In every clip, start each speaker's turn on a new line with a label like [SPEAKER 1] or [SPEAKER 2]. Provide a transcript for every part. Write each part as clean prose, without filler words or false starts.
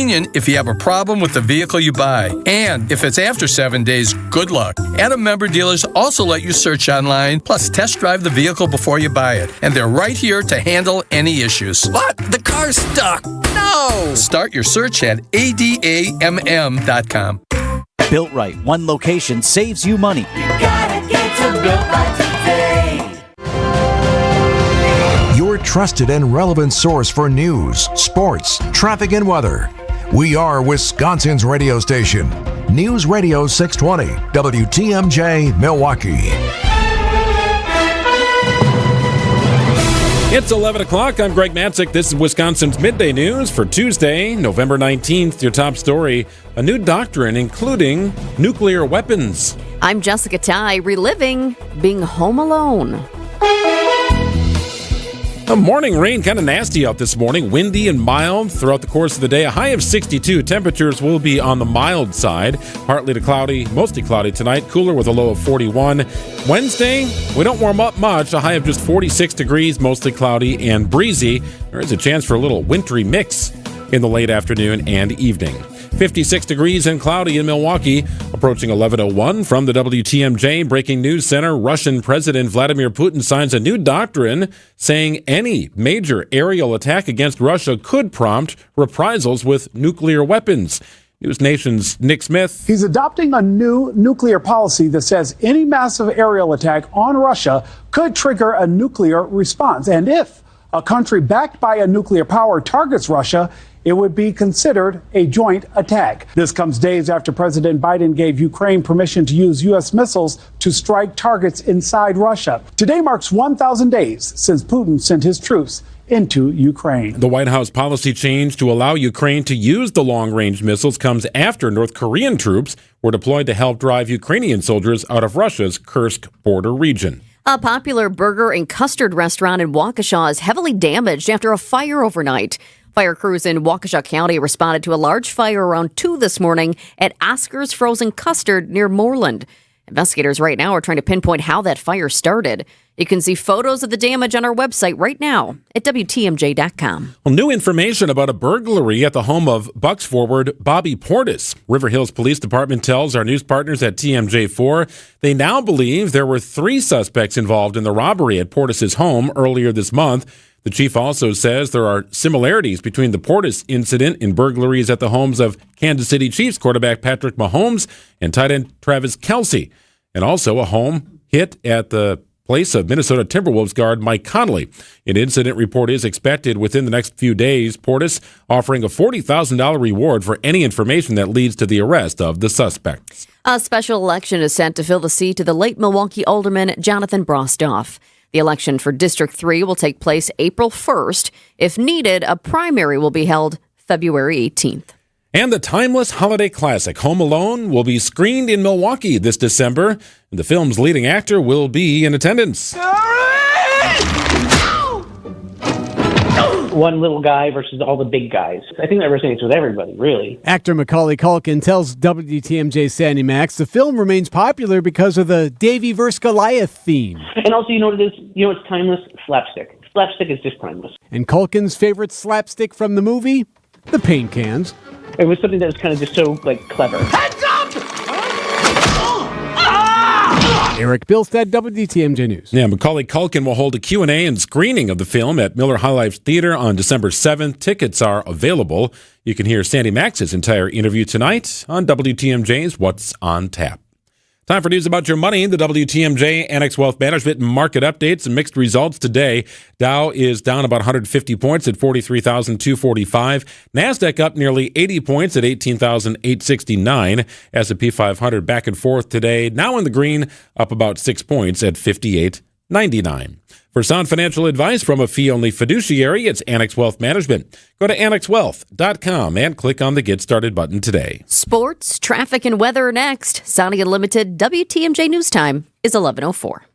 [SPEAKER 1] convenient if you have a problem with the vehicle you buy. And if it's after 7 days, good luck. Adam member dealers also let you search online, plus test drive the vehicle before you buy it. And they're right here to handle any issues. What? The car's stuck. No! Start your search at adamm.com.
[SPEAKER 2] Built Right. One location saves you money.
[SPEAKER 3] You gotta get to Built Right today.
[SPEAKER 4] Your trusted and relevant source for news, sports, traffic, and weather. We are Wisconsin's radio station. News Radio 620, WTMJ, Milwaukee.
[SPEAKER 5] It's 11 o'clock. I'm Greg Matzik. This is Wisconsin's Midday News for Tuesday, November 19th. Your top story, a new doctrine including nuclear weapons.
[SPEAKER 6] I'm Jessica Ty, reliving being home alone.
[SPEAKER 5] The morning rain, kind of nasty out this morning. Windy and mild throughout the course of the day. A high of 62. Temperatures will be on the mild side. Partly to cloudy, mostly cloudy tonight. Cooler with a low of 41. Wednesday, we don't warm up much. A high of just 46 degrees, mostly cloudy and breezy. There is a chance for a little wintry mix in the late afternoon and evening. 56 degrees and cloudy in Milwaukee. Approaching 11:01 from the WTMJ Breaking News Center. Russian President Vladimir Putin signs a new doctrine saying any major aerial attack against Russia could prompt reprisals with nuclear weapons. News Nation's Nick Smith.
[SPEAKER 7] He's adopting a new nuclear policy that says any massive aerial attack on Russia could trigger a nuclear response. And if a country backed by a nuclear power targets Russia, it would be considered a joint attack. This comes days after President Biden gave Ukraine permission to use U.S. missiles to strike targets inside Russia. Today marks 1,000 days since Putin sent his troops into Ukraine.
[SPEAKER 5] The White House policy change to allow Ukraine to use the long-range missiles comes after North Korean troops were deployed to help drive Ukrainian soldiers out of Russia's Kursk border region.
[SPEAKER 6] A popular burger and custard restaurant in Waukesha is heavily damaged after a fire overnight. Fire crews in Waukesha County responded to a large fire around 2 this morning at Oscar's Frozen Custard near Moreland. Investigators right now are trying to pinpoint how that fire started. You can see photos of the damage on our website right now at WTMJ.com.
[SPEAKER 5] Well, new information about a burglary at the home of Bucks forward Bobby Portis. River Hills Police Department tells our news partners at TMJ4 they now believe there were 3 suspects involved in the robbery at Portis' home earlier this month. The chief also says there are similarities between the Portis incident and burglaries at the homes of Kansas City Chiefs quarterback Patrick Mahomes and tight end Travis Kelce, and also a home hit at the place of Minnesota Timberwolves guard Mike Conley. An incident report is expected within the next few days. Portis offering a $40,000 reward for any information that leads to the arrest of the suspects.
[SPEAKER 6] A special election is set to fill the seat of the late Milwaukee alderman Jonathan Brostoff. The election for District 3 will take place April 1st. If needed, a primary will be held February 18th.
[SPEAKER 5] And the timeless holiday classic Home Alone will be screened in Milwaukee this December, and the film's leading actor will be in attendance.
[SPEAKER 8] One little guy versus all the big guys. I think that resonates with everybody, really.
[SPEAKER 9] Actor Macaulay Culkin tells WTMJ Sandy Max the film remains popular because of the Davy vs. Goliath theme.
[SPEAKER 8] And also, you know what it is? You know, it's timeless slapstick. Slapstick is just timeless.
[SPEAKER 9] And Culkin's favorite slapstick from the movie? The paint cans.
[SPEAKER 8] It was something that was kind of just so, clever.
[SPEAKER 3] Heads up!
[SPEAKER 9] Eric Bilstead, WTMJ News.
[SPEAKER 5] Yeah, Macaulay Culkin will hold a Q&A and screening of the film at Miller High Life Theater on December 7th. Tickets are available. You can hear Sandy Max's entire interview tonight on WTMJ's What's on Tap. Time for news about your money. The WTMJ Annex Wealth Management market updates and mixed results today. Dow is down about 150 points at 43,245. NASDAQ up nearly 80 points at 18,869. S&P 500 back and forth today. Now in the green, up about 6 points at 58.99. For sound financial advice from a fee-only fiduciary, it's Annex Wealth Management. Go to annexwealth.com and click on the Get Started button today.
[SPEAKER 6] Sports, traffic, and weather next. Saudi Unlimited WTMJ News Time is 11:04.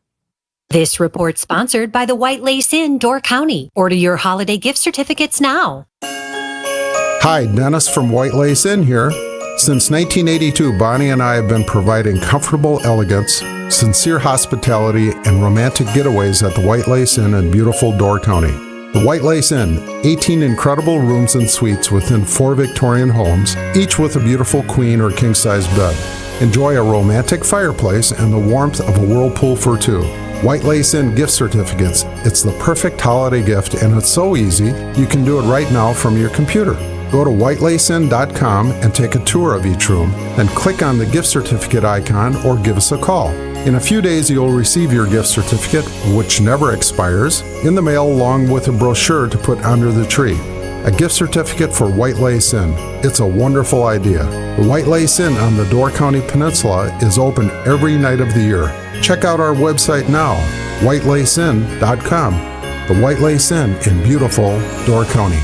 [SPEAKER 10] This report sponsored by the White Lace Inn, Door County. Order your holiday gift certificates now.
[SPEAKER 11] Hi, Dennis from White Lace Inn here. Since 1982, Bonnie and I have been providing comfortable elegance, sincere hospitality, and romantic getaways at the White Lace Inn in beautiful Door County. The White Lace Inn, 18 incredible rooms and suites within 4 Victorian homes, each with a beautiful queen or king-size bed. Enjoy a romantic fireplace and the warmth of a whirlpool for two. White Lace Inn gift certificates. It's the perfect holiday gift, and it's so easy, you can do it right now from your computer. Go to whitelacinn.com and take a tour of each room, then click on the gift certificate icon or give us a call. In a few days, you'll receive your gift certificate, which never expires, in the mail along with a brochure to put under the tree. A gift certificate for White Lace Inn. It's a wonderful idea. The White Lace Inn on the Door County Peninsula is open every night of the year. Check out our website now, whitelacinn.com. The White Lace Inn in beautiful Door County.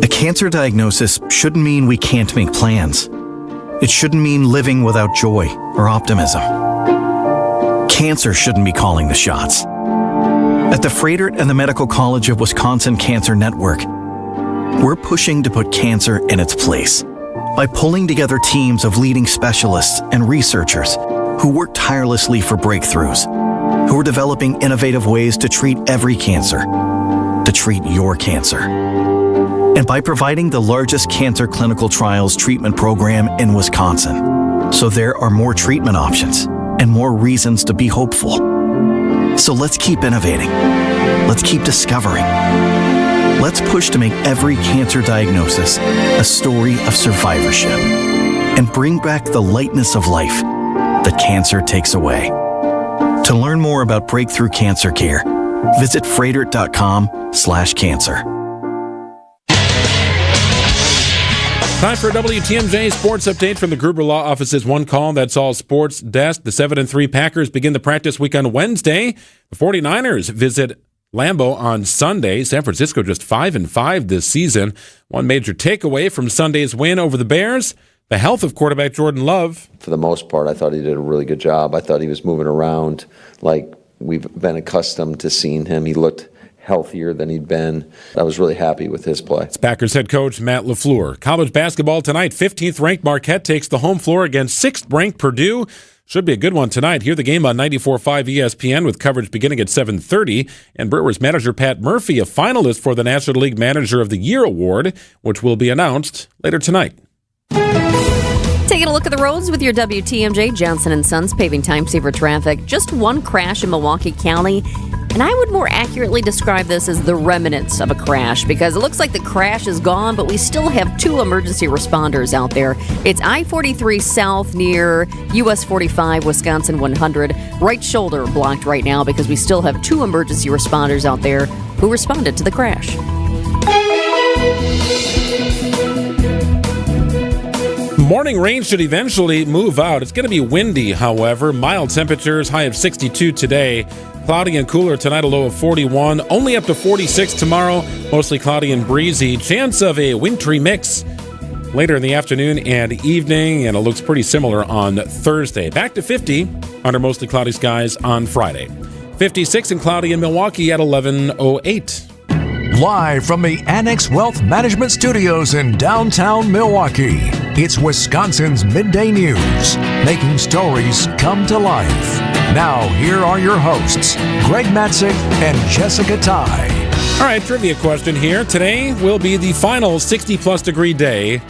[SPEAKER 12] A cancer diagnosis shouldn't mean we can't make plans. It shouldn't mean living without joy or optimism. Cancer shouldn't be calling the shots. At the Fredert and the Medical College of Wisconsin Cancer Network, we're pushing to put cancer in its place by pulling together teams of leading specialists and researchers who work tirelessly for breakthroughs, who are developing innovative ways to treat every cancer, to treat your cancer. And by providing the largest cancer clinical trials treatment program in Wisconsin. So there are more treatment options and more reasons to be hopeful. So let's keep innovating. Let's keep discovering. Let's push to make every cancer diagnosis a story of survivorship and bring back the lightness of life that cancer takes away. To learn more about breakthrough cancer care, visit fredert.com/cancer.
[SPEAKER 5] Time for a WTMJ sports update from the Gruber Law Office's One Call That's All Sports desk. The 7-3 Packers begin the practice week on Wednesday. The 49ers visit Lambeau on Sunday. San Francisco just 5-5 this season. One major takeaway from Sunday's win over the Bears, the health of quarterback Jordan Love.
[SPEAKER 13] For the most part, I thought he did a really good job. I thought he was moving around like we've been accustomed to seeing him. He looked healthier than he'd been. I was really happy with his play.
[SPEAKER 5] It's Packers head coach Matt LaFleur. College basketball tonight, 15th-ranked Marquette takes the home floor against 6th-ranked Purdue. Should be a good one tonight. Hear the game on 94.5 ESPN with coverage beginning at 7:30. And Brewers manager Pat Murphy, a finalist for the National League Manager of the Year award, which will be announced later tonight.
[SPEAKER 6] Taking a look at the roads with your WTMJ Johnson & Sons paving time saver traffic. Just one crash in Milwaukee County. And I would more accurately describe this as the remnants of a crash because it looks like the crash is gone, but we still have 2 emergency responders out there. It's I-43 South near US 45, Wisconsin 100. Right shoulder blocked right now because we still have 2 emergency responders out there who responded to the crash.
[SPEAKER 5] Morning rain should eventually move out. It's going to be windy, however. Mild temperatures, high of 62 today. Cloudy and cooler tonight, a low of 41. Only up to 46 tomorrow. Mostly cloudy and breezy. Chance of a wintry mix later in the afternoon and evening, and it looks pretty similar on Thursday. Back to 50 under mostly cloudy skies on Friday. 56 and cloudy in Milwaukee at 11:08.
[SPEAKER 4] Live from the Annex Wealth Management Studios in downtown Milwaukee, it's Wisconsin's Midday News, making stories come to life. Now, here are your hosts, Greg Matzik and Jessica Ty.
[SPEAKER 5] All right, trivia question here. Today will be the final 60-plus degree day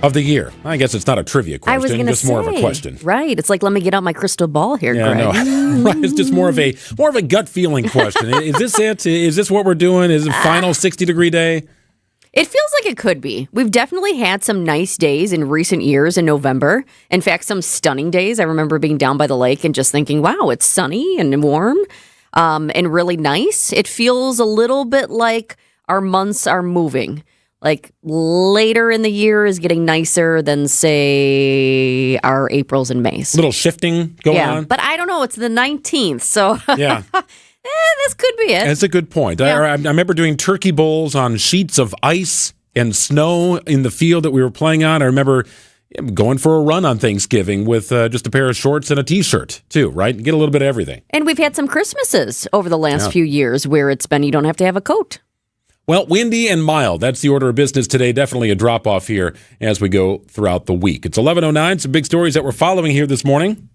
[SPEAKER 5] of the year. I guess it's not a trivia question,
[SPEAKER 6] I was going to say,
[SPEAKER 5] more of a question.
[SPEAKER 6] Right. It's like, let me get out my crystal ball here, Greg.
[SPEAKER 5] No. Right, it's just more of a gut feeling question. Is this it? Is this what we're doing? Is it final 60-degree day?
[SPEAKER 6] It feels like it could be. We've definitely had some nice days in recent years in November. In fact, some stunning days. I remember being down by the lake and just thinking, wow, it's sunny and warm and really nice. It feels a little bit like our months are moving. Like later in the year is getting nicer than, say, our Aprils and Mays.
[SPEAKER 5] A little shifting going on.
[SPEAKER 6] But I don't know. It's the 19th, so
[SPEAKER 5] yeah.
[SPEAKER 6] This could be it.
[SPEAKER 5] That's a good point.
[SPEAKER 6] Yeah.
[SPEAKER 5] I remember doing turkey bowls on sheets of ice and snow in the field that we were playing on. I remember going for a run on Thanksgiving with just a pair of shorts and a T-shirt, too, right? Get a little bit of everything.
[SPEAKER 6] And we've had some Christmases over the last few years where it's been you don't have to have a coat.
[SPEAKER 5] Well, windy and mild. That's the order of business today. Definitely a drop-off here as we go throughout the week. It's 11:09. Some big stories that we're following here this morning.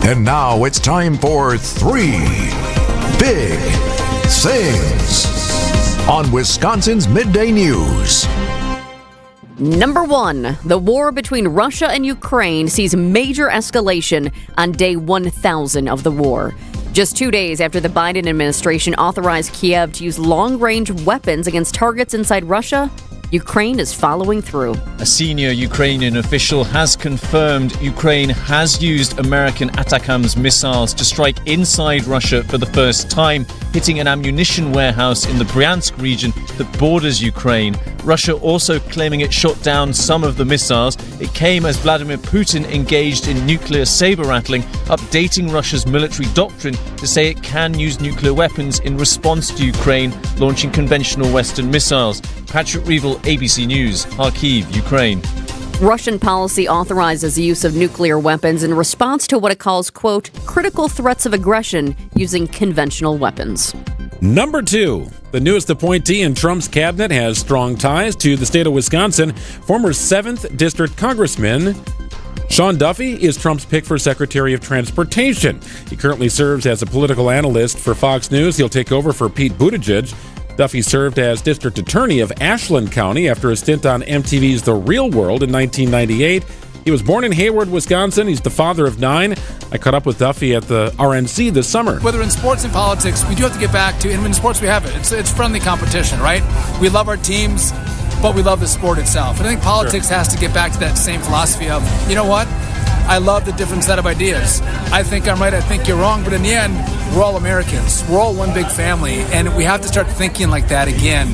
[SPEAKER 4] And now it's time for 3 Big Things on Wisconsin's Midday News.
[SPEAKER 6] Number 1, the war between Russia and Ukraine sees major escalation on day 1,000 of the war. Just 2 days after the Biden administration authorized Kiev to use long-range weapons against targets inside Russia, Ukraine is following through.
[SPEAKER 14] A senior Ukrainian official has confirmed Ukraine has used American ATACMS missiles to strike inside Russia for the first time, hitting an ammunition warehouse in the Bryansk region that borders Ukraine. Russia also claiming it shot down some of the missiles. It came as Vladimir Putin engaged in nuclear saber-rattling, updating Russia's military doctrine to say it can use nuclear weapons in response to Ukraine launching conventional Western missiles. Patrick Reevell, ABC News, Kharkiv, Ukraine.
[SPEAKER 6] Russian policy authorizes the use of nuclear weapons in response to what it calls, quote, critical threats of aggression using conventional weapons.
[SPEAKER 5] Number 2, the newest appointee in Trump's cabinet has strong ties to the state of Wisconsin. Former 7th District Congressman Sean Duffy is Trump's pick for Secretary of Transportation. He currently serves as a political analyst for Fox News. He'll take over for Pete Buttigieg. Duffy served as district attorney of Ashland County after a stint on MTV's The Real World in 1998. He was born in Hayward, Wisconsin. He's the father of 9. I caught up with Duffy at the RNC this summer.
[SPEAKER 15] Whether in sports and politics, we do have to get back to, and in sports we have it. It's friendly competition, right? We love our teams, but we love the sport itself. And I think politics has to get back to that same philosophy of, you know what? I love the different set of ideas. I think I'm right, I think you're wrong, but in the end, we're all Americans. We're all one big family, and we have to start thinking like that again,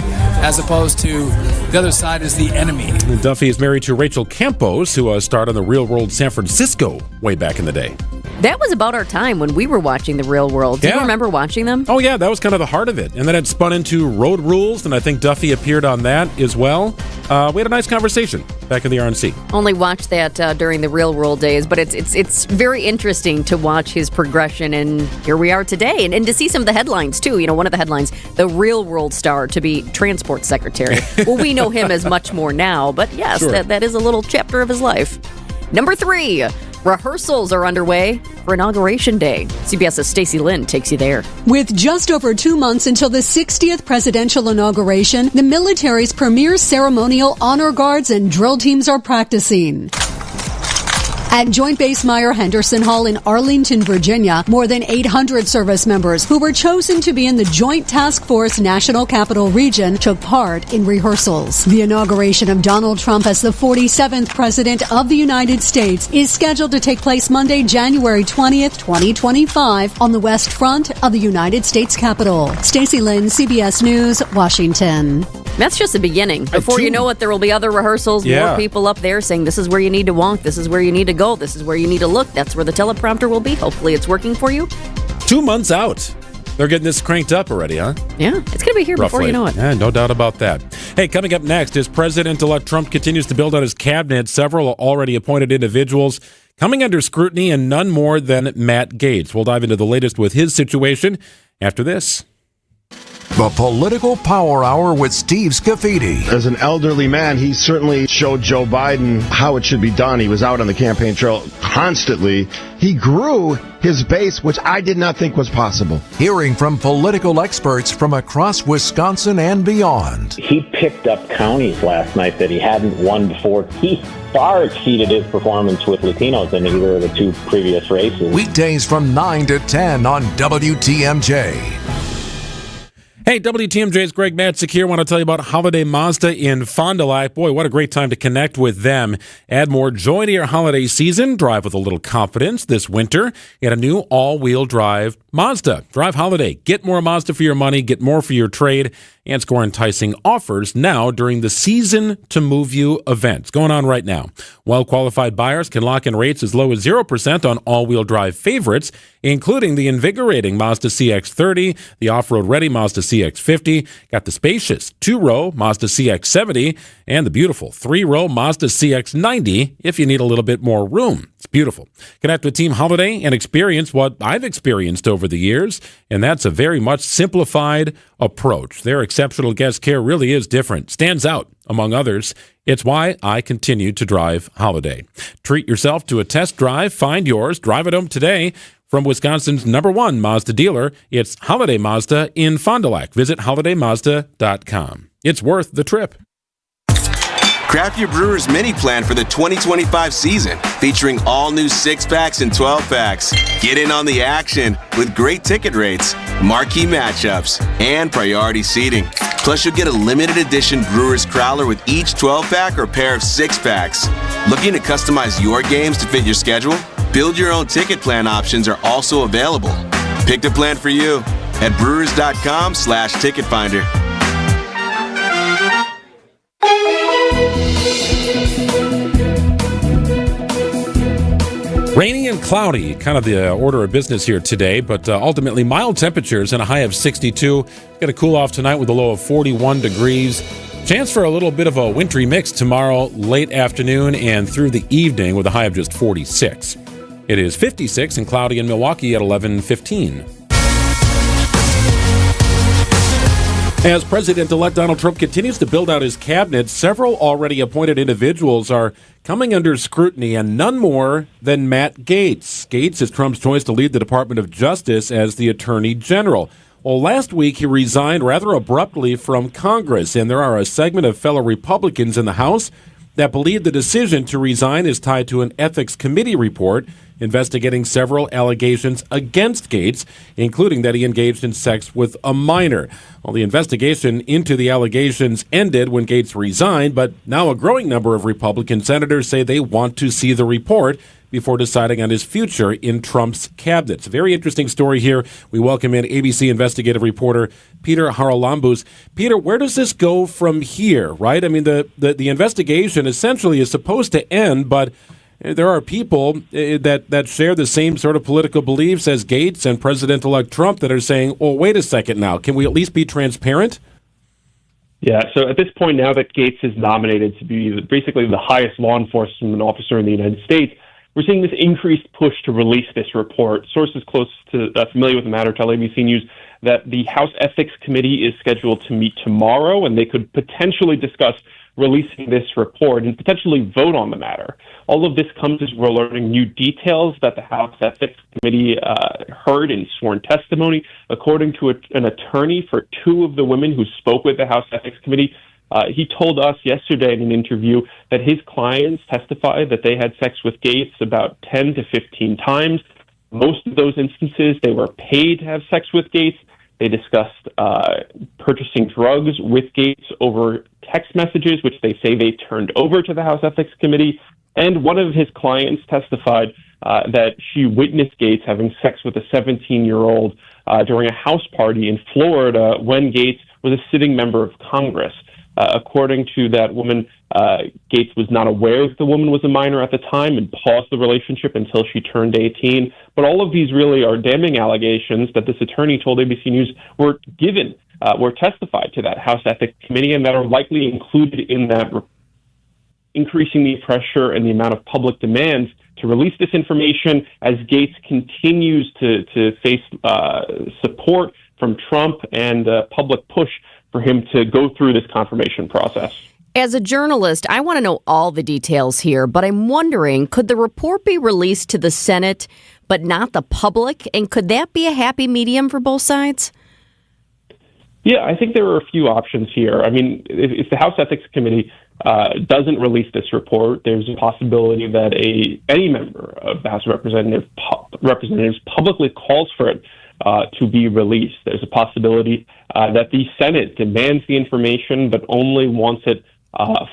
[SPEAKER 15] as opposed to the other side is the enemy.
[SPEAKER 5] Duffy is married to Rachel Campos, who starred on The Real World San Francisco way back in the day.
[SPEAKER 6] That was about our time when we were watching The Real World. Do you remember watching them?
[SPEAKER 5] Oh, yeah, that was kind of the heart of it. And then it spun into Road Rules, and I think Duffy appeared on that as well. We had a nice conversation back in the RNC.
[SPEAKER 6] Only watched that during the Real World days, but it's very interesting to watch his progression, and here we are today. And to see some of the headlines, too. You know, one of the headlines, the Real World star to be transport secretary. Well, we know him as much more now, but yes,
[SPEAKER 5] Sure.
[SPEAKER 6] that is a little chapter of his life. Number 3, rehearsals are underway for Inauguration Day. CBS's Stacey Lynn takes you there.
[SPEAKER 16] With just over 2 months until the 60th presidential inauguration, the military's premier ceremonial honor guards and drill teams are practicing. At Joint Base Meyer-Henderson Hall in Arlington, Virginia, more than 800 service members who were chosen to be in the Joint Task Force National Capital Region took part in rehearsals. The inauguration of Donald Trump as the 47th President of the United States is scheduled to take place Monday, January 20th, 2025, on the West Front of the United States Capitol. Stacey Lynn, CBS News, Washington.
[SPEAKER 6] That's just the beginning. Before you know it, there will be other rehearsals, more people up there saying this is where you need to walk, this is where you need to go, this is where you need to look, that's where the teleprompter will be. Hopefully it's working for you.
[SPEAKER 5] 2 months out. They're getting this cranked up already, huh?
[SPEAKER 6] Yeah, it's going to be here before you know it.
[SPEAKER 5] Yeah, no doubt about that. Hey, coming up next, as President-elect Trump continues to build out his cabinet, several already appointed individuals coming under scrutiny, and none more than Matt Gaetz. We'll dive into the latest with his situation after this.
[SPEAKER 4] The Political Power Hour with Steve Scafidi.
[SPEAKER 17] As an elderly man, he certainly showed Joe Biden how it should be done. He was out on the campaign trail constantly. He grew his base, which I did not think was possible.
[SPEAKER 4] Hearing from political experts from across Wisconsin and beyond.
[SPEAKER 18] He picked up counties last night that he hadn't won before. He far exceeded his performance with Latinos in either of the 2 previous races.
[SPEAKER 4] Weekdays from 9 to 10 on WTMJ.
[SPEAKER 5] Hey, WTMJ's Greg Matzik here. I want to tell you about Holiday Mazda in Fond du Lac. Boy, what a great time to connect with them. Add more joy to your holiday season. Drive with a little confidence this winter in a new all-wheel drive Mazda. Drive holiday. Get more Mazda for your money. Get more for your trade. And score enticing offers now during the Season to Move You event. Going on right now. Well-qualified buyers can lock in rates as low as 0% on all-wheel drive favorites, including the invigorating Mazda CX-30, the off-road ready Mazda CX-50, got the spacious 2-row Mazda CX-70, and the beautiful 3-row Mazda CX-90 if you need a little bit more room. It's beautiful. Connect with Team Holiday and experience what I've experienced over the years, and that's a very much simplified approach. Their exceptional guest care really is different, stands out among others. It's why I continue to drive Holiday. Treat yourself to a test drive. Find yours. Drive it home today. From Wisconsin's #1 Mazda dealer, it's Holiday Mazda in Fond du Lac. Visit holidaymazda.com. It's worth the trip.
[SPEAKER 19] Craft your Brewers mini plan for the 2025 season, featuring all new 6-packs and 12-packs. Get in on the action with great ticket rates, marquee matchups, and priority seating. Plus, you'll get a limited edition Brewers Crowler with each 12-pack or pair of 6-packs. Looking to customize your games to fit your schedule? Build your own ticket plan options are also available. Pick the plan for you at brewers.com/ticket finder.
[SPEAKER 5] Rainy and cloudy, kind of the order of business here today, but ultimately mild temperatures and a high of 62. Going to cool off tonight with a low of 41 degrees. Chance for a little bit of a wintry mix tomorrow late afternoon and through the evening with a high of just 46. It is 56 and cloudy in Milwaukee at 11:15. As President-elect Donald Trump continues to build out his cabinet, several already appointed individuals are coming under scrutiny, and none more than Matt Gaetz. Gaetz is Trump's choice to lead the Department of Justice as the Attorney General. Well, last week he resigned rather abruptly from Congress, and there are a segment of fellow Republicans in the House that believe the decision to resign is tied to an ethics committee report investigating several allegations against Gaetz, including that he engaged in sex with a minor. Well, the investigation into the allegations ended when Gaetz resigned, but now a growing number of Republican senators say they want to see the report before deciding on his future in Trump's cabinet. It's a very interesting story here. We welcome in ABC investigative reporter Peter Haralambous. Peter, where does this go from here, right? I mean, the investigation essentially is supposed to end, but there are people that share the same sort of political beliefs as Gaetz and President-elect Trump that are saying, well, wait a second now. Can we at least be transparent?
[SPEAKER 20] Yeah, so at this point, now that Gaetz is nominated to be basically the highest law enforcement officer in the United States, we're seeing this increased push to release this report. Sources close to familiar with the matter tell ABC News that the House Ethics Committee is scheduled to meet tomorrow, and they could potentially discuss releasing this report and potentially vote on the matter. All of this comes as we're learning new details that the House Ethics Committee heard in sworn testimony. According to an attorney for two of the women who spoke with the House Ethics Committee, he told us yesterday in an interview that his clients testified that they had sex with Gaetz about 10 to 15 times. Most of those instances, they were paid to have sex with Gaetz. They discussed purchasing drugs with Gaetz over text messages, which they say they turned over to the House Ethics Committee. And one of his clients testified that she witnessed Gaetz having sex with a 17-year-old during a house party in Florida when Gaetz was a sitting member of Congress. According to that woman, Gaetz was not aware that the woman was a minor at the time and paused the relationship until she turned 18. But all of these really are damning allegations that this attorney told ABC News were testified to that House Ethics Committee and that are likely included in that report, increasing the pressure and the amount of public demands to release this information as Gaetz continues to face support from Trump and public push for him to go through this confirmation process.
[SPEAKER 6] As a journalist, I want to know all the details here, but I'm wondering, could the report be released to the Senate but not the public? And could that be a happy medium for both sides?
[SPEAKER 20] Yeah, I think there are a few options here. I mean, if the House Ethics Committee doesn't release this report, there's a possibility that any member of the House of Representatives publicly calls for it to be released. There's a possibility that the Senate demands the information, but only wants it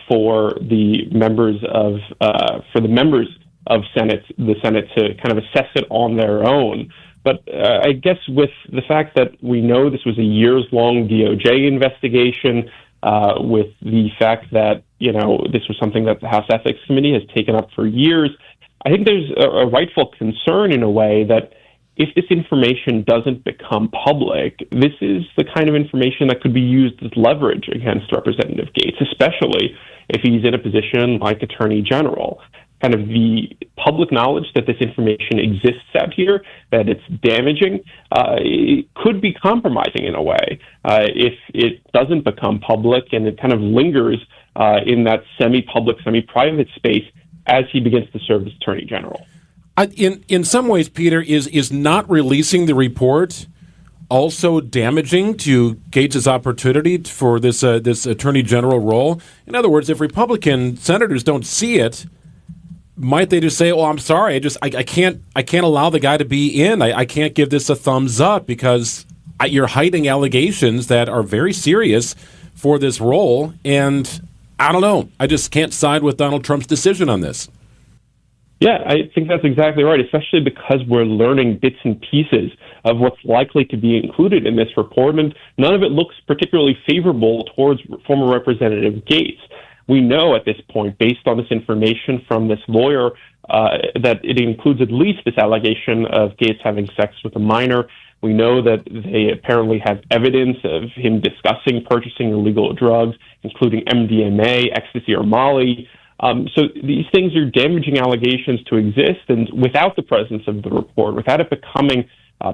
[SPEAKER 20] for the members of the Senate to kind of assess it on their own. But I guess with the fact that we know this was a years-long DOJ investigation, with the fact that this was something that the House Ethics Committee has taken up for years, I think there's a rightful concern in a way that if this information doesn't become public, this is the kind of information that could be used as leverage against Representative Gaetz, especially if he's in a position like Attorney General. kind of the public knowledge that this information exists out here, that it's damaging, it could be compromising in a way if it doesn't become public and it kind of lingers in that semi-public, semi-private space as he begins to serve as Attorney General.
[SPEAKER 5] In some ways, Peter, is not releasing the report also damaging to Gates' opportunity for this Attorney General role? In other words, if Republican senators don't see it, might they just say, "Oh, I'm sorry, I can't allow the guy to be in. I can't give this a thumbs up because you're hiding allegations that are very serious for this role." And I don't know. I just can't side with Donald Trump's decision on this.
[SPEAKER 20] Yeah, I think that's exactly right, especially because we're learning bits and pieces of what's likely to be included in this report, and none of it looks particularly favorable towards former Representative Gates. We know at this point, based on this information from this lawyer, that it includes at least this allegation of Gates having sex with a minor. We know that they apparently have evidence of him discussing purchasing illegal drugs, including MDMA, ecstasy, or Molly. So these things are damaging allegations to exist, and without the presence of the report, without it becoming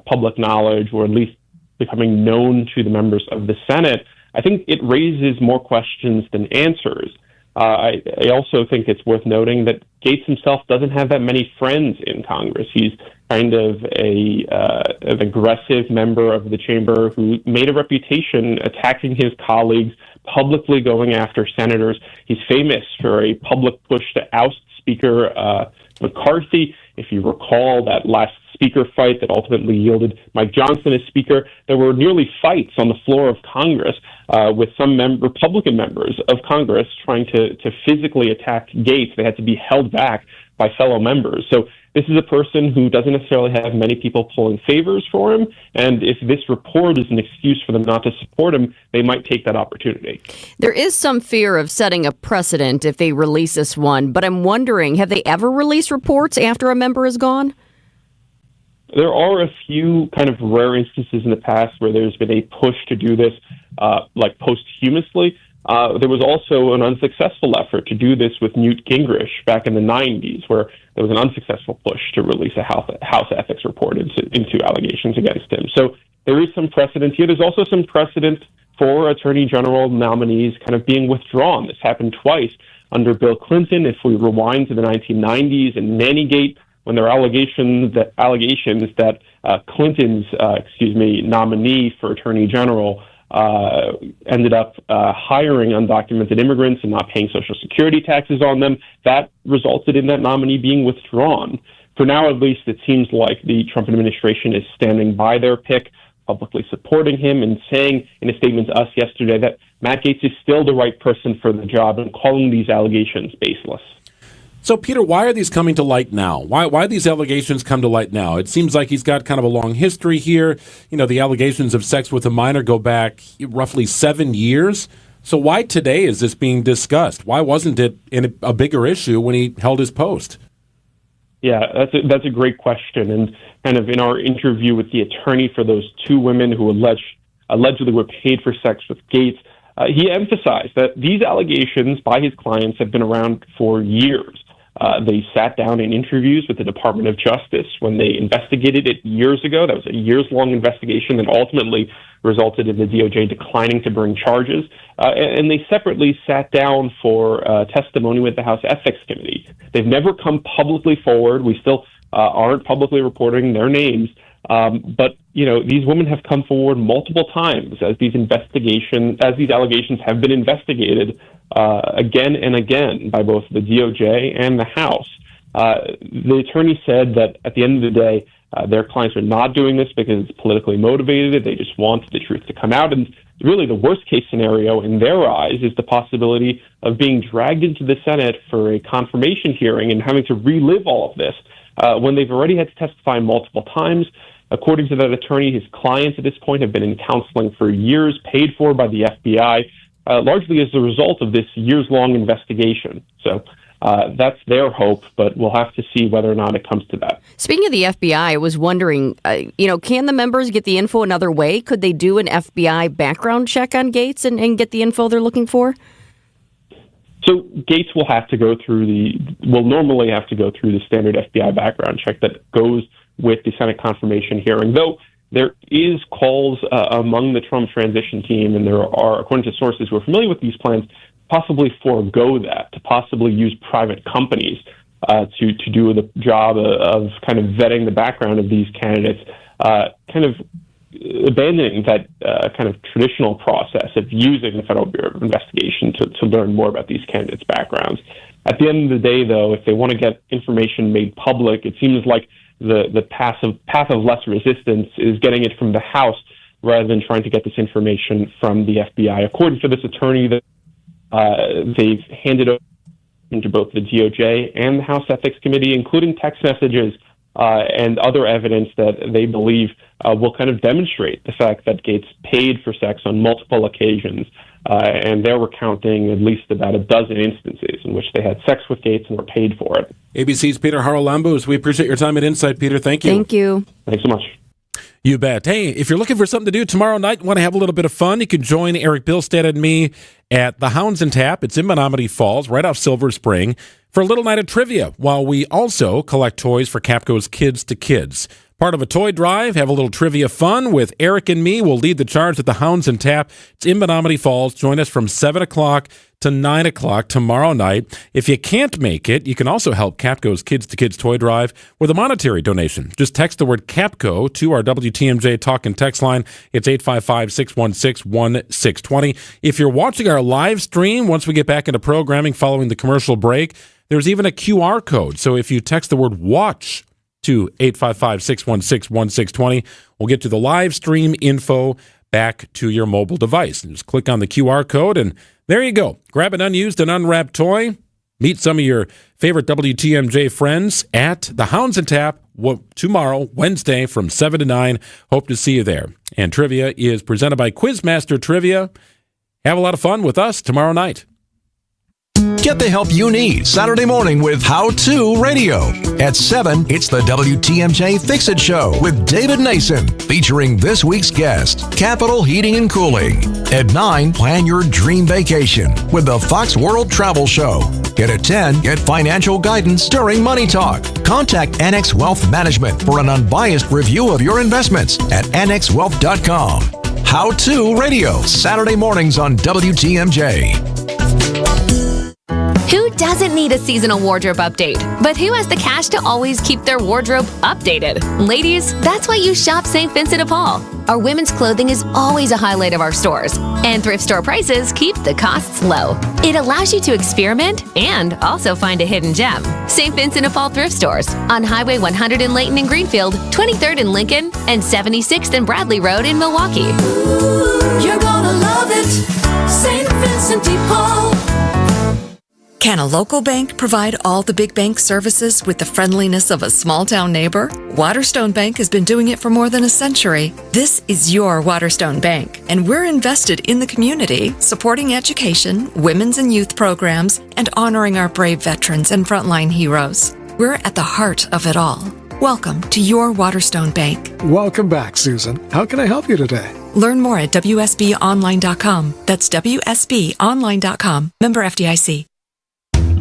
[SPEAKER 20] public knowledge or at least becoming known to the members of the Senate, I think it raises more questions than answers. I also think it's worth noting that Gates himself doesn't have that many friends in Congress. He's kind of an aggressive member of the chamber who made a reputation attacking his colleagues, publicly going after senators. He's famous for a public push to oust Speaker McCarthy. If you recall that last speaker fight that ultimately yielded Mike Johnson as speaker, there were nearly fights on the floor of Congress with some Republican members of Congress trying to physically attack Gates. They had to be held back by fellow members. So this is a person who doesn't necessarily have many people pulling favors for him, and if this report is an excuse for them not to support him, they might take that opportunity.
[SPEAKER 6] There is some fear of setting a precedent if they release this one, but I'm wondering, have they ever released reports after a member is gone?
[SPEAKER 20] There are a few kind of rare instances in the past where there's been a push to do this, like posthumously. There was also an unsuccessful effort to do this with Newt Gingrich back in the 90s, where there was an unsuccessful push to release a House ethics report into allegations against him. So there is some precedent here. There's also some precedent for Attorney General nominees kind of being withdrawn. This happened twice under Bill Clinton. If we rewind to the 1990s and Mannygate, when there are allegations that Clinton's nominee for Attorney General ended up hiring undocumented immigrants and not paying Social Security taxes on them, that resulted in that nominee being withdrawn. For now, at least, it seems like the Trump administration is standing by their pick, publicly supporting him and saying in a statement to us yesterday that Matt Gaetz is still the right person for the job and calling these allegations baseless.
[SPEAKER 5] So, Peter, why are these coming to light now? Why these allegations come to light now? It seems like he's got kind of a long history here. You know, the allegations of sex with a minor go back roughly 7 years. So why today is this being discussed? Why wasn't it a bigger issue when he held his post?
[SPEAKER 20] Yeah, that's a great question. And kind of in our interview with the attorney for those two women who allegedly were paid for sex with Gates, he emphasized that these allegations by his clients have been around for years. They sat down in interviews with the Department of Justice when they investigated it years ago. That was a years-long investigation that ultimately resulted in the DOJ declining to bring charges. And they separately sat down for testimony with the House Ethics Committee. They've never come publicly forward. We still aren't publicly reporting their names. But, you know, these women have come forward multiple times as these allegations have been investigated again and again by both the DOJ and the House. The attorney said that at the end of the day, their clients are not doing this because it's politically motivated. They just want the truth to come out. And really the worst case scenario in their eyes is the possibility of being dragged into the Senate for a confirmation hearing and having to relive all of this when they've already had to testify multiple times. According to that attorney, his clients at this point have been in counseling for years, paid for by the FBI, largely as a result of this years-long investigation. So that's their hope, but we'll have to see whether or not it comes to that.
[SPEAKER 6] Speaking of the FBI, I was wondering, can the members get the info another way? Could they do an FBI background check on Gates and get the info they're looking for?
[SPEAKER 20] So Gates will normally have to go through the standard FBI background check that goes with the Senate confirmation hearing, though there is calls among the Trump transition team, and there are, according to sources who are familiar with these plans, possibly forego that, to possibly use private companies to do the job of kind of vetting the background of these candidates, kind of abandoning that kind of traditional process of using the Federal Bureau of Investigation to learn more about these candidates' backgrounds. At the end of the day, though, if they want to get information made public, it seems like the path of less resistance is getting it from the House rather than trying to get this information from the FBI. According to this attorney, that they've handed over to both the DOJ and the House Ethics Committee, including text messages and other evidence that they believe will kind of demonstrate the fact that Gates paid for sex on multiple occasions. And they're recounting at least about a dozen instances in which they had sex with Gates and were paid for it.
[SPEAKER 5] ABC's Peter Haralambos, we appreciate your time at Insight, Peter. Thank you.
[SPEAKER 6] Thank you.
[SPEAKER 20] Thanks so much.
[SPEAKER 5] You bet. Hey, if you're looking for something to do tomorrow night, want to have a little bit of fun, you can join Eric Bilstead and me at the Hounds and Tap. It's in Menominee Falls, right off Silver Spring, for a little night of trivia, while we also collect toys for Capco's Kids to Kids. Part of a toy drive, have a little trivia fun with Eric and me. We'll lead the charge at the Hounds and Tap. It's in Menominee Falls. Join us from 7 o'clock to 9 o'clock tomorrow night. If you can't make it, you can also help Capco's Kids to Kids toy drive with a monetary donation. Just text the word Capco to our WTMJ talk and text line. It's 855-616-1620. If you're watching our live stream, once we get back into programming following the commercial break, there's even a QR code. So if you text the word WATCH to 855-616-1620, we'll get to the live stream info back to your mobile device. And just click on the QR code, and there you go. Grab an unused and unwrapped toy. Meet some of your favorite WTMJ friends at the Hounds and Tap tomorrow, Wednesday, from 7 to 9. Hope to see you there. And trivia is presented by Quizmaster Trivia. Have a lot of fun with us tomorrow night.
[SPEAKER 4] Get the help you need Saturday morning with How To Radio. At 7, it's the WTMJ Fix-It Show with David Nason, featuring this week's guest, Capital Heating and Cooling. At 9, plan your dream vacation with the Fox World Travel Show. And at 10, get financial guidance during Money Talk. Contact Annex Wealth Management for an unbiased review of your investments at annexwealth.com. How To Radio, Saturday mornings on WTMJ.
[SPEAKER 21] Who doesn't need a seasonal wardrobe update? But who has the cash to always keep their wardrobe updated? Ladies, that's why you shop St. Vincent de Paul. Our women's clothing is always a highlight of our stores, and thrift store prices keep the costs low. It allows you to experiment and also find a hidden gem. St. Vincent de Paul thrift stores on Highway 100 in Layton and Greenfield, 23rd in Lincoln, and 76th and Bradley Road in Milwaukee.
[SPEAKER 3] Ooh, you're gonna love it, St. Vincent de Paul.
[SPEAKER 22] Can a local bank provide all the big bank services with the friendliness of a small-town neighbor? Waterstone Bank has been doing it for more than a century. This is your Waterstone Bank, and we're invested in the community, supporting education, women's and youth programs, and honoring our brave veterans and frontline heroes. We're at the heart of it all. Welcome to your Waterstone Bank.
[SPEAKER 23] Welcome back, Susan. How can I help you today?
[SPEAKER 22] Learn more at WSBOnline.com. That's WSBOnline.com. Member FDIC.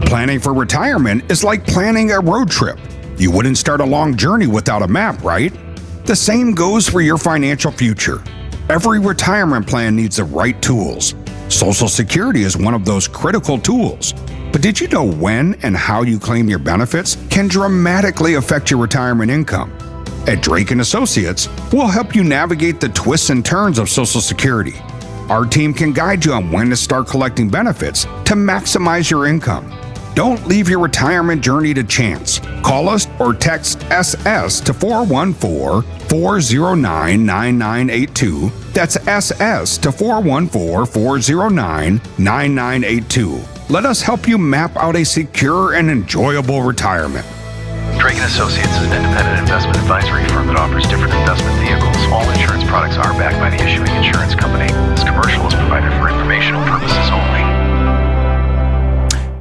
[SPEAKER 24] Planning for retirement is like planning a road trip. You wouldn't start a long journey without a map, right? The same goes for your financial future. Every retirement plan needs the right tools. Social Security is one of those critical tools. But did you know when and how you claim your benefits can dramatically affect your retirement income? At Drake & Associates, we'll help you navigate the twists and turns of Social Security. Our team can guide you on when to start collecting benefits to maximize your income. Don't leave your retirement journey to chance. Call us or text SS to 414-409-9982. That's SS to 414-409-9982. Let us help you map out a secure and enjoyable retirement.
[SPEAKER 25] Drake & Associates is an independent investment advisory firm that offers different investment vehicles. All insurance products are backed by the issuing insurance company. This commercial is provided for informational purposes only.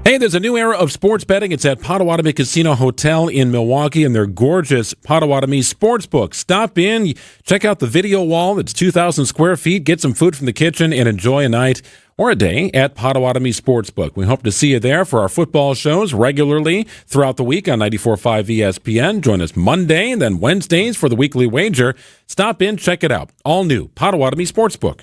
[SPEAKER 5] Hey, there's a new era of sports betting. It's at Potawatomi Casino Hotel in Milwaukee and their gorgeous Potawatomi Sportsbook. Stop in, check out the video wall. It's 2,000 square feet. Get some food from the kitchen and enjoy a night or a day at Potawatomi Sportsbook. We hope to see you there for our football shows regularly throughout the week on 94.5 ESPN. Join us Monday and then Wednesdays for the weekly wager. Stop in, check it out. All new Potawatomi Sportsbook.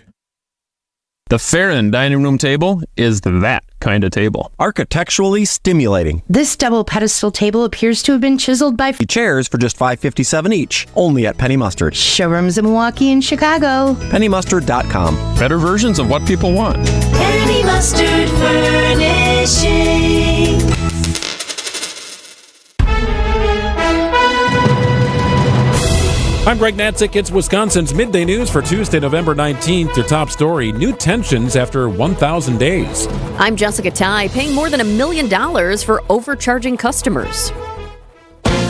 [SPEAKER 1] The Farron dining room table is that kind of table.
[SPEAKER 2] Architecturally stimulating.
[SPEAKER 7] This double pedestal table appears to have been chiseled by
[SPEAKER 2] chairs for just $5.57 each, only at Penny Mustard.
[SPEAKER 7] Showrooms in Milwaukee and Chicago.
[SPEAKER 2] PennyMustard.com.
[SPEAKER 1] Better versions of what people want.
[SPEAKER 3] Penny Mustard Furnishing.
[SPEAKER 5] I'm Greg Natzik. It's Wisconsin's Midday News for Tuesday, November 19th. Your top story, new tensions after 1,000 days.
[SPEAKER 6] I'm Jessica Ty, paying more than $1 million for overcharging customers.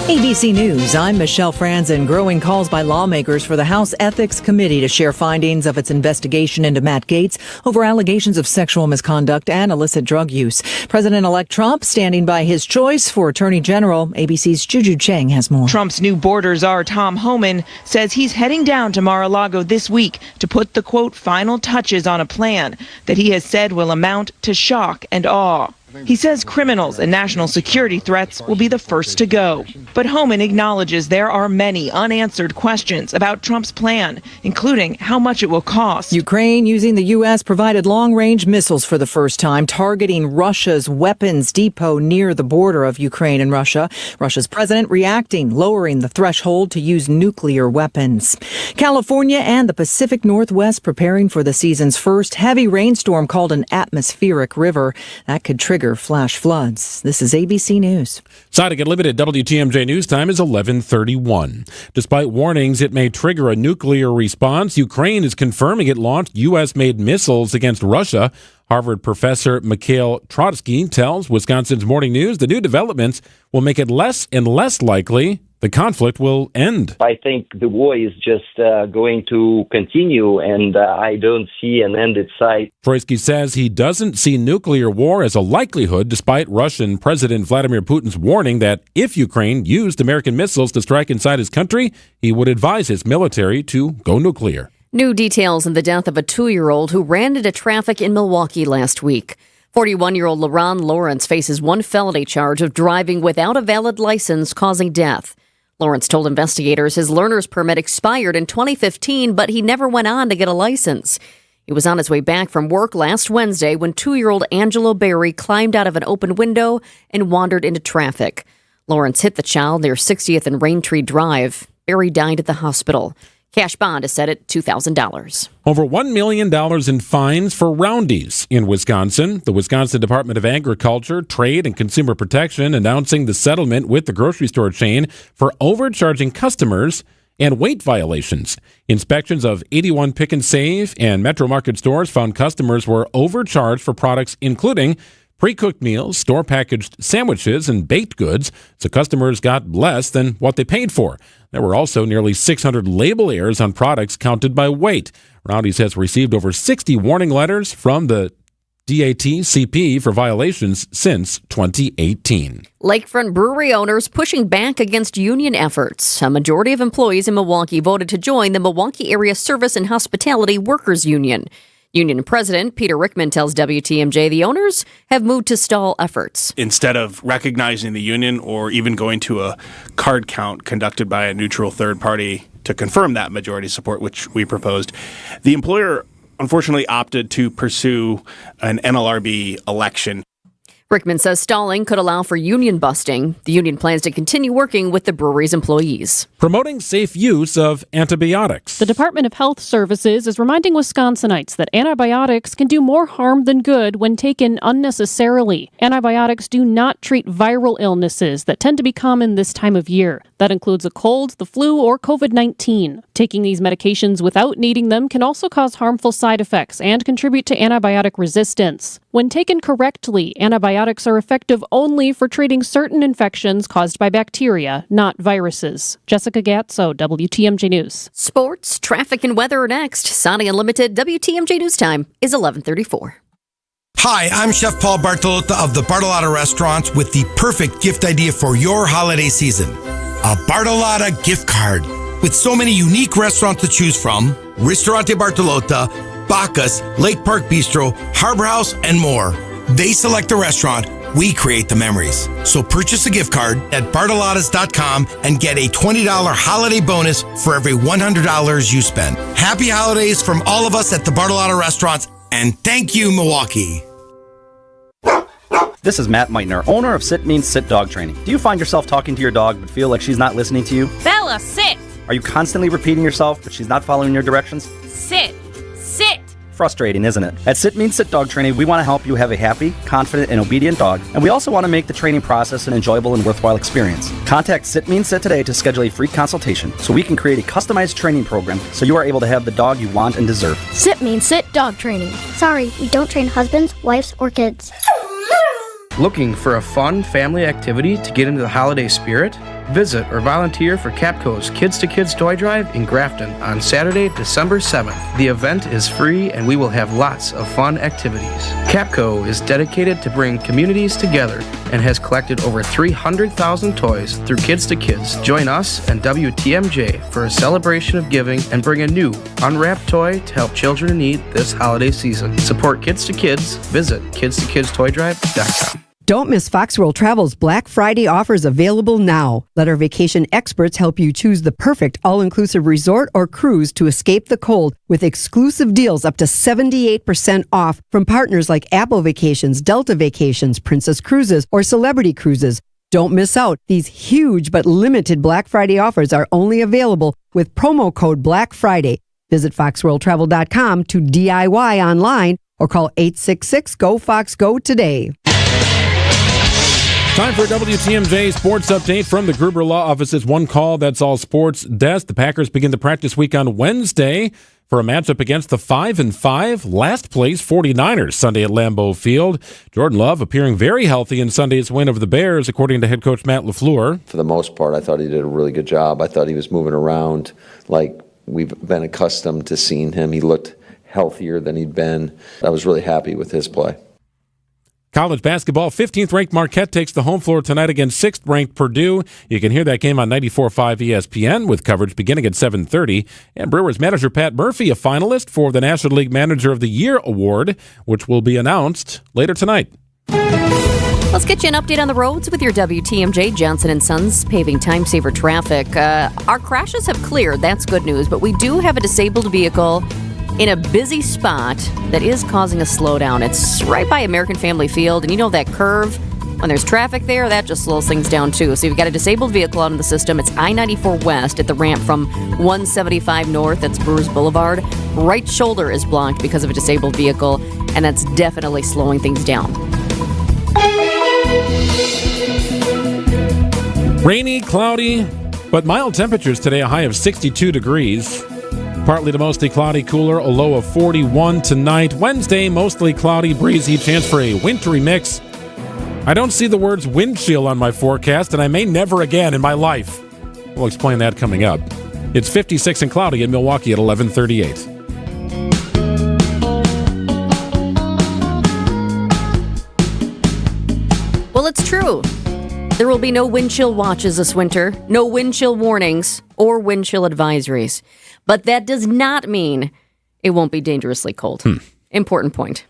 [SPEAKER 8] ABC News, I'm Michelle Franzen. Growing calls by lawmakers for the House Ethics Committee to share findings of its investigation into Matt Gaetz over allegations of sexual misconduct and illicit drug use. President-elect Trump standing by his choice for Attorney General. ABC's Juju Cheng has more.
[SPEAKER 9] Trump's new border czar, Tom Homan, says he's heading down to Mar-a-Lago this week to put the, quote, final touches on a plan that he has said will amount to shock and awe. He says criminals and national security threats will be the first to go. But Homan acknowledges there are many unanswered questions about Trump's plan, including how much it will cost.
[SPEAKER 8] Ukraine using the U.S. provided long-range missiles for the first time, targeting Russia's weapons depot near the border of Ukraine and Russia. Russia's president reacting, lowering the threshold to use nuclear weapons. California and the Pacific Northwest preparing for the season's first heavy rainstorm called an atmospheric river. That could trigger flash floods. This is ABC News.
[SPEAKER 5] Sonic Unlimited WTMJ News Time is 11:31. Despite warnings it may trigger a nuclear response, Ukraine is confirming it launched U.S.-made missiles against Russia. Harvard professor Mikhail Trotsky tells Wisconsin's Morning News the new developments will make it less and less likely the conflict will end.
[SPEAKER 26] I think the war is just going to continue, and I don't see an end in sight.
[SPEAKER 5] Trotsky says he doesn't see nuclear war as a likelihood, despite Russian President Vladimir Putin's warning that if Ukraine used American missiles to strike inside his country, he would advise his military to go nuclear.
[SPEAKER 6] New details in the death of a 2-year-old who ran into traffic in Milwaukee last week. 41-year-old LaRon Lawrence faces one felony charge of driving without a valid license causing death. Lawrence told investigators his learner's permit expired in 2015, but he never went on to get a license. He was on his way back from work last Wednesday when 2-year-old Angelo Berry climbed out of an open window and wandered into traffic. Lawrence hit the child near 60th and Raintree Drive. Berry died at the hospital. Cash bond is set at $2,000.
[SPEAKER 5] Over $1 million in fines for roundies in Wisconsin. The Wisconsin Department of Agriculture, Trade, and Consumer Protection announcing the settlement with the grocery store chain for overcharging customers and weight violations. Inspections of 81 Pick and Save and Metro Market stores found customers were overcharged for products including pre-cooked meals, store-packaged sandwiches, and baked goods, so customers got less than what they paid for. There were also nearly 600 label errors on products counted by weight. Roundy's has received over 60 warning letters from the DATCP for violations since 2018.
[SPEAKER 6] Lakefront brewery owners pushing back against union efforts. A majority of employees in Milwaukee voted to join the Milwaukee Area Service and Hospitality Workers Union. Union President Peter Rickman tells WTMJ the owners have moved to stall efforts.
[SPEAKER 27] Instead of recognizing the union or even going to a card count conducted by a neutral third party to confirm that majority support, which we proposed, the employer unfortunately opted to pursue an NLRB election.
[SPEAKER 6] Rickman says stalling could allow for union busting. The union plans to continue working with the brewery's employees.
[SPEAKER 5] Promoting safe use of antibiotics.
[SPEAKER 28] The Department of Health Services is reminding Wisconsinites that antibiotics can do more harm than good when taken unnecessarily. Antibiotics do not treat viral illnesses that tend to be common this time of year. That includes a cold, the flu, or COVID-19. Taking these medications without needing them can also cause harmful side effects and contribute to antibiotic resistance. When taken correctly, antibiotics are effective only for treating certain infections caused by bacteria, not viruses. Jessica Gatso, WTMJ News.
[SPEAKER 6] Sports, traffic, and weather are next. Sonny Unlimited WTMJ News Time is 11:34.
[SPEAKER 29] Hi, I'm Chef Paul Bartolotta of the Bartolotta Restaurants with the perfect gift idea for your holiday season. A Bartolotta gift card. With so many unique restaurants to choose from, Ristorante Bartolotta, Bacchus, Lake Park Bistro, Harbor House, and more. They select the restaurant. We create the memories. So purchase a gift card at Bartolotta's.com and get a $20 holiday bonus for every $100 you spend. Happy holidays from all of us at the Bartolotta Restaurants, and thank you, Milwaukee.
[SPEAKER 10] This is Matt Meitner, owner of Sit Means Sit Dog Training. Do you find yourself talking to your dog but feel like she's not listening to you?
[SPEAKER 11] Bella, sit!
[SPEAKER 10] Are you constantly repeating yourself but she's not following your directions?
[SPEAKER 11] Sit! Sit!
[SPEAKER 10] Frustrating, isn't it? At Sit Means Sit Dog Training, we want to help you have a happy, confident, and obedient dog, and we also want to make the training process an enjoyable and worthwhile experience. Contact Sit Means Sit today to schedule a free consultation so we can create a customized training program so you are able to have the dog you want and deserve.
[SPEAKER 12] Sit Means Sit Dog Training. Sorry, we don't train husbands, wives, or kids.
[SPEAKER 13] Looking for a fun family activity to get into the holiday spirit? Visit or volunteer for Capco's Kids to Kids Toy Drive in Grafton on Saturday, December 7th. The event is free and we will have lots of fun activities. Capco is dedicated to bring communities together and has collected over 300,000 toys through Kids to Kids. Join us and WTMJ for a celebration of giving and bring a new unwrapped toy to help children in need this holiday season. Support Kids to Kids. Visit kidstoKidstoydrive.com.
[SPEAKER 14] Don't miss Fox World Travel's Black Friday offers available now. Let our vacation experts help you choose the perfect all-inclusive resort or cruise to escape the cold with exclusive deals up to 78% off from partners like Apple Vacations, Delta Vacations, Princess Cruises, or Celebrity Cruises. Don't miss out. These huge but limited Black Friday offers are only available with promo code Black Friday. Visit foxworldtravel.com to DIY online or call 866-GO-FOX-GO today.
[SPEAKER 5] Time for a WTMJ sports update from the Gruber Law Office's One Call, That's All Sports desk. The Packers begin the practice week on Wednesday for a matchup against the 5-5 last place 49ers Sunday at Lambeau Field. Jordan Love appearing very healthy in Sunday's win over the Bears, according to head coach Matt LaFleur.
[SPEAKER 15] For the most part, I thought he did a really good job. I thought he was moving around like we've been accustomed to seeing him. He looked healthier than he'd been. I was really happy with his play.
[SPEAKER 5] College basketball, 15th-ranked Marquette takes the home floor tonight against 6th-ranked Purdue. You can hear that game on 94.5 ESPN with coverage beginning at 7:30. And Brewers manager Pat Murphy, a finalist for the National League Manager of the Year award, which will be announced later tonight.
[SPEAKER 6] Let's get you an update on the roads with your WTMJ Johnson & Sons paving time-saver traffic. Our crashes have cleared. That's good news. But we do have a disabled vehicle in a busy spot that is causing a slowdown. It's right by American Family Field, and you know that curve, when there's traffic there, that just slows things down too. So you've got a disabled vehicle out in the system. It's I-94 West at the ramp from 175 North. That's Brewers Boulevard. Right shoulder is blocked because of a disabled vehicle, and that's definitely slowing things down.
[SPEAKER 5] Rainy, cloudy, but mild temperatures today, a high of 62 degrees. Partly to mostly cloudy, cooler, a low of 41 tonight. Wednesday, mostly cloudy, breezy, chance for a wintry mix. I don't see the words wind chill on my forecast, and I may never again in my life. We'll explain that coming up. It's 56 and cloudy in Milwaukee at 11:38.
[SPEAKER 6] Well, it's true. There will be no wind chill watches this winter, no wind chill warnings or wind chill advisories. But that does not mean it won't be dangerously cold. Important point.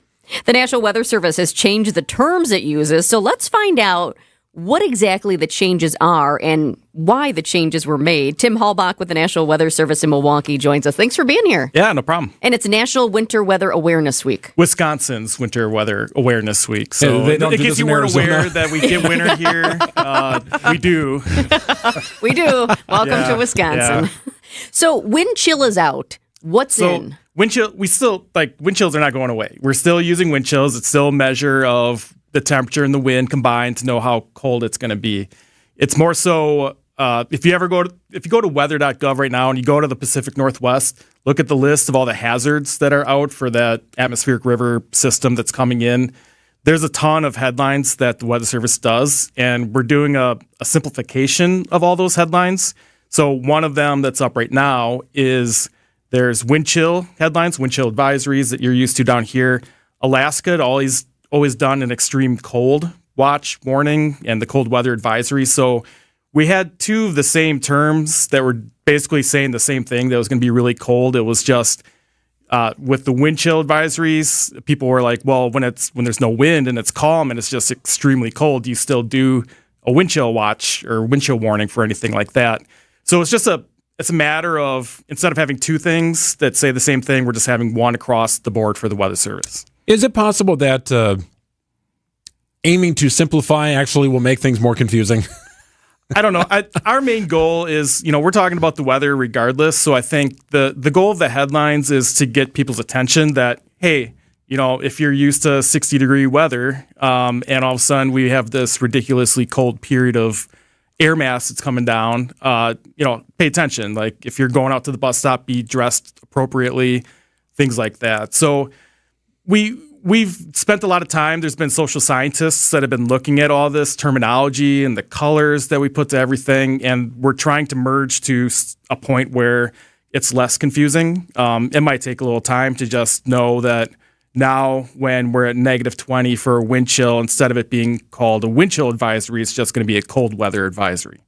[SPEAKER 6] The National Weather Service has changed the terms it uses, so let's find out what exactly the changes are and why the changes were made. Tim Hallbach with the National Weather Service in Milwaukee joins us. Thanks for being here.
[SPEAKER 16] Yeah, no problem.
[SPEAKER 6] And it's National Winter Weather Awareness Week.
[SPEAKER 16] Wisconsin's Winter Weather Awareness Week. So
[SPEAKER 5] they don't
[SPEAKER 16] in
[SPEAKER 5] do
[SPEAKER 16] case
[SPEAKER 5] this
[SPEAKER 16] you
[SPEAKER 5] in
[SPEAKER 16] weren't
[SPEAKER 5] Arizona.
[SPEAKER 16] aware that we get winter here, we do.
[SPEAKER 6] We do. Welcome to Wisconsin.
[SPEAKER 16] Yeah.
[SPEAKER 6] So wind chill is out. What's in?
[SPEAKER 16] Wind chill, wind chills are not going away. We're still using wind chills. It's still a measure of the temperature and the wind combined to know how cold it's going to be. It's more so if you go to weather.gov right now and you go to the Pacific Northwest, look at the list of all the hazards that are out for that atmospheric river system that's coming in. There's a ton of headlines that the Weather Service does, and we're doing a simplification of all those headlines. So one of them that's up right now is there's wind chill headlines, wind chill advisories that you're used to down here. Alaska had always done an extreme cold watch warning and the cold weather advisory. So we had two of the same terms that were basically saying the same thing, that it was going to be really cold. It was just With the wind chill advisories, people were like, well, when there's no wind and it's calm and it's just extremely cold, do you still do a wind chill watch or wind chill warning for anything like that? So it's a matter of, instead of having two things that say the same thing, we're just having one across the board for the Weather Service.
[SPEAKER 5] Is it possible that aiming to simplify actually will make things more confusing?
[SPEAKER 16] I don't know. Our main goal is, we're talking about the weather regardless. So I think the goal of the headlines is to get people's attention that, hey, if you're used to 60-degree weather, and all of a sudden we have this ridiculously cold period of air mass that's coming down, pay attention. Like if you're going out to the bus stop, be dressed appropriately, things like that. So We've spent a lot of time. There's been social scientists that have been looking at all this terminology and the colors that we put to everything, and we're trying to merge to a point where it's less confusing. It might take a little time to just know that now when we're at -20 for a wind chill, instead of it being called a wind chill advisory, it's just going to be a cold weather advisory.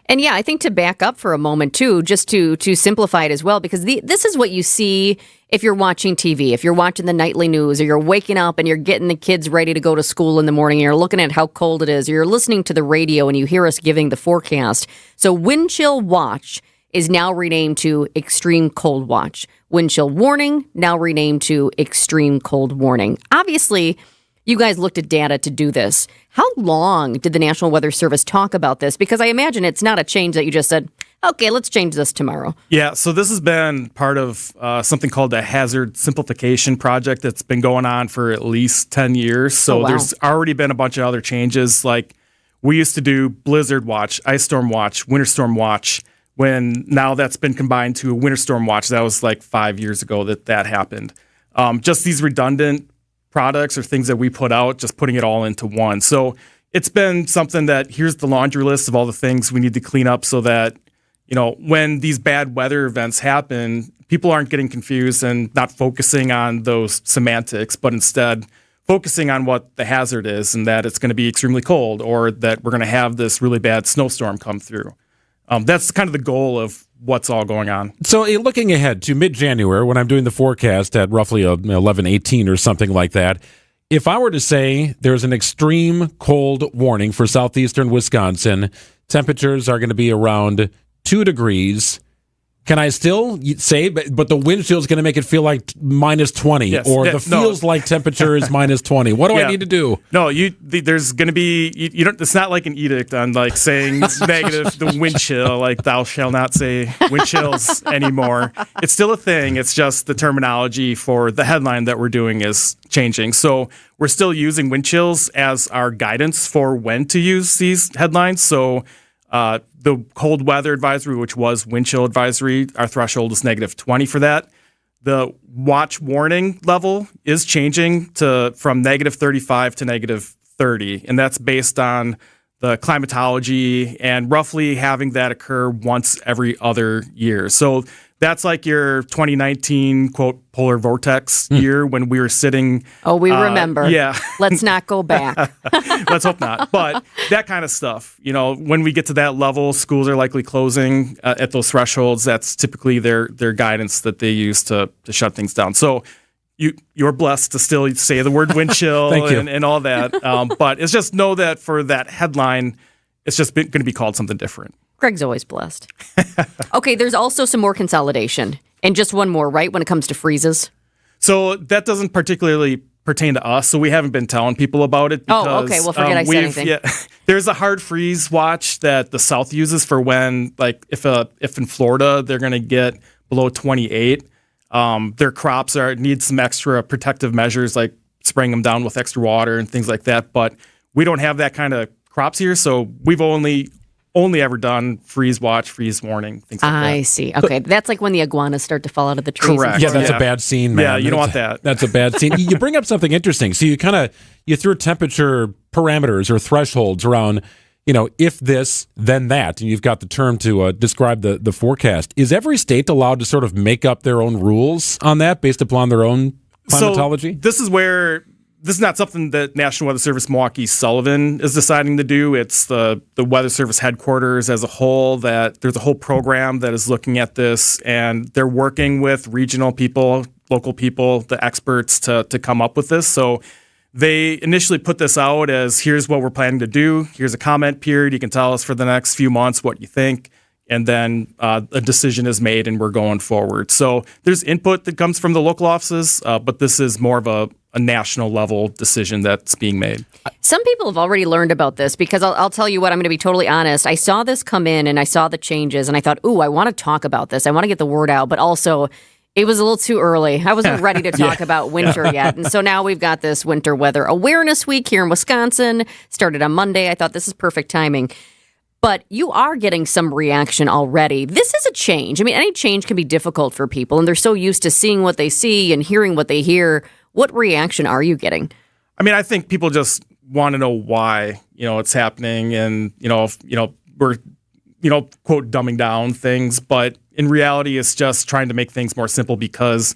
[SPEAKER 6] And yeah, I think to back up for a moment too, just to simplify it as well, because this is what you see if you're watching TV, if you're watching the nightly news, or you're waking up and you're getting the kids ready to go to school in the morning, and you're looking at how cold it is, or you're listening to the radio and you hear us giving the forecast. So wind chill watch is now renamed to extreme cold watch. Wind chill warning now renamed to extreme cold warning. Obviously, you guys looked at data to do this. How long did the National Weather Service talk about this? Because I imagine it's not a change that you just said, okay, let's change this tomorrow.
[SPEAKER 16] Yeah, so this has been part of something called the Hazard Simplification Project that's been going on for at least 10 years. So there's already been a bunch of other changes. Like we used to do blizzard watch, ice storm watch, winter storm watch, when now that's been combined to a winter storm watch. That was like 5 years ago that happened. Just these redundant products or things that we put out, just putting it all into one. So it's been something that here's the laundry list of all the things we need to clean up so that, when these bad weather events happen, people aren't getting confused and not focusing on those semantics, but instead focusing on what the hazard is and that it's going to be extremely cold or that we're going to have this really bad snowstorm come through. That's kind of the goal of what's all going on.
[SPEAKER 5] So looking ahead to mid-January, when I'm doing the forecast at roughly 11:18 or something like that, if I were to say there's an extreme cold warning for southeastern Wisconsin, temperatures are going to be around 2 degrees. Can I still say, but the wind chill is going to make it feel like -20,
[SPEAKER 16] yes,
[SPEAKER 5] or the feels like temperature is -20? What do I need to do?
[SPEAKER 16] No, there's going to be, you don't. It's not like an edict on like saying it's negative the wind chill, like thou shall not say wind chills anymore. It's still a thing. It's just the terminology for the headline that we're doing is changing. So we're still using wind chills as our guidance for when to use these headlines. So the cold weather advisory, which was wind chill advisory, our threshold is -20 for that. The watch warning level is changing from -35 to -30, and that's based on the climatology and roughly having that occur once every other year. So that's like your 2019, quote, polar vortex year when we were sitting.
[SPEAKER 6] Oh, we remember.
[SPEAKER 16] Yeah.
[SPEAKER 6] Let's not go back.
[SPEAKER 16] Let's hope not. But that kind of stuff, when we get to that level, schools are likely closing at those thresholds. That's typically their guidance that they use to shut things down. So you're blessed to still say the word wind chill and all that. But it's just know that for that headline, it's just going to be called something different.
[SPEAKER 6] Greg's always blessed. Okay, there's also some more consolidation. And just one more, right, when it comes to freezes?
[SPEAKER 16] So that doesn't particularly pertain to us, so we haven't been telling people about it. Because,
[SPEAKER 6] okay, well, forget I said anything.
[SPEAKER 16] Yeah, there's a hard freeze watch that the South uses for when, like, if in Florida they're going to get below 28, their crops need some extra protective measures, like spraying them down with extra water and things like that. But we don't have that kind of crops here, so we've only ever done freeze watch, freeze warning, things like that.
[SPEAKER 6] I see. Okay, that's like when the iguanas start to fall out of the trees.
[SPEAKER 16] Correct.
[SPEAKER 5] Yeah, that's a bad scene, man.
[SPEAKER 16] Yeah, you don't want that.
[SPEAKER 5] That's a bad scene. You bring up something interesting. So you threw temperature parameters or thresholds around, if this, then that, and you've got the term to describe the forecast. Is every state allowed to sort of make up their own rules on that based upon their own climatology?
[SPEAKER 16] So this is not something that National Weather Service Milwaukee Sullivan is deciding to do. It's the Weather Service headquarters as a whole that there's a whole program that is looking at this, and they're working with regional people local people, the experts, to come up with this. So they initially put this out as, here's what we're planning to do. Here's a comment period. You can tell us for the next few months what you think. And then a decision is made and we're going forward. So there's input that comes from the local offices, but this is more of a national level decision that's being made.
[SPEAKER 6] Some people have already learned about this because I'll tell you what, I'm going to be totally honest. I saw this come in and I saw the changes and I thought, ooh, I want to talk about this. I want to get the word out, but also it was a little too early. I wasn't ready to talk about winter yet. And so now we've got this Winter Weather Awareness Week here in Wisconsin. Started on Monday. I thought this is perfect timing. But you are getting some reaction already. This is a change. I mean, any change can be difficult for people, and they're so used to seeing what they see and hearing what they hear. What reaction are you getting?
[SPEAKER 16] I mean, I think people just want to know why, it's happening, and we're quote dumbing down things, but in reality, it's just trying to make things more simple because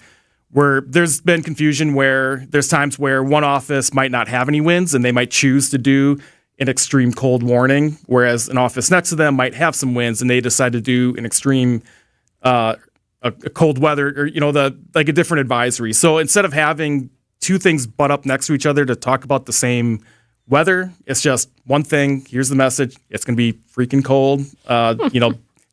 [SPEAKER 16] there's been confusion where there's times where one office might not have any winds and they might choose to do an extreme cold warning, whereas an office next to them might have some winds and they decide to do an extreme a cold weather or a different advisory. So instead of having two things butt up next to each other to talk about the same weather, it's just one thing. Here's the message. It's going to be freaking cold.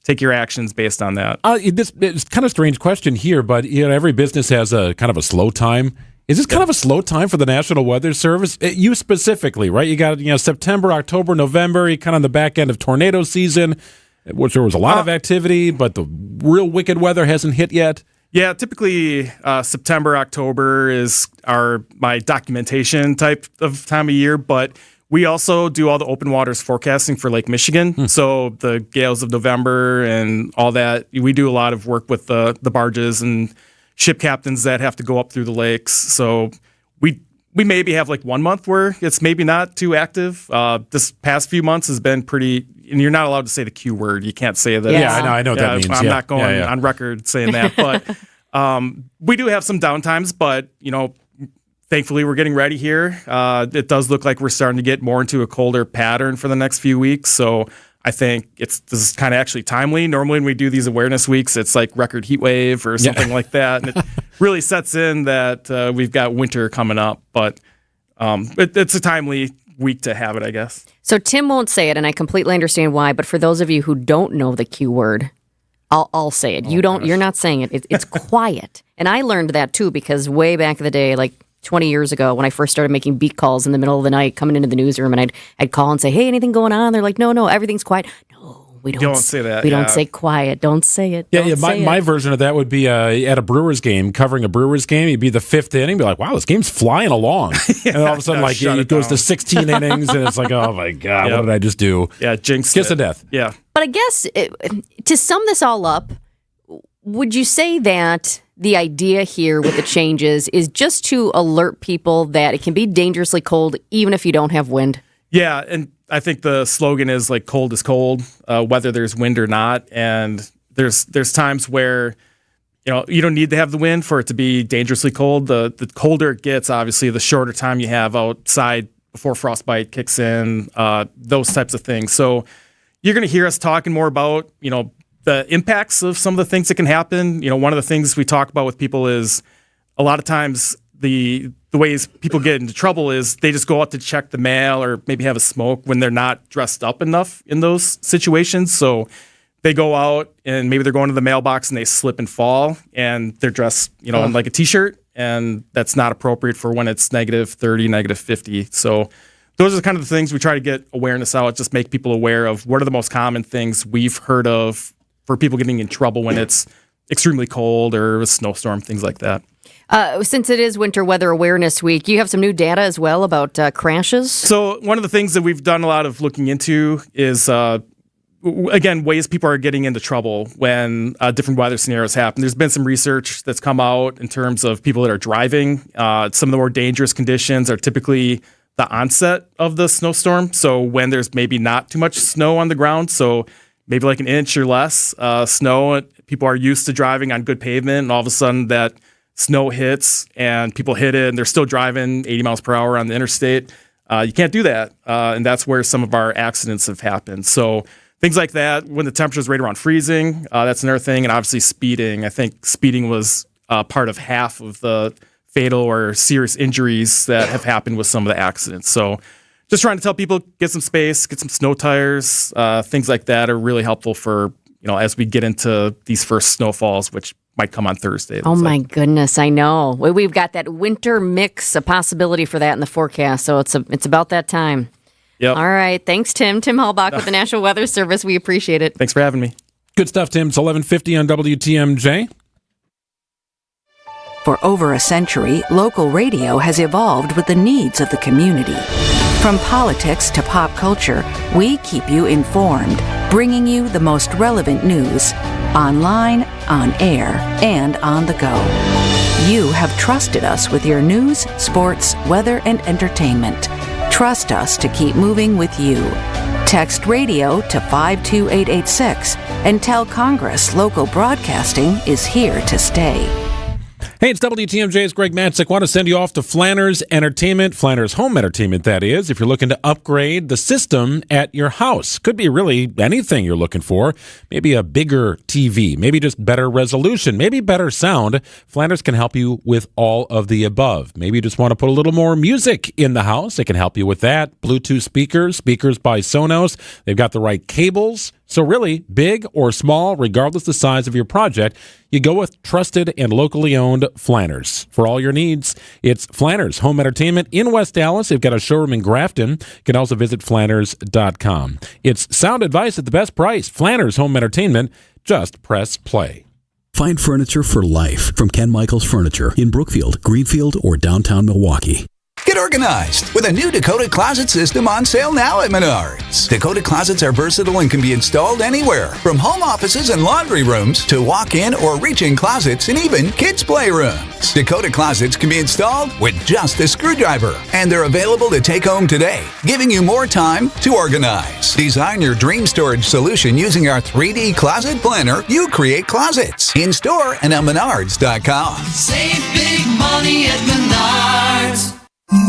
[SPEAKER 16] Take your actions based on that.
[SPEAKER 5] It's kind of a strange question here, but every business has a kind of a slow time. Is this kind of a slow time for the National Weather Service? You specifically, right? You got September, October, November. You kind of on the back end of tornado season, which there was a lot of activity, but the real wicked weather hasn't hit yet.
[SPEAKER 16] Yeah, typically September, October is my documentation type of time of year, but we also do all the open waters forecasting for Lake Michigan. So the gales of November and all that, we do a lot of work with the barges and ship captains that have to go up through the lakes. So we maybe have like 1 month where it's maybe not too active. This past few months has been pretty, and you're not allowed to say the Q word. You can't say that.
[SPEAKER 5] Yeah, I know what that means.
[SPEAKER 16] I'm not going on record saying that, but we do have some downtimes, but thankfully we're getting ready here. It does look like we're starting to get more into a colder pattern for the next few weeks. So I think this is kind of actually timely. Normally when we do these awareness weeks, it's like record heat wave or something like that. And it really sets in that we've got winter coming up. But it's a timely week to have it, I guess.
[SPEAKER 6] So Tim won't say it, and I completely understand why. But for those of you who don't know the Q word, I'll say it. You're not saying it. It's quiet. And I learned that too because way back in the day, like 20 years ago when I first started making beat calls in the middle of the night, coming into the newsroom, and I'd call and say, hey, anything going on? They're like, no, everything's quiet. No, we don't
[SPEAKER 16] say that.
[SPEAKER 6] We don't say quiet. Don't say it.
[SPEAKER 5] My version of that would be at a Brewers game, covering a Brewers game. You'd be the fifth inning, be like, wow, this game's flying along. And all of a sudden, it goes to 16 innings, and it's like, oh my God, what did I just do?
[SPEAKER 16] Yeah, jinx.
[SPEAKER 5] Kiss of death.
[SPEAKER 16] Yeah.
[SPEAKER 6] But I guess to sum this all up, would you say that the idea here with the changes is just to alert people that it can be dangerously cold even if you don't have wind?
[SPEAKER 16] Yeah, and I think the slogan is like cold is cold, whether there's wind or not. And there's times where you don't need to have the wind for it to be dangerously cold. The colder it gets, obviously, the shorter time you have outside before frostbite kicks in, those types of things. So you're going to hear us talking more about the impacts of some of the things that can happen. One of the things we talk about with people is a lot of times the ways people get into trouble is they just go out to check the mail or maybe have a smoke when they're not dressed up enough in those situations. So they go out and maybe they're going to the mailbox and they slip and fall and they're dressed, in like a t-shirt, and that's not appropriate for when it's -30, -50. So those are the kind of the things we try to get awareness out, just make people aware of what are the most common things we've heard of for people getting in trouble when it's extremely cold or a snowstorm, things like that.
[SPEAKER 6] Since it is Winter Weather Awareness Week, you have some new data as well about crashes.
[SPEAKER 16] So one of the things that we've done a lot of looking into is, again, ways people are getting into trouble when different weather scenarios happen. There's been some research that's come out in terms of people that are driving. Some of the more dangerous conditions are typically the onset of the snowstorm. So when there's maybe not too much snow on the ground, so maybe like an inch or less snow. People are used to driving on good pavement, and all of a sudden that snow hits and people hit it and they're still driving 80 miles per hour on the interstate. You can't do that. And that's where some of our accidents have happened. So things like that, when the temperature is right around freezing, that's another thing. And obviously speeding. I think speeding was part of half of the fatal or serious injuries that have happened with some of the accidents. So just trying to tell people, get some space, get some snow tires, things like that are really helpful for, as we get into these first snowfalls, which might come on Thursday.
[SPEAKER 6] Oh my goodness, I know. We've got that winter mix, a possibility for that in the forecast. So it's about that time.
[SPEAKER 16] Yep.
[SPEAKER 6] All right. Thanks, Tim. Tim Hallbach with the National Weather Service. We appreciate it.
[SPEAKER 16] Thanks for having me.
[SPEAKER 5] Good stuff, Tim. It's 11:50 on WTMJ.
[SPEAKER 4] For over a century, local radio has evolved with the needs of the community. From politics to pop culture, we keep you informed, bringing you the most relevant news, online, on air, and on the go. You have trusted us with your news, sports, weather, and entertainment. Trust us to keep moving with you. Text radio to 52886 and tell Congress local broadcasting is here to stay.
[SPEAKER 5] Hey, it's WTMJ's Greg Matzik. Want to send you off to Flanner's Entertainment, Flanner's Home Entertainment, that is, if you're looking to upgrade the system at your house. Could be really anything you're looking for. Maybe a bigger TV, maybe just better resolution, maybe better sound. Flanner's can help you with all of the above. Maybe you just want to put a little more music in the house. They can help you with that. Bluetooth speakers by Sonos. They've got the right cables. So really, big or small, regardless the size of your project, you go with trusted and locally owned Flanner's. For all your needs, it's Flanner's Home Entertainment in West Dallas. They've got a showroom in Grafton. You can also visit Flanners.com. It's sound advice at the best price. Flanner's Home Entertainment. Just press play.
[SPEAKER 17] Find furniture for life from Ken Michaels Furniture in Brookfield, Greenfield, or downtown Milwaukee.
[SPEAKER 18] Get organized with a new Dakota Closet system on sale now at Menards. Dakota Closets are versatile and can be installed anywhere, from home offices and laundry rooms to walk-in or reach-in closets and even kids' playrooms. Dakota Closets can be installed with just a screwdriver, and they're available to take home today, giving you more time to organize. Design your dream storage solution using our 3D closet planner. You create closets in store and on Menards.com.
[SPEAKER 3] Save big money at Menards.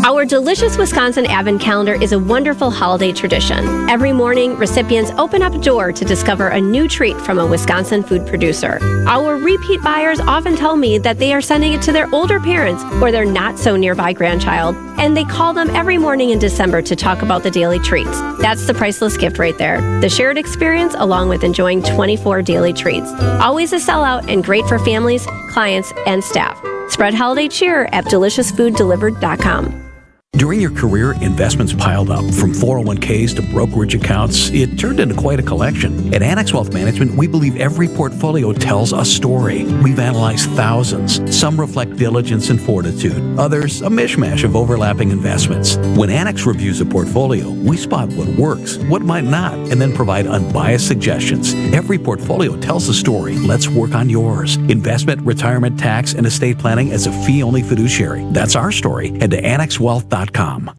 [SPEAKER 19] Our delicious Wisconsin Advent Calendar is a wonderful holiday tradition. Every morning, recipients open up a door to discover a new treat from a Wisconsin food producer. Our repeat buyers often tell me that they are sending it to their older parents or their not-so-nearby grandchild, and they call them every morning in December to talk about the daily treats. That's the priceless gift right there. The shared experience along with enjoying 24 daily treats. Always a sellout and great for families, clients, and staff. Spread holiday cheer at deliciousfooddelivered.com.
[SPEAKER 17] During your career, investments piled up. From 401ks to brokerage accounts, it turned into quite a collection. At Annex Wealth Management, we believe every portfolio tells a story. We've analyzed thousands. Some reflect diligence and fortitude. Others, a mishmash of overlapping investments. When Annex reviews a portfolio, we spot what works, what might not, and then provide unbiased suggestions. Every portfolio tells a story. Let's work on yours. Investment, retirement, tax, and estate planning as a fee-only fiduciary. That's our story. Head to AnnexWealth.com.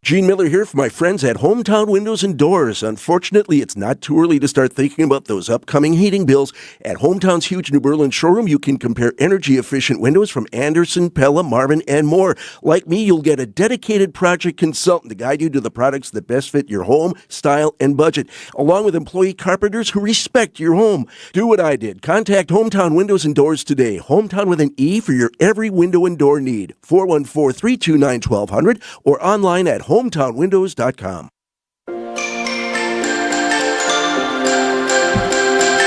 [SPEAKER 20] Gene Miller here for my friends at Hometown Windows and Doors. Unfortunately, it's not too early to start thinking about those upcoming heating bills. At Hometown's huge New Berlin showroom, you can compare energy-efficient windows from Anderson, Pella, Marvin, and more. Like me, you'll get a dedicated project consultant to guide you to the products that best fit your home, style, and budget, along with employee carpenters who respect your home. Do what I did. Contact Hometown Windows and Doors today. Hometown with an E for your every window and door need. 414-329-1200 or online at hometownwindows.com.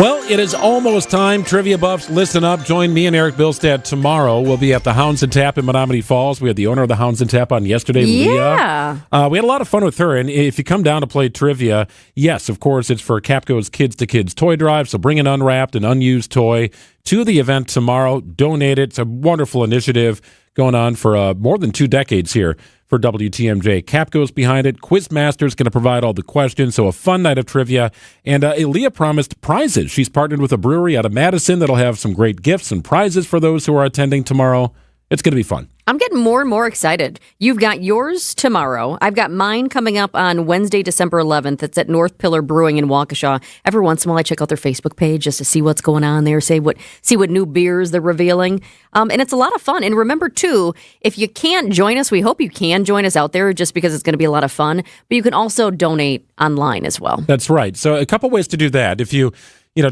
[SPEAKER 5] Well, it is almost time. Trivia buffs, listen up. Join me and Eric Bilstad tomorrow. We'll be at the Hounds and Tap in Menominee Falls. We had the owner of the Hounds and Tap on yesterday,
[SPEAKER 6] Yeah.
[SPEAKER 5] Leah. We had a lot of fun with her. And if you come down to play trivia, yes, of course, it's for Capco's Kids to Kids toy drive. So bring an unwrapped and unused toy to the event tomorrow. Donate it. It's a wonderful initiative going on for more than 2 decades here for WTMJ. Capco's behind it. Quizmaster's going to provide all the questions, so a fun night of trivia. And Leah promised prizes. She's partnered with a brewery out of Madison that'll have some great gifts and prizes for those who are attending tomorrow. It's going to be fun.
[SPEAKER 6] I'm getting more and more excited. You've got yours tomorrow. I've got mine coming up on Wednesday, December 11th. It's at North Pillar Brewing in Waukesha. Every once in a while, I check out their Facebook page just to see what's going on there, see what new beers they're revealing. And it's a lot of fun. And remember, too, if you can't join us, we hope you can join us out there just because it's going to be a lot of fun. But you can also donate online as well.
[SPEAKER 5] That's right. So a couple ways to do that. If you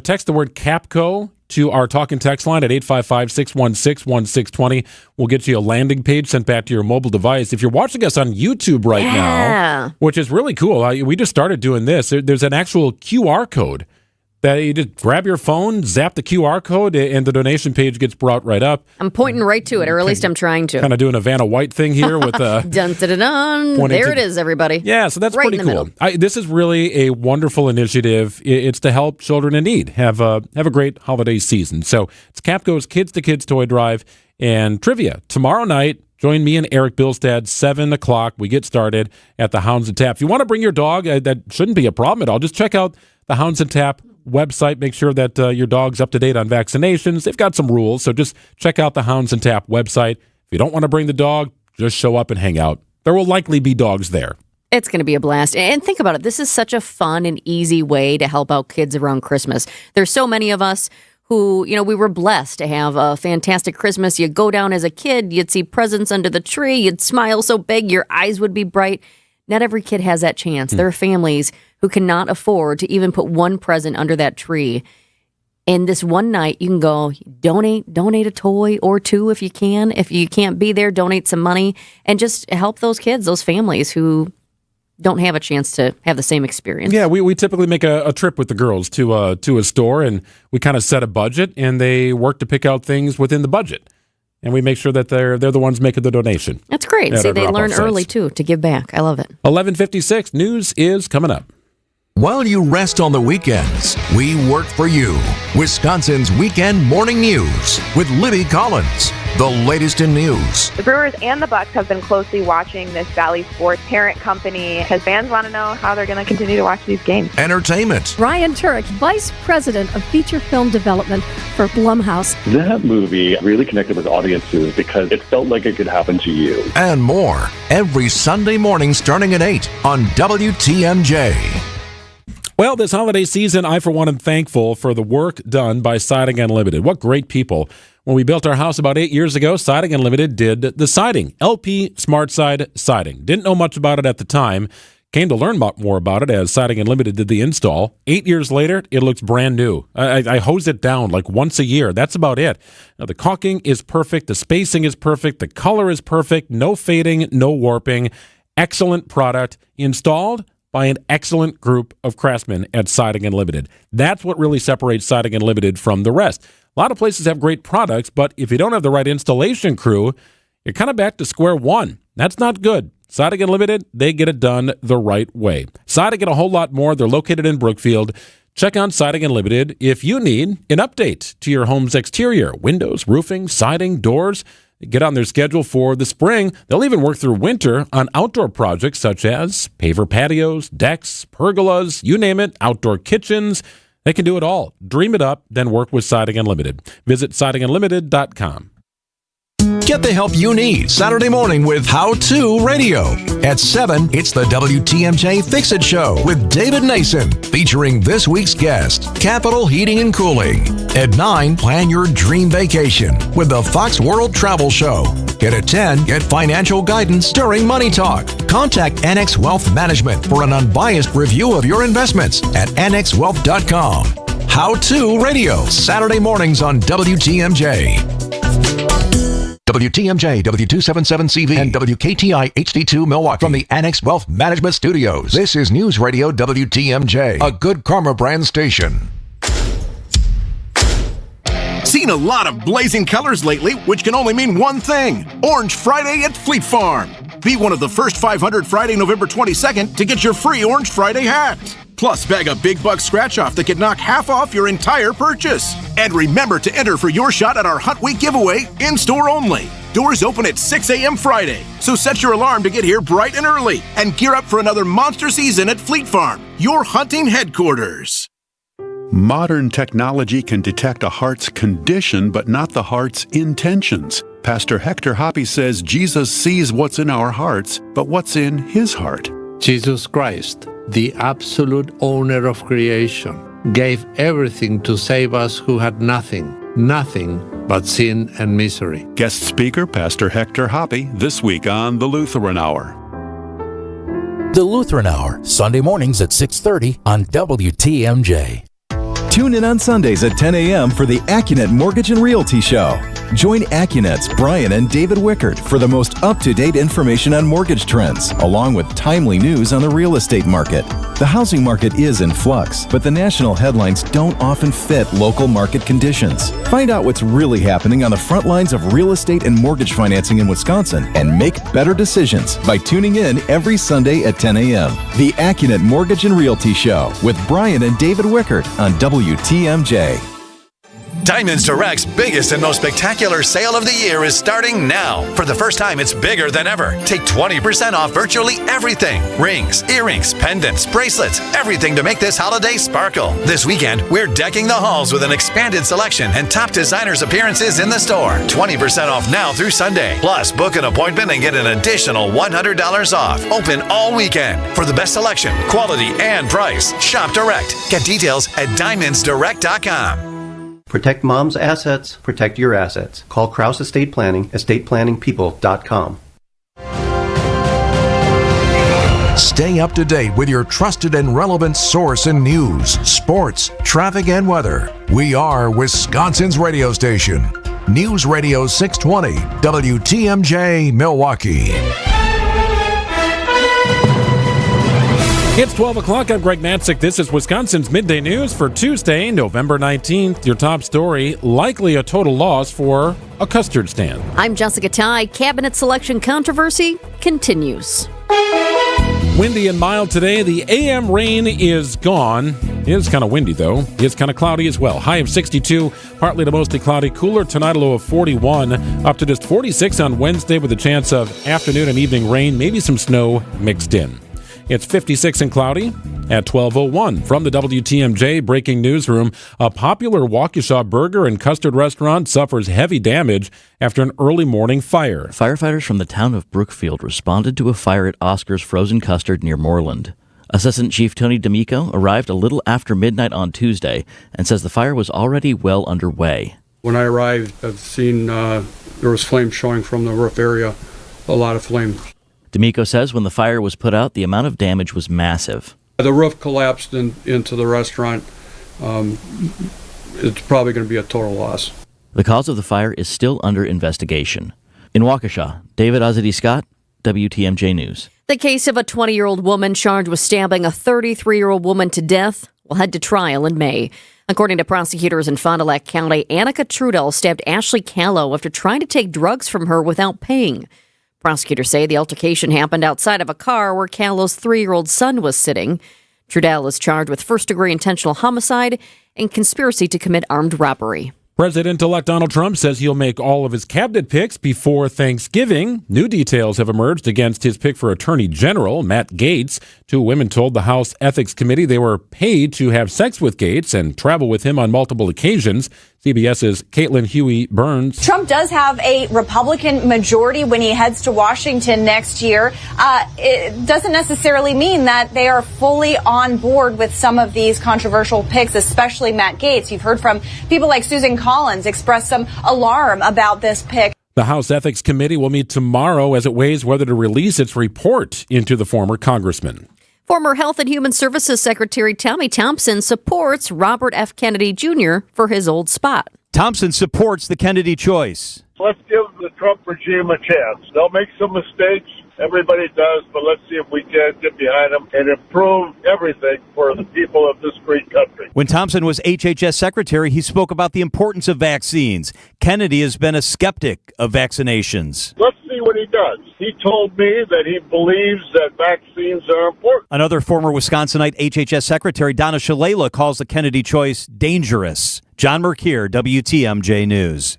[SPEAKER 5] text the word Capco to our talk and text line at 855-616-1620. We'll get you a landing page sent back to your mobile device. If you're watching us on YouTube right now, which is really cool, we just started doing this. There's an actual QR code that you just grab your phone, zap the QR code, and the donation page gets brought right up.
[SPEAKER 6] I'm pointing right to it, or at least I'm trying to.
[SPEAKER 5] Kind of doing a Vanna White thing here with
[SPEAKER 6] dun, dun, dun, dun. There it is, everybody.
[SPEAKER 5] Yeah, so that's
[SPEAKER 6] right
[SPEAKER 5] pretty cool. This is really a wonderful initiative. It's to help children in need have a great holiday season. So it's Capco's Kids to Kids Toy Drive and trivia tomorrow night. Join me and Eric Bilstad, 7 o'clock. We get started at the Hounds and Tap. If you want to bring your dog, that shouldn't be a problem at all. Just check out the Hounds and Tap website. Make sure that your dog's up to date on vaccinations. They've got some rules, so just check out the Hounds and Tap website. If you don't want to bring the dog, just show up and hang out. There will likely be dogs there.
[SPEAKER 6] It's going to be a blast. And think about it. This is such a fun and easy way to help out kids around Christmas. There's so many of us who, we were blessed to have a fantastic Christmas. You'd go down as a kid, you'd see presents under the tree, you'd smile so big, your eyes would be bright. Not every kid has that chance. There are families who cannot afford to even put one present under that tree. And this one night, you can go donate a toy or two if you can. If you can't be there, donate some money and just help those kids, those families who don't have a chance to have the same experience.
[SPEAKER 5] Yeah, we typically make a trip with the girls to a store, and we kind of set a budget, and they work to pick out things within the budget. And we make sure that they're the ones making the donation.
[SPEAKER 6] That's great. See, they learn early, too, to give back. I love it.
[SPEAKER 5] 11:56, news is coming up.
[SPEAKER 1] While you rest on the weekends, we work for you. Wisconsin's Weekend Morning News with Libby Collins. The latest in news.
[SPEAKER 2] The Brewers and the Bucks have been closely watching this Valley Sports parent company because fans want to know how they're going to continue to watch these games.
[SPEAKER 1] Entertainment.
[SPEAKER 7] Ryan Turek, Vice President of Feature Film Development for Blumhouse.
[SPEAKER 9] That movie really connected with audiences because it felt like it could happen to you.
[SPEAKER 1] And more every Sunday morning starting at 8 on WTMJ.
[SPEAKER 5] Well, this holiday season, I, for one, am thankful for the work done by Siding Unlimited. What great people. When we built our house about 8 years ago, Siding Unlimited did the siding, LP Smart Side Siding. Didn't know much about it at the time. Came to learn more about it as Siding Unlimited did the install. 8 years later, it looks brand new. I hose it down like once a year. That's about it. Now, the caulking is perfect. The spacing is perfect. The color is perfect. No fading, no warping. Excellent product installed by an excellent group of craftsmen at Siding Unlimited. That's what really separates Siding Unlimited from the rest. A lot of places have great products, but if you don't have the right installation crew, you're kind of back to square one. That's not good. Siding Unlimited, they get it done the right way. Siding and a whole lot more. They're located in Brookfield. Check out Siding Unlimited if you need an update to your home's exterior, windows, roofing, siding, doors. Get on their schedule for the spring. They'll even work through winter on outdoor projects such as paver patios, decks, pergolas, you name it, outdoor kitchens. They can do it all. Dream it up, then work with Siding Unlimited. Visit sidingunlimited.com.
[SPEAKER 1] Get the help you need Saturday morning with How To Radio. At 7, it's the WTMJ Fix-It Show with David Nason, featuring this week's guest, Capital Heating and Cooling. At 9, plan your dream vacation with the Fox World Travel Show. And at 10, get financial guidance during Money Talk. Contact Annex Wealth Management for an unbiased review of your investments at annexwealth.com. How To Radio, Saturday mornings on WTMJ. WTMJ, W277CV, and WKTI HD2 Milwaukee. From the Annex Wealth Management Studios, this is News Radio WTMJ, a Good Karma brand station.
[SPEAKER 29] Seen a lot of blazing colors lately, which can only mean one thing: Orange Friday at Fleet Farm. Be one of the first 500 Friday, November 22nd to get your free Orange Friday hat. Plus, bag a big buck scratch-off that can knock half off your entire purchase. And remember to enter for your shot at our Hunt Week giveaway, in-store only. Doors open at 6 a.m. Friday, so set your alarm to get here bright and early and gear up for another monster season at Fleet Farm, your hunting headquarters.
[SPEAKER 21] Modern technology can detect a heart's condition, but not the heart's intentions. Pastor Hector Hoppe says Jesus sees what's in our hearts, but what's in his heart.
[SPEAKER 22] Jesus Christ, the absolute owner of creation, gave everything to save us who had nothing but sin and misery.
[SPEAKER 21] Guest speaker, Pastor Hector Hoppe, this week on The Lutheran Hour.
[SPEAKER 23] The Lutheran Hour, Sunday mornings at 6:30 on WTMJ.
[SPEAKER 8] Tune in on Sundays at 10 a.m. for the AccuNet Mortgage and Realty Show. Join AccuNet's Brian and David Wickert for the most up-to-date information on mortgage trends, along with timely news on the real estate market. The housing market is in flux, but the national headlines don't often fit local market conditions. Find out what's really happening on the front lines of real estate and mortgage financing in Wisconsin and make better decisions by tuning in every Sunday at 10 a.m. The AccuNet Mortgage and Realty Show with Brian and David Wickert on WTMJ.
[SPEAKER 10] Diamonds Direct's biggest and most spectacular sale of the year is starting now. For the first time, it's bigger than ever. Take 20% off virtually everything. Rings, earrings, pendants, bracelets, everything to make this holiday sparkle. This weekend, we're decking the halls with an expanded selection and top designers' appearances in the store. 20% off now through Sunday. Plus, book an appointment and get an additional $100 off. Open all weekend. For the best selection, quality, and price, shop direct. Get details at diamondsdirect.com.
[SPEAKER 11] Protect mom's assets, protect your assets. Call Kraus Estate Planning, estateplanningpeople.com.
[SPEAKER 1] Stay up to date with your trusted and relevant source in news, sports, traffic, and weather. We are Wisconsin's radio station. News Radio 620, WTMJ, Milwaukee.
[SPEAKER 5] It's 12 o'clock. I'm Greg Matzik. This is Wisconsin's Midday News for Tuesday, November 19th. Your top story, likely a total loss for a custard stand.
[SPEAKER 6] I'm Jessica Ty. Cabinet selection controversy continues.
[SPEAKER 5] Windy and mild today. The AM rain is gone. It is kind of windy, though. It's kind of cloudy as well. High of 62, partly to mostly cloudy. Cooler tonight, a low of 41, up to just 46 on Wednesday with a chance of afternoon and evening rain, maybe some snow mixed in. It's 56 and cloudy at 12:01. From the WTMJ breaking newsroom, a popular Waukesha burger and custard restaurant suffers heavy damage after an early morning fire.
[SPEAKER 23] Firefighters from the town of Brookfield responded to a fire at Oscar's Frozen Custard near Moreland. Assistant Chief Tony D'Amico arrived a little after midnight on Tuesday and says the fire was already well underway.
[SPEAKER 24] When I arrived, I've seen there was flames showing from the roof area, a lot of flames.
[SPEAKER 23] D'Amico says when the fire was put out, the amount of damage was massive.
[SPEAKER 24] The roof collapsed into the restaurant. It's probably going to be a total loss.
[SPEAKER 23] The cause of the fire is still under investigation. In Waukesha, David Ozzie-Scott, WTMJ News.
[SPEAKER 6] The case of a 20-year-old woman charged with stabbing a 33-year-old woman to death will head to trial in May. According to prosecutors in Fond du Lac County, Annika Trudel stabbed Ashley Callow after trying to take drugs from her without paying. Prosecutors say the altercation happened outside of a car where Callow's 3-year-old son was sitting. Trudel is charged with first-degree intentional homicide and conspiracy to commit armed robbery.
[SPEAKER 5] President-elect Donald Trump says he'll make all of his cabinet picks before Thanksgiving. New details have emerged against his pick for Attorney General, Matt Gaetz. 2 women told the House Ethics Committee they were paid to have sex with Gaetz and travel with him on multiple occasions. CBS's Caitlin Huey-Burns.
[SPEAKER 25] Trump does have a Republican majority when he heads to Washington next year. It doesn't necessarily mean that they are fully on board with some of these controversial picks, especially Matt Gaetz. You've heard from people like Susan Collins express some alarm about this pick.
[SPEAKER 5] The House Ethics Committee will meet tomorrow as it weighs whether to release its report into the former congressman.
[SPEAKER 6] Former Health and Human Services Secretary Tommy Thompson supports Robert F. Kennedy Jr. for his old spot.
[SPEAKER 26] Thompson supports the Kennedy choice.
[SPEAKER 27] Let's give the Trump regime a chance. They'll make some mistakes. Everybody does, but let's see if we can get behind them and improve everything for the people of this great country.
[SPEAKER 26] When Thompson was HHS secretary, he spoke about the importance of vaccines. Kennedy has been a skeptic of vaccinations.
[SPEAKER 27] Let's see what he does. He told me that he believes that vaccines are important.
[SPEAKER 26] Another former Wisconsinite HHS secretary, Donna Shalala, calls the Kennedy choice dangerous. John Merkier, WTMJ News.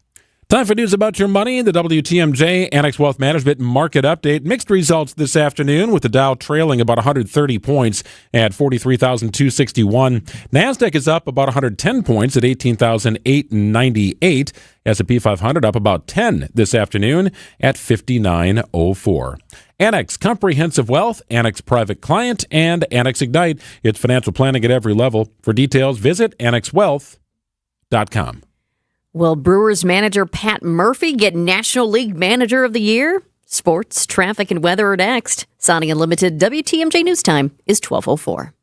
[SPEAKER 5] Time for news about your money. The WTMJ Annex Wealth Management Market Update. Mixed results this afternoon with the Dow trailing about 130 points at 43,261. NASDAQ is up about 110 points at 18,898. S&P 500 up about 10 this afternoon at 5904. Annex Comprehensive Wealth, Annex Private Client, and Annex Ignite. It's financial planning at every level. For details, visit annexwealth.com.
[SPEAKER 6] Will Brewers manager Pat Murphy get National League Manager of the Year? Sports, traffic, and weather are next. Sonny Unlimited WTMJ News Time is 12:04.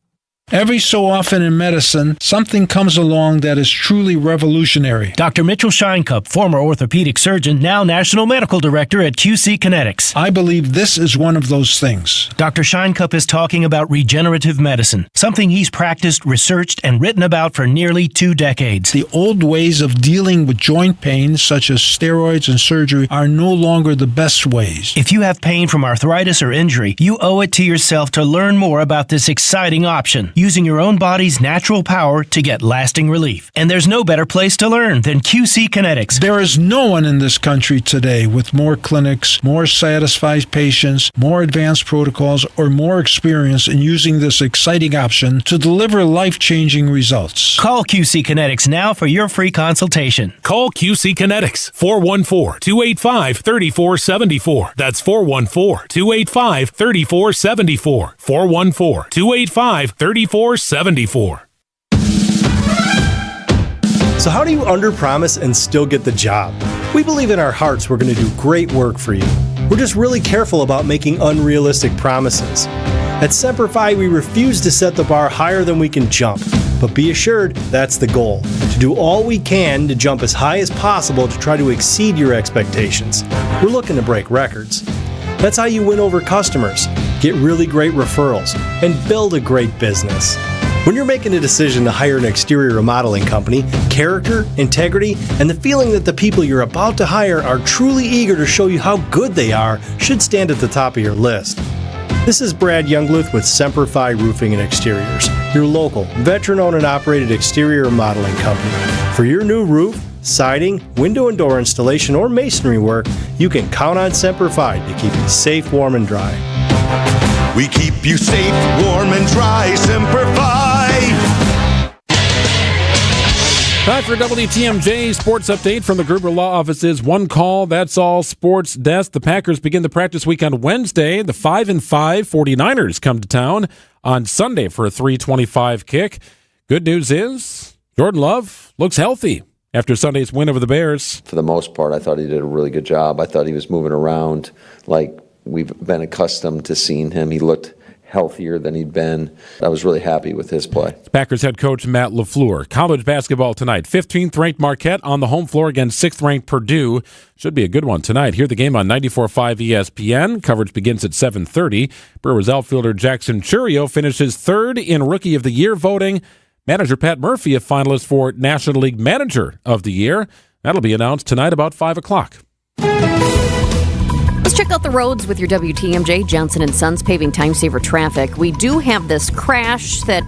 [SPEAKER 3] Every so often in medicine, something comes along that is truly revolutionary.
[SPEAKER 4] Dr. Mitchell Scheinkup, former orthopedic surgeon, now National Medical Director at QC Kinetics.
[SPEAKER 3] I believe this is one of those things.
[SPEAKER 4] Dr. Scheinkup is talking about regenerative medicine, something he's practiced, researched, and written about for nearly 2 decades.
[SPEAKER 3] The old ways of dealing with joint pain, such as steroids and surgery, are no longer the best ways.
[SPEAKER 4] If you have pain from arthritis or injury, you owe it to yourself to learn more about this exciting option, using your own body's natural power to get lasting relief. And there's no better place to learn than QC Kinetics.
[SPEAKER 3] There is no one in this country today with more clinics, more satisfied patients, more advanced protocols, or more experience in using this exciting option to deliver life-changing results.
[SPEAKER 4] Call QC Kinetics now for your free consultation.
[SPEAKER 12] Call QC Kinetics, 414-285-3474. That's 414-285-3474. 414-285-3474.
[SPEAKER 13] So how do you underpromise and still get the job? We believe in our hearts we're going to do great work for you. We're just really careful about making unrealistic promises. At Semper Fi, we refuse to set the bar higher than we can jump. But be assured, that's the goal. To do all we can to jump as high as possible to try to exceed your expectations. We're looking to break records. That's how you win over customers, get really great referrals, and build a great business. When you're making a decision to hire an exterior remodeling company, character, integrity, and the feeling that the people you're about to hire are truly eager to show you how good they are should stand at the top of your list. This is Brad Youngluth with Semper Fi Roofing and Exteriors, your local, veteran-owned and operated exterior remodeling company. For your new roof, siding, window and door installation, or masonry work, you can count on Semper Fi to keep you safe, warm, and dry.
[SPEAKER 14] We keep you safe, warm, and dry. Semper Fi.
[SPEAKER 5] Time for WTMJ Sports Update from the Gruber Law Office's One Call, That's All Sports Desk. The Packers begin the practice week on Wednesday. The 5-5 49ers come to town on Sunday for a 3:25 kick. Good news is Jordan Love looks healthy after Sunday's win over the Bears.
[SPEAKER 15] For the most part, I thought he did a really good job. I thought he was moving around like we've been accustomed to seeing him. He looked healthier than he'd been. I was really happy with his play.
[SPEAKER 5] Packers head coach Matt LaFleur. College basketball tonight. 15th-ranked Marquette on the home floor against 6th-ranked Purdue. Should be a good one tonight. Hear the game on 94.5 ESPN. Coverage begins at 7:30. Brewers outfielder Jackson Churio finishes third in Rookie of the Year voting. Manager Pat Murphy, a finalist for National League Manager of the Year. That'll be announced tonight about 5 o'clock.
[SPEAKER 6] Let's check out the roads with your WTMJ Johnson & Sons paving time saver traffic. We do have this crash that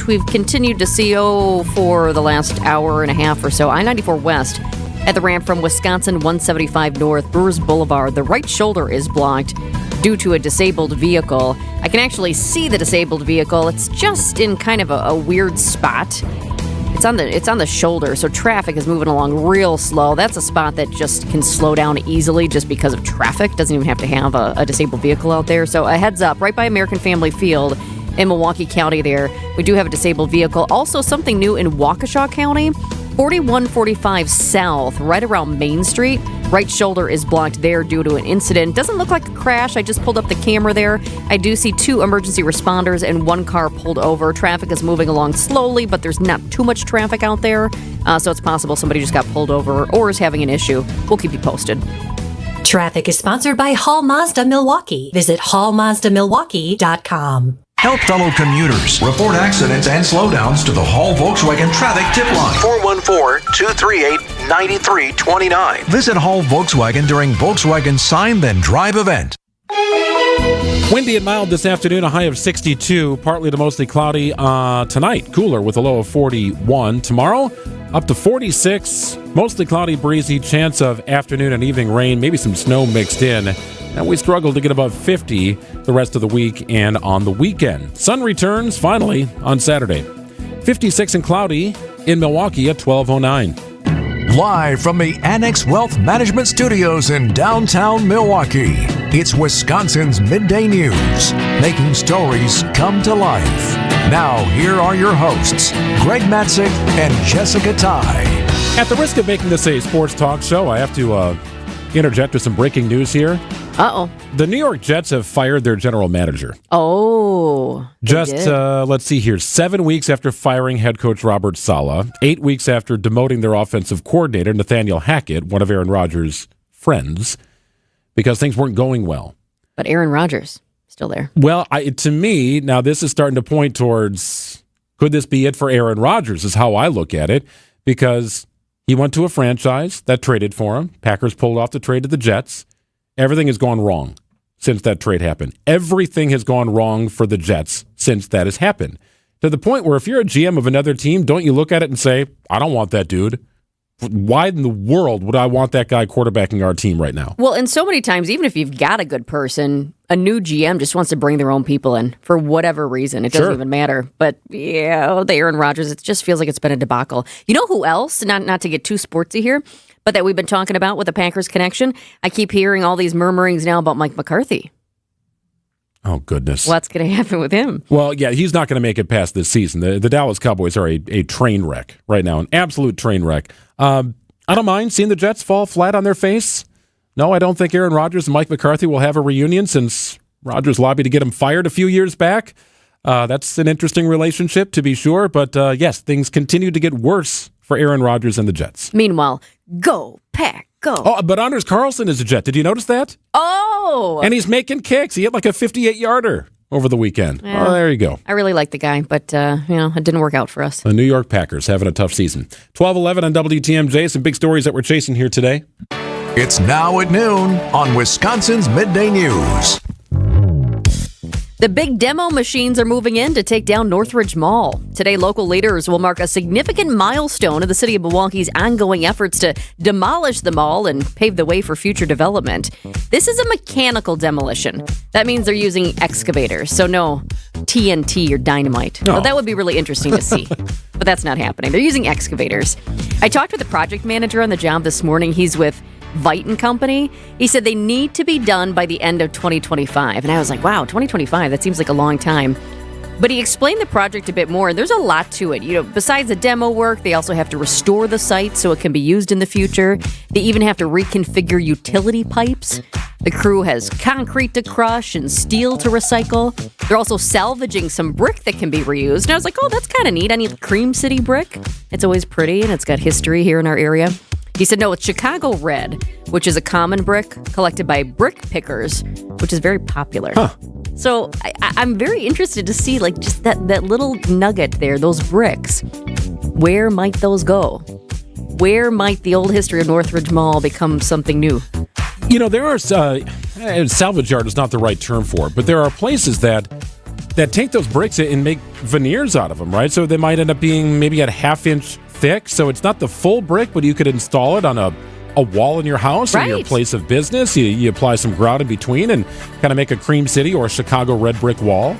[SPEAKER 6] we've continued to see for the last hour and a half or so. I-94 West at the ramp from Wisconsin 175 North, Brewers Boulevard. The right shoulder is blocked due to a disabled vehicle. I can actually see the disabled vehicle. It's just in kind of a weird spot. It's on the shoulder, so traffic is moving along real slow. That's a spot that just can slow down easily just because of traffic. Doesn't even have to have a disabled vehicle out there. So a heads up, right by American Family Field in Milwaukee County there, we do have a disabled vehicle. Also something new in Waukesha County, 4145 South, right around Main Street. Right shoulder is blocked there due to an incident. Doesn't look like a crash. I just pulled up the camera there. I do see 2 emergency responders and 1 car pulled over. Traffic is moving along slowly, but there's not too much traffic out there. So it's possible somebody just got pulled over or is having an issue. We'll keep you posted.
[SPEAKER 16] Traffic is sponsored by Hall Mazda Milwaukee. Visit hallmazdamilwaukee.com.
[SPEAKER 1] Help fellow commuters. Report accidents and slowdowns to the Hall Volkswagen Traffic Tip Line. 414-238-9329. Visit Hall Volkswagen during Volkswagen Sign Then Drive event.
[SPEAKER 5] Windy and mild this afternoon, a high of 62. Partly to mostly cloudy tonight. Cooler with a low of 41. Tomorrow, up to 46. Mostly cloudy, breezy. Chance of afternoon and evening rain. Maybe some snow mixed in. And we struggled to get above 50 the rest of the week and on the weekend. Sun returns finally on Saturday. 56 and cloudy in Milwaukee at 12:09.
[SPEAKER 1] Live from the Annex Wealth Management Studios in downtown Milwaukee, it's Wisconsin's Midday News, making stories come to life. Now, here are your hosts, Greg Matzik and Jessica Ty.
[SPEAKER 5] At the risk of making this a sports talk show, I have to interject with some breaking news here.
[SPEAKER 6] Uh-oh.
[SPEAKER 5] The New York Jets have fired their general manager.
[SPEAKER 6] Oh.
[SPEAKER 5] Let's see here, 7 weeks after firing head coach Robert Saleh, 8 weeks after demoting their offensive coordinator, Nathaniel Hackett, one of Aaron Rodgers' friends, because things weren't going well.
[SPEAKER 6] But Aaron Rodgers, still there.
[SPEAKER 5] Well, to me, now this is starting to point towards, could this be it for Aaron Rodgers, is how I look at it, because he went to a franchise that traded for him. Packers pulled off the trade to the Jets. Everything has gone wrong since that trade happened. Everything has gone wrong for the Jets since that has happened. To the point where if you're a GM of another team, don't you look at it and say, I don't want that dude. Why in the world would I want that guy quarterbacking our team right now?
[SPEAKER 6] Well, and so many times, even if you've got a good person, a new GM just wants to bring their own people in for whatever reason. It doesn't even matter. But yeah, the Aaron Rodgers, it just feels like it's been a debacle. You know who else, not to get too sportsy here, but that we've been talking about with the Packers connection? I keep hearing all these murmurings now about Mike McCarthy.
[SPEAKER 5] Oh, goodness.
[SPEAKER 6] What's going to happen with him?
[SPEAKER 5] Well, yeah, he's not going to make it past this season. The Dallas Cowboys are a train wreck right now, an absolute train wreck. I don't mind seeing the Jets fall flat on their face. No, I don't think Aaron Rodgers and Mike McCarthy will have a reunion since Rodgers lobbied to get him fired a few years back. That's an interesting relationship, to be sure. But yes, things continue to get worse for Aaron Rodgers and the Jets.
[SPEAKER 6] Meanwhile, go, Pack, go.
[SPEAKER 5] Oh, but Anders Carlson is a Jet. Did you notice that?
[SPEAKER 6] Oh!
[SPEAKER 5] And he's making kicks. He hit like a 58-yarder over the weekend.
[SPEAKER 6] Yeah.
[SPEAKER 5] Oh, there you go.
[SPEAKER 6] I really like the guy, but it didn't work out for us.
[SPEAKER 5] The New York Packers having a tough season. 12:11 on WTMJ. Some big stories that we're chasing here today.
[SPEAKER 1] It's now at noon on Wisconsin's Midday News.
[SPEAKER 6] The big demo machines are moving in to take down Northridge Mall. Today, local leaders will mark a significant milestone in the city of Milwaukee's ongoing efforts to demolish the mall and pave the way for future development. This is a mechanical demolition. That means they're using excavators, so no TNT or dynamite.
[SPEAKER 5] No.
[SPEAKER 6] Well, that would be really interesting to see, but that's not happening. They're using excavators. I talked with the project manager on the job this morning. He's with Vite & Company. He said they need to be done by the end of 2025. And I was like, wow, 2025, that seems like a long time. But he explained the project a bit more. There's a lot to it. Besides the demo work, they also have to restore the site so it can be used in the future. They even have to reconfigure utility pipes. The crew has concrete to crush and steel to recycle. They're also salvaging some brick that can be reused. And I was like, oh, that's kind of neat. I need Cream City brick. It's always pretty, and it's got history here in our area. He said, no, it's Chicago Red, which is a common brick collected by brick pickers, which is very popular.
[SPEAKER 5] Huh.
[SPEAKER 6] So I'm very interested to see, like, just that little nugget there, those bricks. Where might those go? Where might the old history of Northridge Mall become something new?
[SPEAKER 5] There are, salvage yard is not the right term for it, but there are places that take those bricks and make veneers out of them, right? So they might end up being maybe a half-inch thick, so it's not the full brick, but you could install it on a wall in your house or your place of business. You apply some grout in between and kind of make a Cream City or a Chicago red brick wall.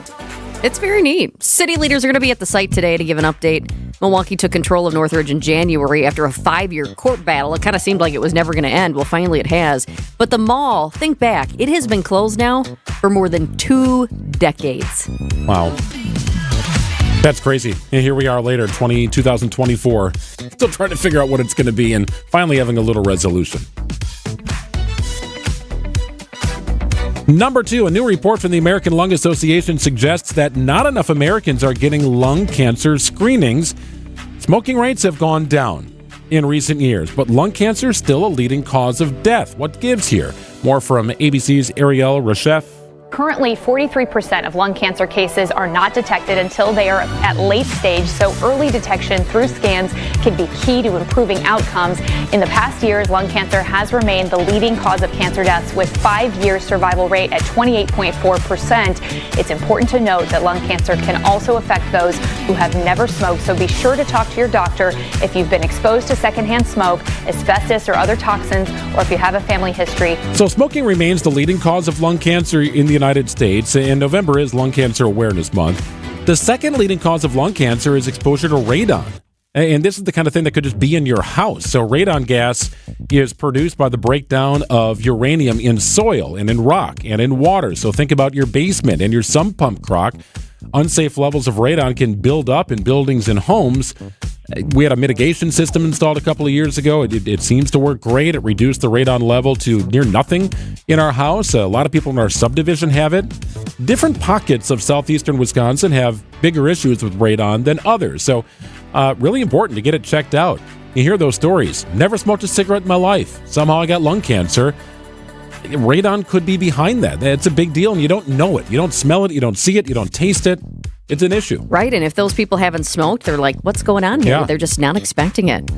[SPEAKER 6] It's very neat. City leaders are going to be at the site today to give an update. Milwaukee took control of Northridge in January after a 5-year court battle. It kind of seemed like it was never going to end. Well, finally it has. But the mall, think back, it has been closed now for more than 2 decades.
[SPEAKER 5] Wow. That's crazy. And here we are later, 2024, still trying to figure out what it's going to be and finally having a little resolution. Number 2, a new report from the American Lung Association suggests that not enough Americans are getting lung cancer screenings. Smoking rates have gone down in recent years, but lung cancer is still a leading cause of death. What gives here? More from ABC's Ariel Reshef.
[SPEAKER 2] Currently, 43% of lung cancer cases are not detected until they are at late stage, so early detection through scans can be key to improving outcomes. In the past years, lung cancer has remained the leading cause of cancer deaths with 5-year survival rate at 28.4%. It's important to note that lung cancer can also affect those who have never smoked, so be sure to talk to your doctor if you've been exposed to secondhand smoke, asbestos, or other toxins, or if you have a family history.
[SPEAKER 5] So smoking remains the leading cause of lung cancer in the United States, and November is Lung Cancer Awareness Month. The second leading cause of lung cancer is exposure to radon. And this is the kind of thing that could just be in your house. So radon gas is produced by the breakdown of uranium in soil and in rock and in water. So think about your basement and your sump pump crock. Unsafe levels of radon can build up in buildings and homes. We had a mitigation system installed a couple of years ago. It seems to work great. It reduced the radon level to near nothing in our house. A lot of people in our subdivision have it. Different pockets of southeastern Wisconsin have bigger issues with radon than others. So really important to get it checked out. You hear those stories. Never smoked a cigarette in my life. Somehow I got lung cancer. Radon could be behind that. It's a big deal, and you don't know it. You don't smell it. You don't see it. You don't taste it. It's an issue.
[SPEAKER 6] Right, and if those people haven't smoked, they're like, what's going on here?
[SPEAKER 5] Yeah.
[SPEAKER 6] They're just not expecting it.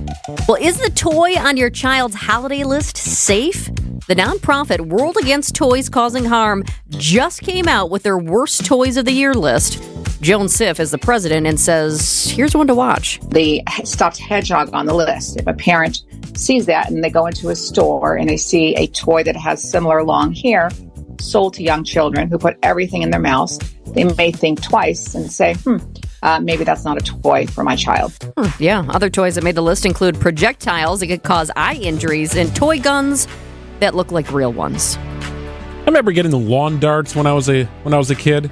[SPEAKER 6] Well, is the toy on your child's holiday list safe? The nonprofit World Against Toys Causing Harm just came out with their worst toys of the year list. Joan Siff is the president and says, here's one to watch.
[SPEAKER 7] The stuffed hedgehog on the list. If a parent sees that and they go into a store and they see a toy that has similar long hair sold to young children who put everything in their mouths, they may think twice and say, maybe that's not a toy for my child.
[SPEAKER 6] Yeah, other toys that made the list include projectiles that could cause eye injuries and toy guns that look like real ones.
[SPEAKER 5] I remember getting the lawn darts when I was a kid.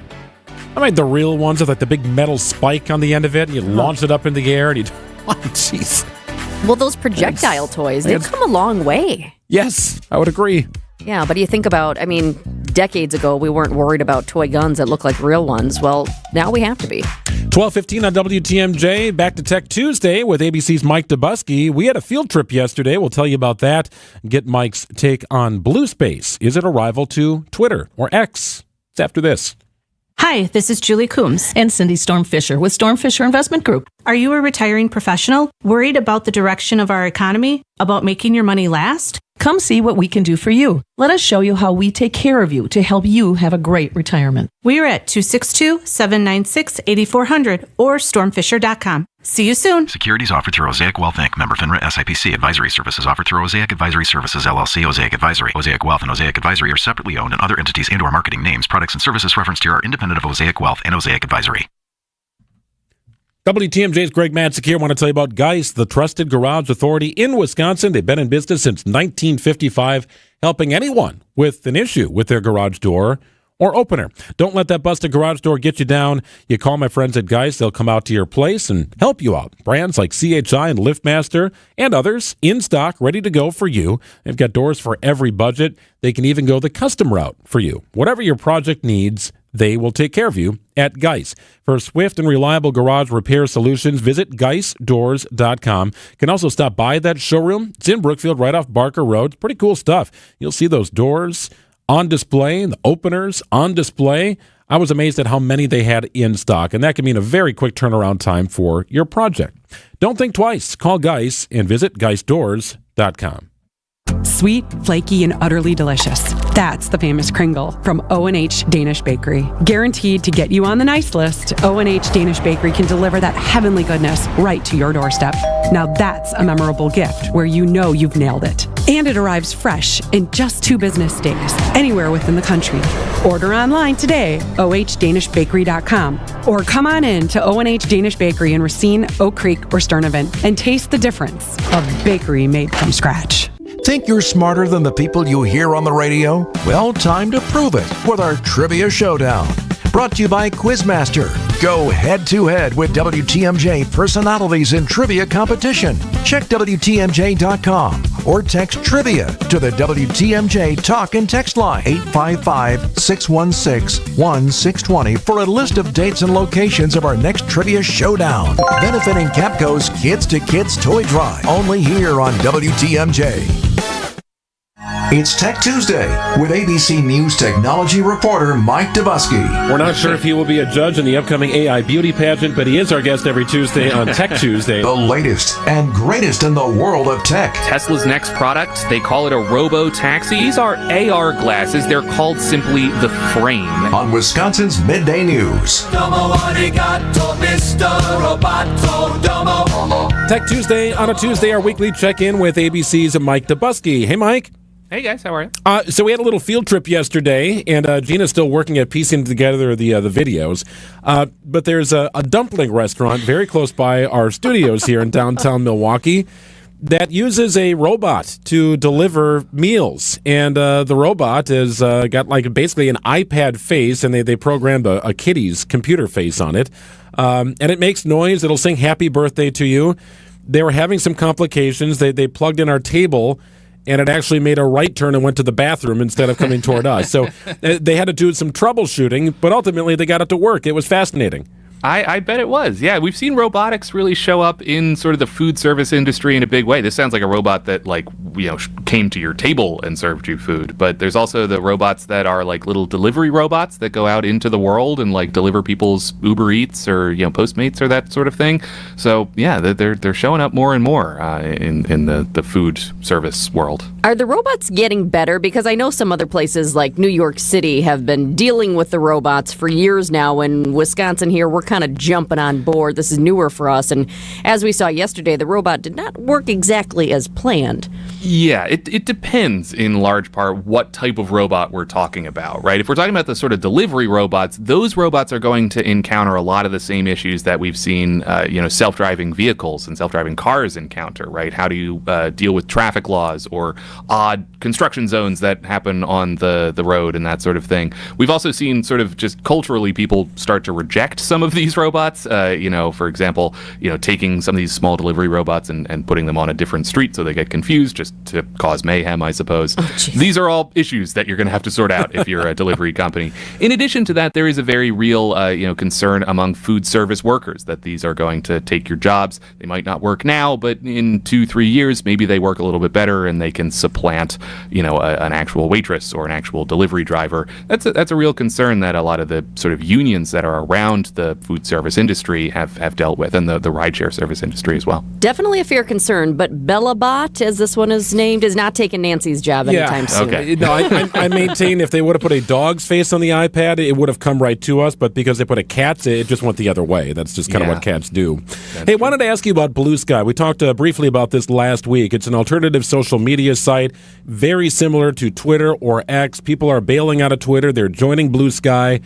[SPEAKER 5] I made the real ones with like the big metal spike on the end of it, and you launch it up in the air, and you oh, jeez.
[SPEAKER 6] Well, those projectile toys, they've come a long way.
[SPEAKER 5] Yes, I would agree.
[SPEAKER 6] Yeah, but you think about, decades ago, we weren't worried about toy guns that look like real ones. Well, now we have to be.
[SPEAKER 5] 12:15 on WTMJ. Back to Tech Tuesday with ABC's Mike Dubusky. We had a field trip yesterday. We'll tell you about that. Get Mike's take on Blue Space. Is it a rival to Twitter or X? It's after this.
[SPEAKER 9] Hi, this is Julie Coombs and Cindy Storm Fisher with Storm Fisher Investment Group. Are you a retiring professional worried about the direction of our economy, about making your money last? Come see what we can do for you. Let us show you how we take care of you to help you have a great retirement. We are at 262-796-8400 or stormfisher.com. See you soon.
[SPEAKER 17] Securities offered through Osaic Wealth Inc. Member FINRA SIPC. Advisory services offered through Osaic Advisory Services LLC. Osaic Advisory. Osaic Wealth and Osaic Advisory are separately owned, and other entities and/or marketing names, products, and services referenced here are independent of Osaic Wealth and Osaic Advisory.
[SPEAKER 5] WTMJ's Greg Matzik here. I want to tell you about Geist, the trusted garage authority in Wisconsin. They've been in business since 1955, helping anyone with an issue with their garage door or opener. Don't let that busted garage door get you down. You call my friends at Geist. They'll come out to your place and help you out. Brands like CHI and LiftMaster and others in stock, ready to go for you. They've got doors for every budget. They can even go the custom route for you. Whatever your project needs, they will take care of you at Geist. For swift and reliable garage repair solutions, visit GeistDoors.com. You can also stop by that showroom. It's in Brookfield, right off Barker Road. It's pretty cool stuff. You'll see those doors on display, the openers on display. I was amazed at how many they had in stock, and that can mean a very quick turnaround time for your project. Don't think twice. Call Geist and visit GeistDoors.com.
[SPEAKER 18] Sweet, flaky, and utterly delicious. That's the famous Kringle from O&H Danish Bakery. Guaranteed to get you on the nice list, O&H Danish Bakery can deliver that heavenly goodness right to your doorstep. Now that's a memorable gift where you know you've nailed it. And it arrives fresh in just 2 business days, anywhere within the country. Order online today, ohdanishbakery.com, or come on in to O&H Danish Bakery in Racine, Oak Creek, or Sturnivan and taste the difference of bakery made from scratch.
[SPEAKER 1] Think you're smarter than the people you hear on the radio? Well, time to prove it with our Trivia Showdown. Brought to you by Quizmaster. Go head-to-head with WTMJ personalities in trivia competition. Check WTMJ.com or text trivia to the WTMJ talk and text line 855-616-1620 for a list of dates and locations of our next Trivia Showdown. Benefiting Capco's Kids to Kids Toy Drive. Only here on WTMJ. It's Tech Tuesday with ABC News technology reporter Mike Dubusky.
[SPEAKER 5] We're not sure if he will be a judge in the upcoming AI beauty pageant, but he is our guest every Tuesday on Tech Tuesday.
[SPEAKER 1] The latest and greatest in the world of tech.
[SPEAKER 19] Tesla's next product, they call it a robo-taxi. These are AR glasses. They're called simply the Frame.
[SPEAKER 1] On Wisconsin's Midday News.
[SPEAKER 5] Tech Tuesday on a Tuesday, our weekly check-in with ABC's Mike Dubusky. Hey, Mike.
[SPEAKER 19] Hey guys, how are you?
[SPEAKER 5] So we had a little field trip yesterday, and Gina's still working at piecing together the videos. But there's a dumpling restaurant very close by our studios here in downtown Milwaukee. that uses a robot to deliver meals. And the robot has got like basically an iPad face, and they programmed a kitty's computer face on it. And it makes noise. It'll sing happy birthday to you. They were having some complications. They plugged in our table, and it actually made a right turn and went to the bathroom instead of coming toward us. So they had to do some troubleshooting, but ultimately they got it to work. It was fascinating.
[SPEAKER 19] I bet it was. Yeah, we've seen robotics really show up in sort of the food service industry in a big way. This sounds like a robot that, like, came to your table and served you food. But there's also the robots that are like little delivery robots that go out into the world and like deliver people's Uber Eats or Postmates or that sort of thing. So yeah, they're showing up more and more in the food service world.
[SPEAKER 6] Are the robots getting better? Because I know some other places like New York City have been dealing with the robots for years now. In Wisconsin here, we're kind of jumping on board. This is newer for us. And as we saw yesterday, the robot did not work exactly as planned.
[SPEAKER 19] Yeah, it depends in large part what type of robot we're talking about, right? If we're talking about the sort of delivery robots, those robots are going to encounter a lot of the same issues that we've seen, self-driving vehicles and self-driving cars encounter, right? How do you deal with traffic laws or odd construction zones that happen on the road and that sort of thing? We've also seen sort of just culturally people start to reject some of these robots, for example, taking some of these small delivery robots and putting them on a different street so they get confused just to cause mayhem, I suppose. These are all issues that you're going to have to sort out if you're a delivery company. In addition to that, there is a very real, concern among food service workers that these are going to take your jobs. They might not work now, but in 2-3 years, maybe they work a little bit better and they can supplant, an actual waitress or an actual delivery driver. That's a real concern that a lot of the sort of unions that are around the food service industry have dealt with, and the rideshare service industry as well.
[SPEAKER 6] Definitely a fair concern, but BellaBot, as this one is named, is not taking Nancy's job anytime soon.
[SPEAKER 19] Okay.
[SPEAKER 5] No, I maintain if they would have put a dog's face on the iPad, it would have come right to us, but because they put a cat's, it just went the other way. That's just kind of what cats do. Hey, wanted to ask you about Blue Sky. We talked briefly about this last week. It's an alternative social media site, very similar to Twitter or X. People are bailing out of Twitter. They're joining Blue Sky.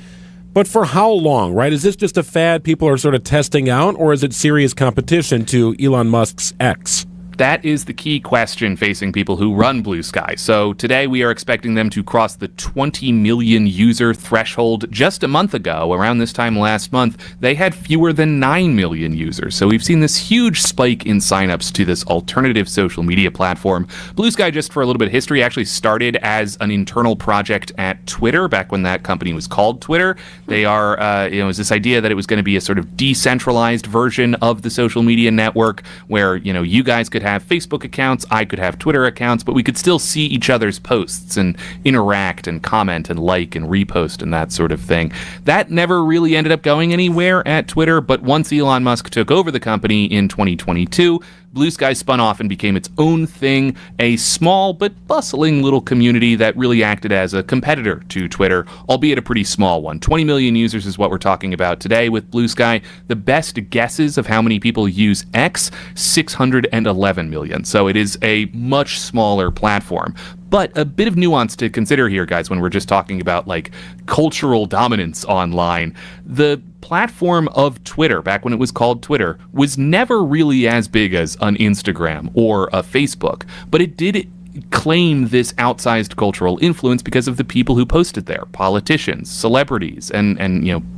[SPEAKER 5] But for how long, right? Is this just a fad people are sort of testing out, or is it serious competition to Elon Musk's X?
[SPEAKER 19] That is the key question facing people who run Blue Sky. So today we are expecting them to cross the 20 million user threshold. Just a month ago, around this time last month, they had fewer than 9 million users. So we've seen this huge spike in signups to this alternative social media platform. Blue Sky, just for a little bit of history, actually started as an internal project at Twitter back when that company was called Twitter. They are, it was this idea that it was going to be a sort of decentralized version of the social media network where, you guys could have Facebook accounts, I could have Twitter accounts, but we could still see each other's posts and interact and comment and like and repost and that sort of thing. That never really ended up going anywhere at Twitter, but once Elon Musk took over the company in 2022, Blue Sky spun off and became its own thing, a small but bustling little community that really acted as a competitor to Twitter, albeit a pretty small one. 20 million users is what we're talking about today with Blue Sky. The best guesses of how many people use X, 611 million. So it is a much smaller platform. But a bit of nuance to consider here, guys, when we're just talking about like cultural dominance online. The platform of Twitter, back when it was called Twitter, was never really as big as an Instagram or a Facebook, but it did claim this outsized cultural influence because of the people who posted there, politicians, celebrities, and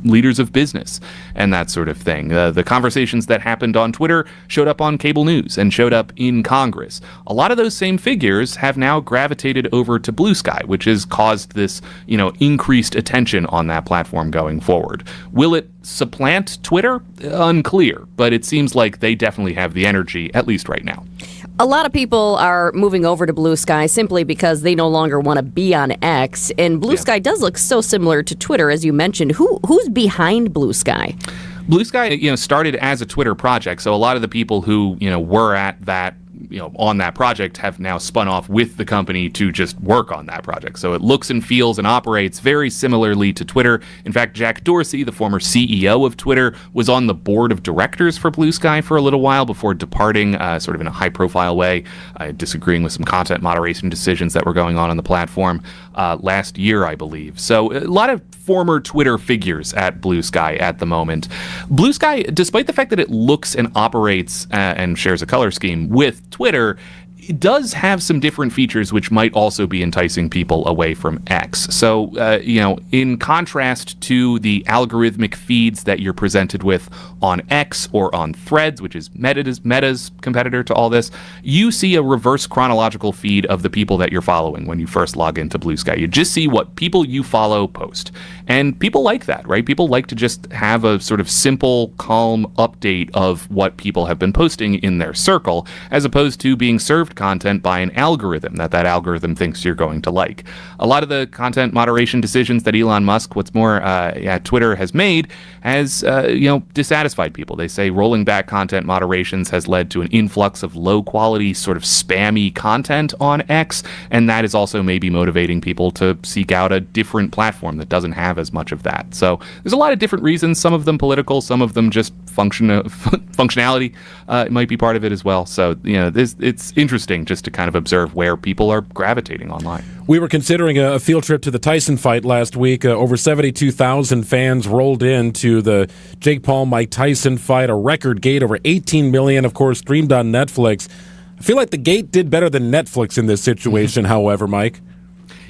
[SPEAKER 19] leaders of business and that sort of thing. The conversations that happened on Twitter showed up on cable news and showed up in Congress. A lot of those same figures have now gravitated over to Blue Sky, which has caused this, increased attention on that platform going forward. Will it supplant Twitter? Unclear, but it seems like they definitely have the energy, at least right now.
[SPEAKER 6] A lot of people are moving over to Blue Sky simply because they no longer want to be on X, and Blue Sky does look so similar to Twitter, as you mentioned. Who's behind Blue Sky?
[SPEAKER 19] Blue Sky, started as a Twitter project, so a lot of the people who, were at that, on that project have now spun off with the company to just work on that project. So it looks and feels and operates very similarly to Twitter. In fact, Jack Dorsey, the former CEO of Twitter, was on the board of directors for Blue Sky for a little while before departing sort of in a high-profile way, disagreeing with some content moderation decisions that were going on the platform. last year, I believe. So a lot of former Twitter figures at Blue Sky at the moment. Blue Sky, despite the fact that it looks and operates and shares a color scheme with Twitter, it does have some different features which might also be enticing people away from X. So, in contrast to the algorithmic feeds that you're presented with on X or on Threads, which is Meta's competitor to all this, you see a reverse chronological feed of the people that you're following when you first log into Blue Sky. You just see what people you follow post. And people like that, right? People like to just have a sort of simple, calm update of what people have been posting in their circle, as opposed to being served content by an algorithm that algorithm thinks you're going to like. A lot of the content moderation decisions that Elon Musk, at Twitter has made, has dissatisfied people. They say rolling back content moderations has led to an influx of low quality, sort of spammy content on X, and that is also maybe motivating people to seek out a different platform that doesn't have as much of that. So there's a lot of different reasons, some of them political, some of them just functionality might be part of it as well. So, it's interesting just to kind of observe where people are gravitating online.
[SPEAKER 5] We were considering a field trip to the Tyson fight last week. Over 72,000 fans rolled into the Jake Paul-Mike Tyson fight, a record gate, over 18 million, of course, streamed on Netflix. I feel like the gate did better than Netflix in this situation, however, Mike.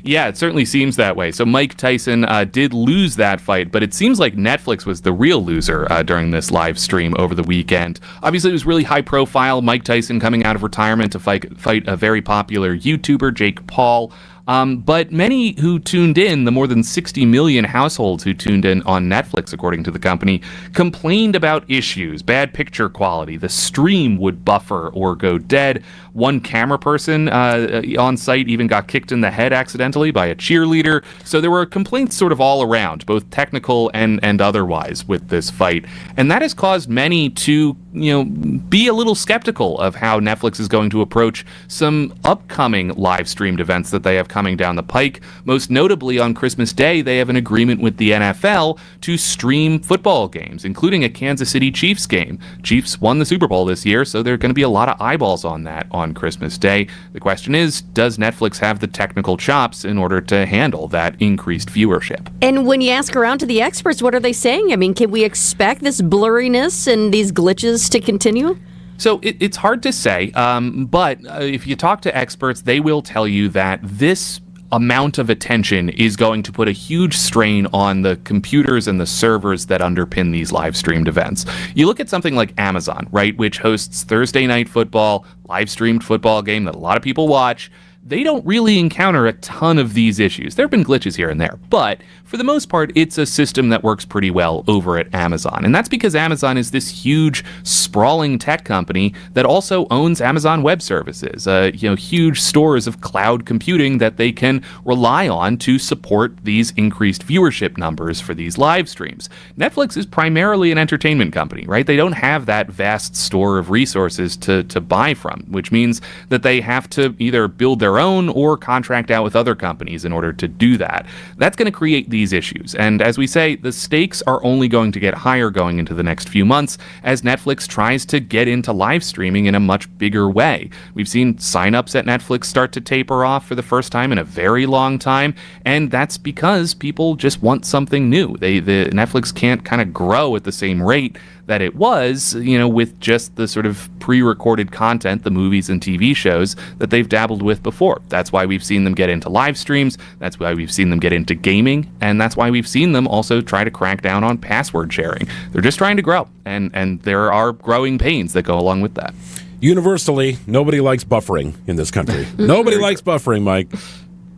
[SPEAKER 19] Yeah, it certainly seems that way. So Mike Tyson did lose that fight, but it seems like Netflix was the real loser during this live stream over the weekend. Obviously, it was really high profile. Mike Tyson coming out of retirement to fight a very popular YouTuber, Jake Paul. But many who tuned in, the more than 60 million households who tuned in on Netflix, according to the company, complained about issues, bad picture quality. The stream would buffer or go dead. One camera person on site even got kicked in the head accidentally by a cheerleader. So there were complaints sort of all around, both technical and otherwise, with this fight. And that has caused many to, be a little skeptical of how Netflix is going to approach some upcoming live streamed events that they have coming down the pike. Most notably, on Christmas Day, they have an agreement with the NFL to stream football games, including a Kansas City Chiefs game. Chiefs won the Super Bowl this year, so there are going to be a lot of eyeballs on that on Christmas Day. The question is, does Netflix have the technical chops in order to handle that increased viewership?
[SPEAKER 6] And when you ask around to the experts, what are they saying? I mean, can we expect this blurriness and these glitches to continue?
[SPEAKER 19] So it's hard to say, but if you talk to experts, they will tell you that this amount of attention is going to put a huge strain on the computers and the servers that underpin these live streamed events. You look at something like Amazon, right, which hosts Thursday Night Football, live streamed football game that a lot of people watch. They don't really encounter a ton of these issues. There have been glitches here and there, but for the most part, it's a system that works pretty well over at Amazon. And that's because Amazon is this huge, sprawling tech company that also owns Amazon Web Services, huge stores of cloud computing that they can rely on to support these increased viewership numbers for these live streams. Netflix is primarily an entertainment company, right? They don't have that vast store of resources to buy from, which means that they have to either build their own or contract out with other companies in order to do that. That's going to create these issues. And as we say, the stakes are only going to get higher going into the next few months as Netflix tries to get into live streaming in a much bigger way. We've seen signups at Netflix start to taper off for the first time in a very long time, and that's because people just want something new. The Netflix can't kind of grow at the same rate that it was, with just the sort of pre-recorded content, the movies and TV shows that they've dabbled with before. That's why we've seen them get into live streams. That's why we've seen them get into gaming. And that's why we've seen them also try to crack down on password sharing. They're just trying to grow. And there are growing pains that go along with that.
[SPEAKER 5] Universally, nobody likes buffering in this country. Nobody likes buffering, Mike.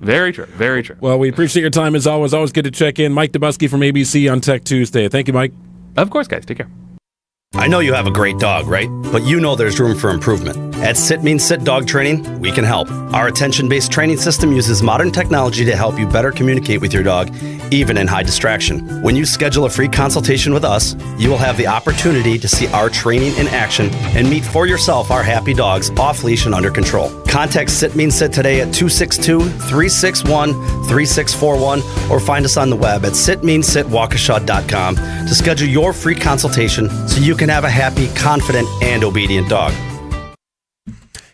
[SPEAKER 19] Very true. Very true.
[SPEAKER 5] Well, we appreciate your time as always. Always good to check in. Mike Dubusky from ABC on Tech Tuesday. Thank you, Mike.
[SPEAKER 19] Of course, guys. Take care.
[SPEAKER 8] I know you have a great dog, right? But you know there's room for improvement. At Sit Means Sit Dog Training, we can help. Our attention-based training system uses modern technology to help you better communicate with your dog, even in high distraction. When you schedule a free consultation with us, you will have the opportunity to see our training in action and meet for yourself our happy dogs off-leash and under control. Contact Sit Means Sit today at 262-361-3641 or find us on the web at sitmeansitwaukesha.com to schedule your free consultation so you can have a happy, confident, and obedient dog.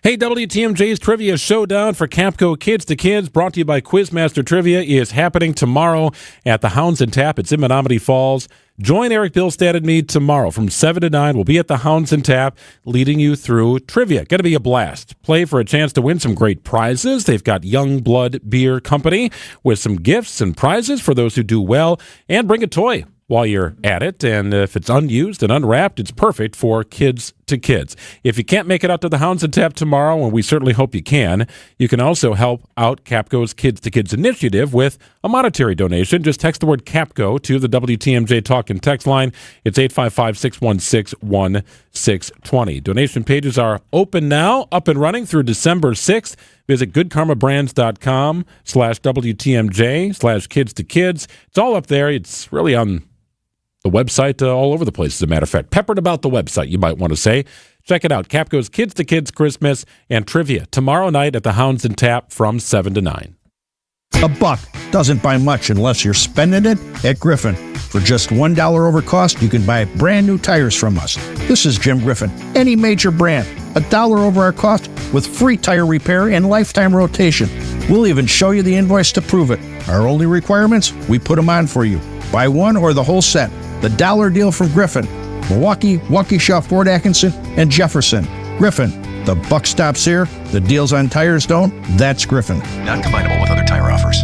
[SPEAKER 5] Hey, WTMJ's Trivia Showdown for Capco Kids to Kids, brought to you by Quizmaster Trivia, is happening tomorrow at the Hounds and Tap. It's in Menominee Falls. Join Eric Billstead and me tomorrow from 7 to 9. We'll be at the Hounds and Tap leading you through trivia. Going to be a blast. Play for a chance to win some great prizes. They've got Young Blood Beer Company with some gifts and prizes for those who do well. And bring a toy while you're at it. And if it's unused and unwrapped, it's perfect for kids to kids. If you can't make it out to the Hounds and Tap tomorrow, and we certainly hope you can also help out Capco's Kids to Kids initiative with a monetary donation. Just text the word Capco to the WTMJ Talk and Text line. It's 855-616-1620. Donation pages are open now, up and running through December 6th. Visit goodkarmabrands.com/WTMJ/kids to kids. It's all up there. It's really on the website all over the place, as a matter of fact. Peppered about the website, you might want to say. Check it out. Capco's Kids to Kids Christmas and Trivia tomorrow night at the Hounds and Tap from 7 to 9.
[SPEAKER 10] $1 doesn't buy much unless you're spending it at Griffin. For just $1 over cost, you can buy brand new tires from us. This is Jim Griffin. Any major brand, $1 over our cost with free tire repair and lifetime rotation. We'll even show you the invoice to prove it. Our only requirements, we put them on for you. Buy one or the whole set. The dollar deal from Griffin. Milwaukee, Waukesha, Fort Atkinson, and Jefferson. Griffin. The buck stops here. The deals on tires don't. That's Griffin.
[SPEAKER 17] Not combinable with other tire offers.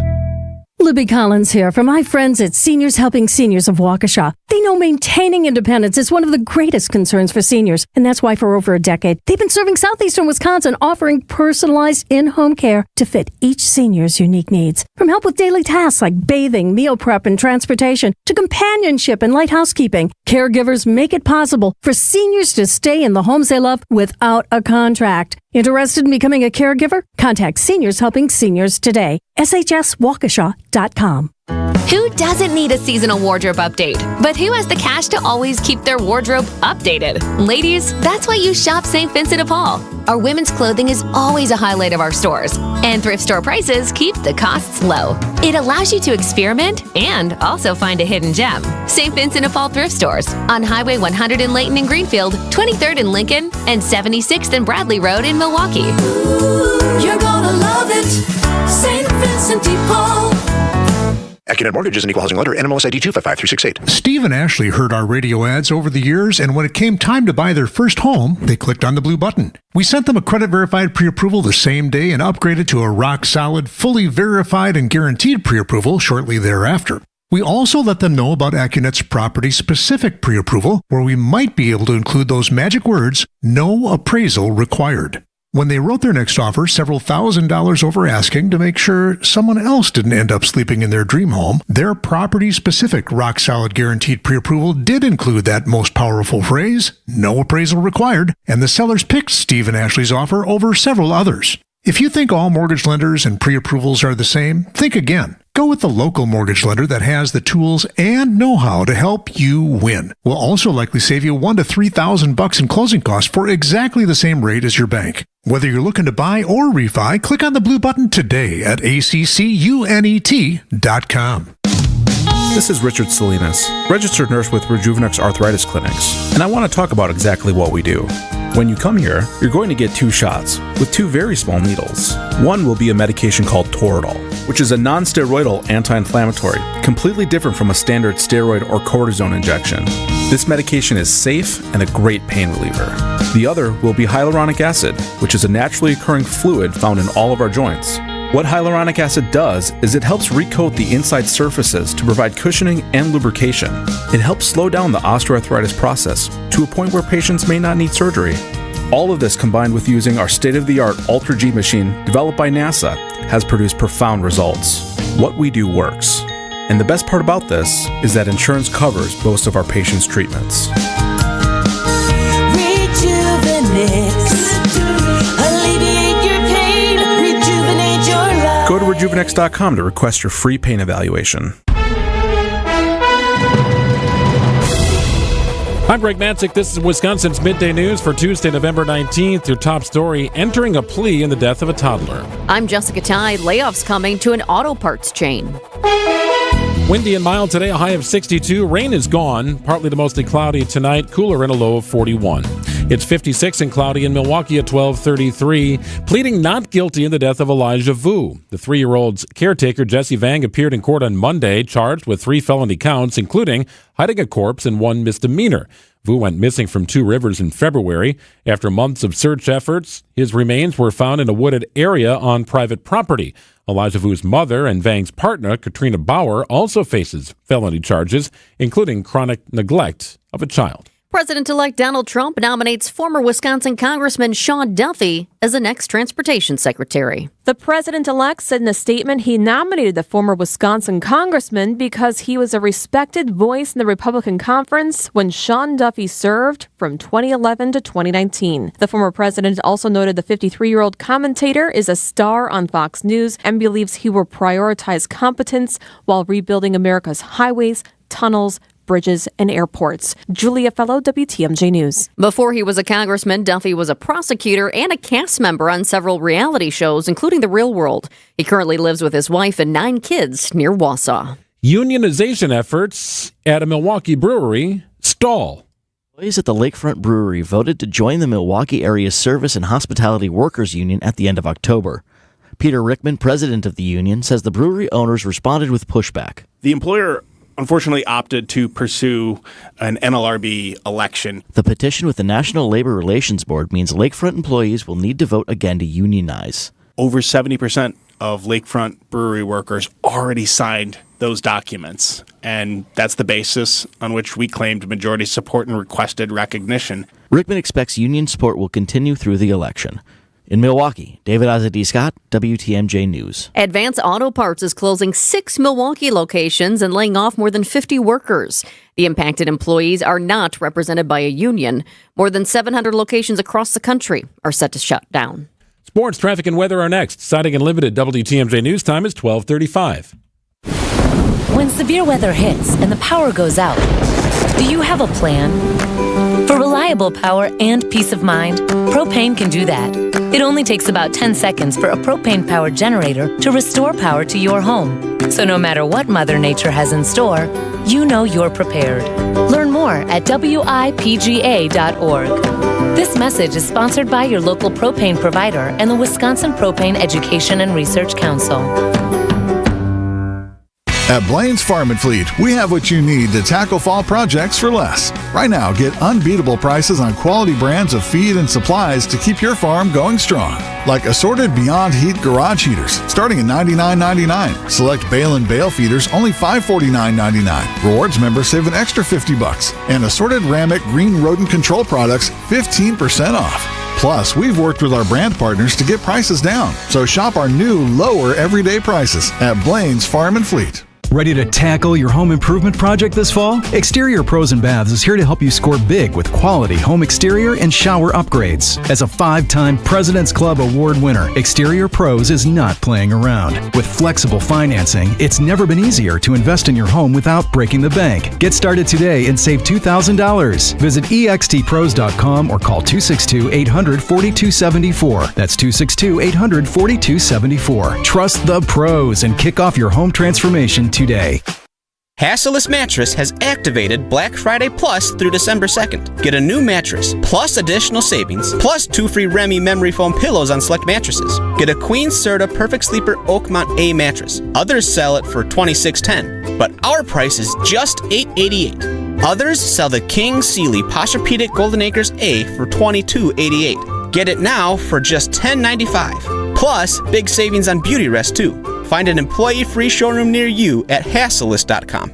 [SPEAKER 11] Libby Collins here for my friends at Seniors Helping Seniors of Waukesha. They know maintaining independence is one of the greatest concerns for seniors, and that's why for over a decade, they've been serving southeastern Wisconsin, offering personalized in-home care to fit each senior's unique needs. From help with daily tasks like bathing, meal prep, and transportation, to companionship and light housekeeping, caregivers make it possible for seniors to stay in the homes they love without a contract. Interested in becoming a caregiver? Contact Seniors Helping Seniors today. shswaukesha.com.
[SPEAKER 20] Who doesn't need a seasonal wardrobe update? But who has the cash to always keep their wardrobe updated? Ladies, that's why you shop St. Vincent de Paul. Our women's clothing is always a highlight of our stores, and thrift store prices keep the costs low. It allows you to experiment and also find a hidden gem. St. Vincent de Paul thrift stores on Highway 100 in Layton and Greenfield, 23rd in Lincoln, and 76th and Bradley Road in Milwaukee.
[SPEAKER 21] Ooh, you're gonna love it, St. Vincent de Paul.
[SPEAKER 22] AccuNet Mortgage is an equal housing lender. NMLS ID 255368.
[SPEAKER 23] Steve and Ashley heard our radio ads over the years, and when it came time to buy their first home, they clicked on the blue button. We sent them a credit-verified pre-approval the same day and upgraded to a rock-solid, fully verified and guaranteed pre-approval shortly thereafter. We also let them know about AccuNet's property-specific pre-approval, where we might be able to include those magic words, no appraisal required. When they wrote their next offer, several $1,000s over asking to make sure someone else didn't end up sleeping in their dream home, their property-specific rock-solid guaranteed pre-approval did include that most powerful phrase, no appraisal required, and the sellers picked Steve and Ashley's offer over several others. If you think all mortgage lenders and pre-approvals are the same, think again. Go with the local mortgage lender that has the tools and know-how to help you win. We'll also likely save you $1,000 to $3,000 in closing costs for exactly the same rate as your bank. Whether you're looking to buy or refi, click on the blue button today at accunet.com.
[SPEAKER 24] This is Richard Salinas, registered nurse with Rejuvenex Arthritis Clinics, and I want to talk about exactly what we do. When you come here, you're going to get 2 shots with 2 very small needles. One will be a medication called Toradol, which is a non-steroidal anti-inflammatory, completely different from a standard steroid or cortisone injection. This medication is safe and a great pain reliever. The other will be hyaluronic acid, which is a naturally occurring fluid found in all of our joints. What hyaluronic acid does is it helps recoat the inside surfaces to provide cushioning and lubrication. It helps slow down the osteoarthritis process to a point where patients may not need surgery. All of this combined with using our state-of-the-art Ultra G machine developed by NASA has produced profound results. What we do works. And the best part about this is that insurance covers most of our patients' treatments. Go to Rejuvenex.com to request your free pain evaluation.
[SPEAKER 5] I'm Greg Matzik. This is Wisconsin's Midday News for Tuesday, November 19th. Your top story, entering a plea in the death of a toddler.
[SPEAKER 6] I'm Jessica Ty. Layoffs coming to an auto parts chain.
[SPEAKER 5] Windy and mild today, a high of 62. Rain is gone, partly to mostly cloudy tonight, cooler and a low of 41. It's 56 and cloudy in Milwaukee at 12:33. Pleading not guilty in the death of Elijah Vu. The 3-year-old's caretaker, Jesse Vang, appeared in court on Monday, charged with 3 felony counts, including hiding a corpse and 1 misdemeanor. Vu went missing from Two Rivers in February. After months of search efforts, his remains were found in a wooded area on private property. Elijah Vu's mother and Vang's partner, Katrina Bauer, also faces felony charges, including chronic neglect of a child.
[SPEAKER 6] President-elect Donald Trump nominates former Wisconsin Congressman Sean Duffy as the next transportation secretary.
[SPEAKER 3] The president-elect said in a statement he nominated the former Wisconsin congressman because he was a respected voice in the Republican conference when Sean Duffy served from 2011 to 2019. The former president also noted the 53-year-old commentator is a star on Fox News and believes he will prioritize competence while rebuilding America's highways, tunnels, bridges, and airports. Julia Fellow, WTMJ News.
[SPEAKER 6] Before he was a congressman, Duffy was a prosecutor and a cast member on several reality shows, including The Real World. He currently lives with his wife and 9 kids near Wausau.
[SPEAKER 5] Unionization efforts at a Milwaukee brewery stall.
[SPEAKER 4] Employees at the Lakefront Brewery voted to join the Milwaukee Area Service and Hospitality Workers Union at the end of October. Peter Rickman, president of the union, says the brewery owners responded with pushback.
[SPEAKER 12] The employer unfortunately opted to pursue an NLRB election.
[SPEAKER 4] The petition with the National Labor Relations Board means Lakefront employees will need to vote again to unionize.
[SPEAKER 12] Over 70% of Lakefront brewery workers already signed those documents, and that's the basis on which we claimed majority support and requested recognition.
[SPEAKER 4] Rickman expects union support will continue through the election. In Milwaukee, David Azadi-Scott, WTMJ News.
[SPEAKER 6] Advance Auto Parts is closing 6 Milwaukee locations and laying off more than 50 workers. The impacted employees are not represented by a union. More than 700 locations across the country are set to shut down.
[SPEAKER 5] Sports, traffic, and weather are next. Siding Unlimited WTMJ News time is 12:35.
[SPEAKER 13] When severe weather hits and the power goes out, do you have a plan? For reliable power and peace of mind, propane can do that. It only takes about 10 seconds for a propane-powered generator to restore power to your home. So no matter what Mother Nature has in store, you know you're prepared. Learn more at WIPGA.org. This message is sponsored by your local propane provider and the Wisconsin Propane Education and Research Council.
[SPEAKER 25] At Blaine's Farm and Fleet, we have what you need to tackle fall projects for less. Right now, get unbeatable prices on quality brands of feed and supplies to keep your farm going strong. Like assorted Beyond Heat garage heaters, starting at $99.99. Select Bale & Bale feeders, only $549.99. Rewards members save an extra $50. And assorted Ramic green rodent control products, 15% off. Plus, we've worked with our brand partners to get prices down. So shop our new, lower everyday prices at Blaine's Farm and Fleet.
[SPEAKER 26] Ready to tackle your home improvement project this fall? Exterior Pros and Baths is here to help you score big with quality home exterior and shower upgrades. As a 5-time President's Club Award winner, Exterior Pros is not playing around. With flexible financing, it's never been easier to invest in your home without breaking the bank. Get started today and save $2,000. Visit extpros.com or call 262-800-4274. That's 262-800-4274. Trust the pros and kick off your home transformation today.
[SPEAKER 27] Hasselist Mattress has activated Black Friday Plus through December 2nd. Get a new mattress, plus additional savings, plus 2 free Remy memory foam pillows on select mattresses. Get a Queen Serta Perfect Sleeper Oakmont A mattress. Others sell it for $26.10, but our price is just $888. Others sell the King Sealy Posturepedic Golden Acres A for $22.88. Get it now for just $10.95. Plus, big savings on Beauty Rest too. Find an employee-free showroom near you at Hasselist.com.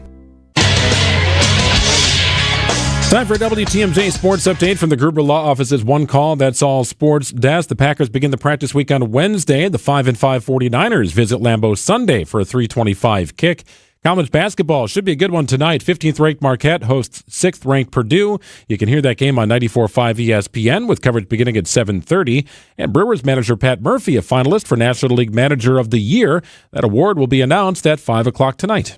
[SPEAKER 5] Time for a WTMJ Sports Update from the Gruber Law Office's One Call, That's All Sports Desk. The Packers begin the practice week on Wednesday. The 5-5 49ers visit Lambeau Sunday for a 3:25 kick. College basketball should be a good one tonight. 15th-ranked Marquette hosts 6th-ranked Purdue. You can hear that game on 94.5 ESPN with coverage beginning at 7:30. And Brewers manager Pat Murphy, a finalist for National League Manager of the Year. That award will be announced at 5 o'clock tonight.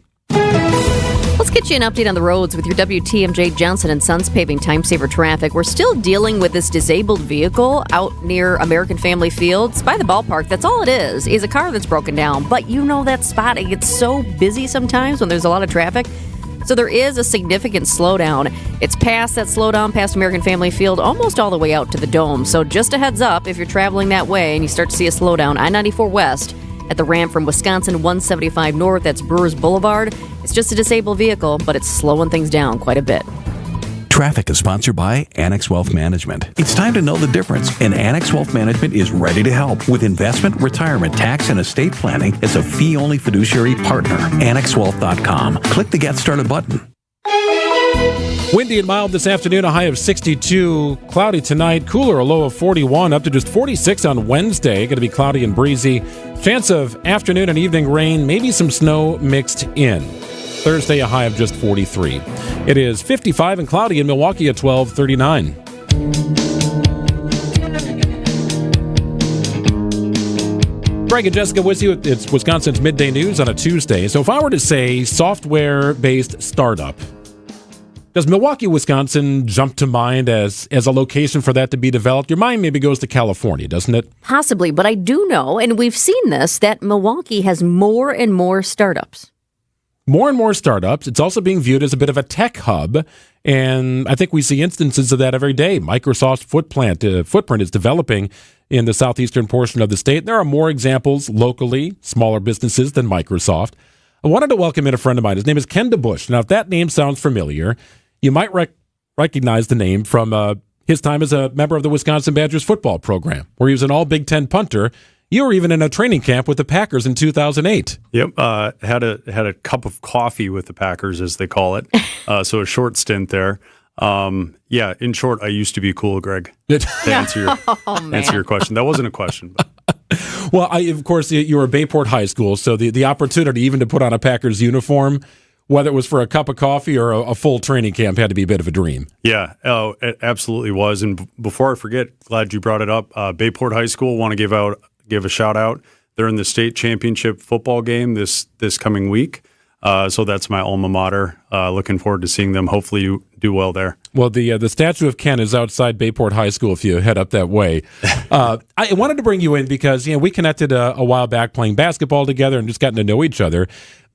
[SPEAKER 6] Let's get you an update on the roads with your WTMJ Johnson & Sons paving time saver traffic. We're still dealing with this disabled vehicle out near American Family Fields by the ballpark. That's all it is a car that's broken down. But you know that spot, it gets so busy sometimes when there's a lot of traffic. So there is a significant slowdown. It's past that slowdown, past American Family Field, almost all the way out to the Dome. So just a heads up, if you're traveling that way and you start to see a slowdown, I-94 West at the ramp from Wisconsin 175 North, that's Brewers Boulevard. It's just a disabled vehicle, but it's slowing things down quite a bit.
[SPEAKER 2] Traffic is sponsored by Annex Wealth Management. It's time to know the difference, and Annex Wealth Management is ready to help with investment, retirement, tax, and estate planning as a fee-only fiduciary partner. AnnexWealth.com. Click the Get Started button.
[SPEAKER 5] Windy and mild this afternoon, a high of 62. Cloudy tonight, cooler, a low of 41, up to just 46 on Wednesday. Going to be cloudy and breezy. Chance of afternoon and evening rain, maybe some snow mixed in. Thursday, a high of just 43. It is 55 and cloudy in Milwaukee at 12:39. Greg and Jessica with you. It's Wisconsin's Midday News on a Tuesday. So if I were to say software-based startup, does Milwaukee, Wisconsin jump to mind as a location for that to be developed? Your mind maybe goes to California, doesn't it?
[SPEAKER 6] Possibly, but I do know, and we've seen this, that Milwaukee has more and more startups.
[SPEAKER 5] More and more startups. It's also being viewed as a bit of a tech hub, and I think we see instances of that every day. Microsoft's footprint is developing in the southeastern portion of the state. There are more examples locally, smaller businesses than Microsoft. I wanted to welcome in a friend of mine. His name is Ken DeBush. Now, if that name sounds familiar, you might recognize the name from his time as a member of the Wisconsin Badgers football program, where he was an all Big Ten punter. You were even in a training camp with the Packers in 2008.
[SPEAKER 7] Yep, had a cup of coffee with the Packers, as they call it. So a short stint there. Yeah, in short, I used to be cool, Greg. To answer your question. That wasn't a question. But.
[SPEAKER 5] Well, of course, you were at Bayport High School, so the opportunity even to put on a Packers uniform, whether it was for a cup of coffee or a full training camp, had to be a bit of a dream.
[SPEAKER 7] Yeah, it absolutely was. And before I forget, glad you brought it up, Bayport High School, want to give a shout out. They're in the state championship football game this coming week. So that's my alma mater. Looking forward to seeing them. Hopefully you do well there.
[SPEAKER 5] Well, the statue of Ken is outside Bayport High School if you head up that way. I wanted to bring you in because we connected a while back playing basketball together and just gotten to know each other.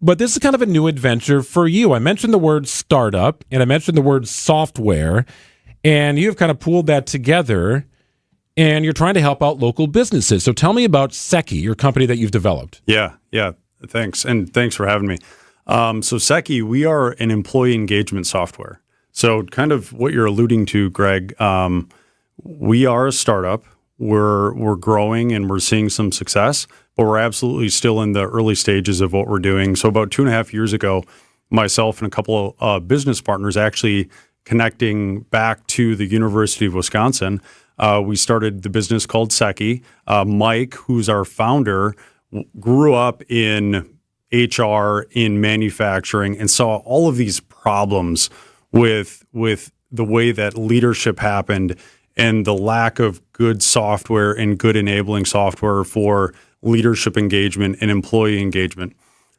[SPEAKER 5] But this is kind of a new adventure for you. I mentioned the word startup and I mentioned the word software, and you've kind of pooled that together. And you're trying to help out local businesses. So tell me about Seki, your company that you've developed.
[SPEAKER 7] Yeah. Thanks. And thanks for having me. So Seki, we are an employee engagement software. So kind of what you're alluding to, Greg, we are a startup. We're growing and we're seeing some success, but we're absolutely still in the early stages of what we're doing. So about 2.5 years ago, myself and a couple of business partners actually connecting back to the University of Wisconsin, we started the business called Seki. Mike, who's our founder, grew up in HR, in manufacturing, and saw all of these problems with the way that leadership happened and the lack of good software and good enabling software for leadership engagement and employee engagement.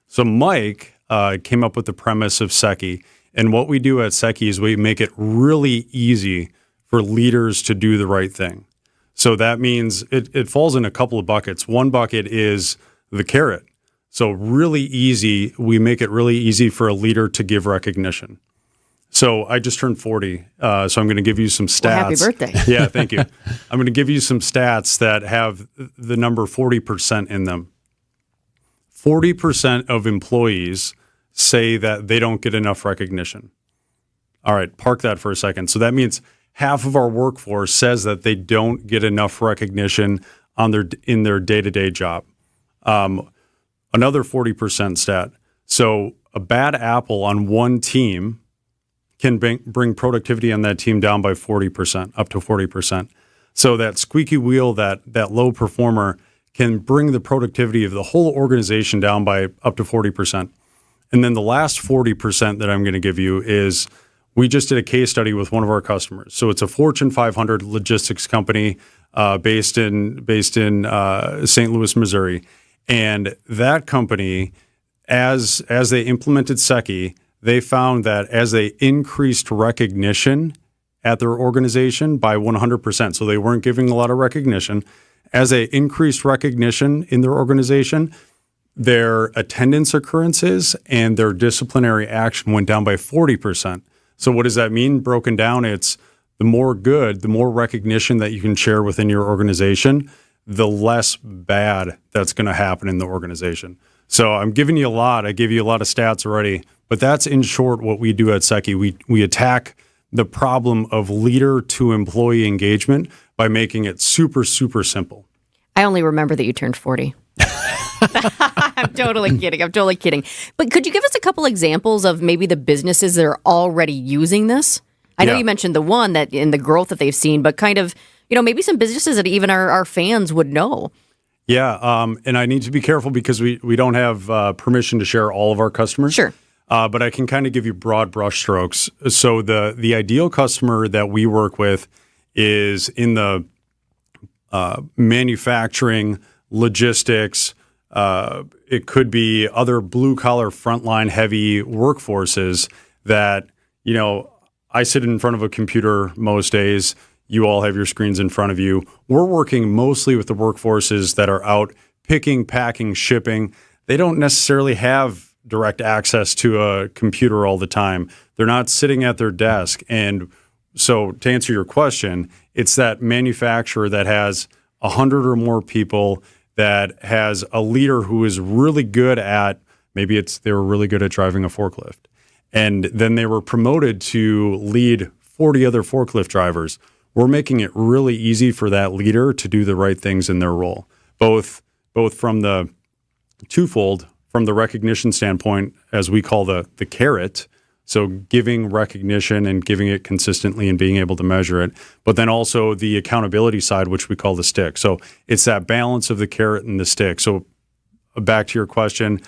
[SPEAKER 7] So Mike came up with the premise of Seki. And what we do at Seki is we make it really easy for leaders to do the right thing. So that means it falls in a couple of buckets. One bucket is the carrot. So really easy, we make it really easy for a leader to give recognition. So I just turned 40, so I'm going to give you some stats.
[SPEAKER 6] Well, happy birthday.
[SPEAKER 7] Yeah, thank you. I'm going to give you some stats that have the number 40% in them. 40% of employees say that they don't get enough recognition. All right, park that for a second. So that means half of our workforce says that they don't get enough recognition in their day-to-day job. Another 40% stat. So a bad apple on one team can bring productivity on that team down by 40%, up to 40%. So that squeaky wheel, that low performer can bring the productivity of the whole organization down by up to 40%. And then the last 40% that I'm going to give you is we just did a case study with one of our customers. So it's a Fortune 500 logistics company based in St. Louis, Missouri. And that company, as they implemented Seki, they found that as they increased recognition at their organization by 100%, so they weren't giving a lot of recognition, as they increased recognition in their organization, their attendance occurrences and their disciplinary action went down by 40%. So what does that mean? Broken down, it's the more good, the more recognition that you can share within your organization, the less bad that's going to happen in the organization. So I'm giving you a lot. I gave you a lot of stats already, but that's in short what we do at SECI. We attack the problem of leader to employee engagement by making it super, super simple.
[SPEAKER 6] I only remember that you turned 40. I'm totally kidding. But could you give us a couple examples of maybe the businesses that are already using this? I know you mentioned the one that in the growth that they've seen, but kind of, maybe some businesses that even our fans would know.
[SPEAKER 7] Yeah, and I need to be careful because we don't have permission to share all of our customers.
[SPEAKER 6] Sure.
[SPEAKER 7] But I can kind of give you broad brushstrokes. So the ideal customer that we work with is in the manufacturing, logistics. It could be other blue-collar, frontline heavy workforces that, I sit in front of a computer most days. You all have your screens in front of you. We're working mostly with the workforces that are out picking, packing, shipping. They don't necessarily have direct access to a computer all the time. They're not sitting at their desk. And so to answer your question, it's that manufacturer that has 100 or more people, that has a leader who is really good at, maybe they were really good at driving a forklift. And then they were promoted to lead 40 other forklift drivers. We're making it really easy for that leader to do the right things in their role, both from the twofold, from the recognition standpoint, as we call the carrot, so giving recognition and giving it consistently and being able to measure it, but then also the accountability side, which we call the stick. So it's that balance of the carrot and the stick. So back to your question,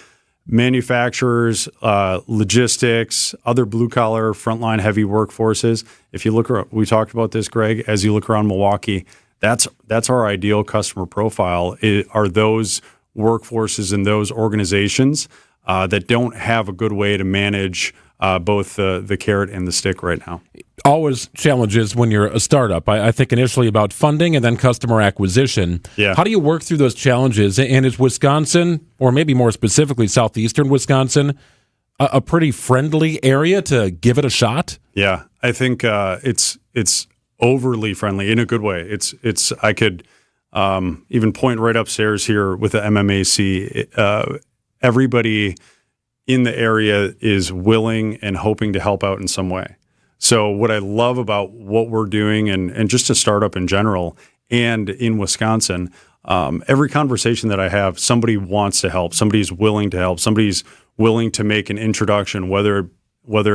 [SPEAKER 7] manufacturers, logistics, other blue-collar, frontline heavy workforces. If you look around, we talked about this, Greg, as you look around Milwaukee, that's our ideal customer profile, are those workforces and those organizations that don't have a good way to manage both the carrot and the stick right now.
[SPEAKER 5] Always challenges when you're a startup. I think initially about funding and then customer acquisition.
[SPEAKER 7] Yeah.
[SPEAKER 5] How do you work through those challenges? And is Wisconsin, or maybe more specifically southeastern Wisconsin, a pretty friendly area to give it a shot?
[SPEAKER 7] Yeah, I think it's overly friendly in a good way. I could even point right upstairs here with the MMAC. Everybody in the area is willing and hoping to help out in some way. So what I love about what we're doing and just a startup in general and in Wisconsin, every conversation that I have, somebody wants to help. Somebody's willing to help. Somebody's willing to make an introduction, whether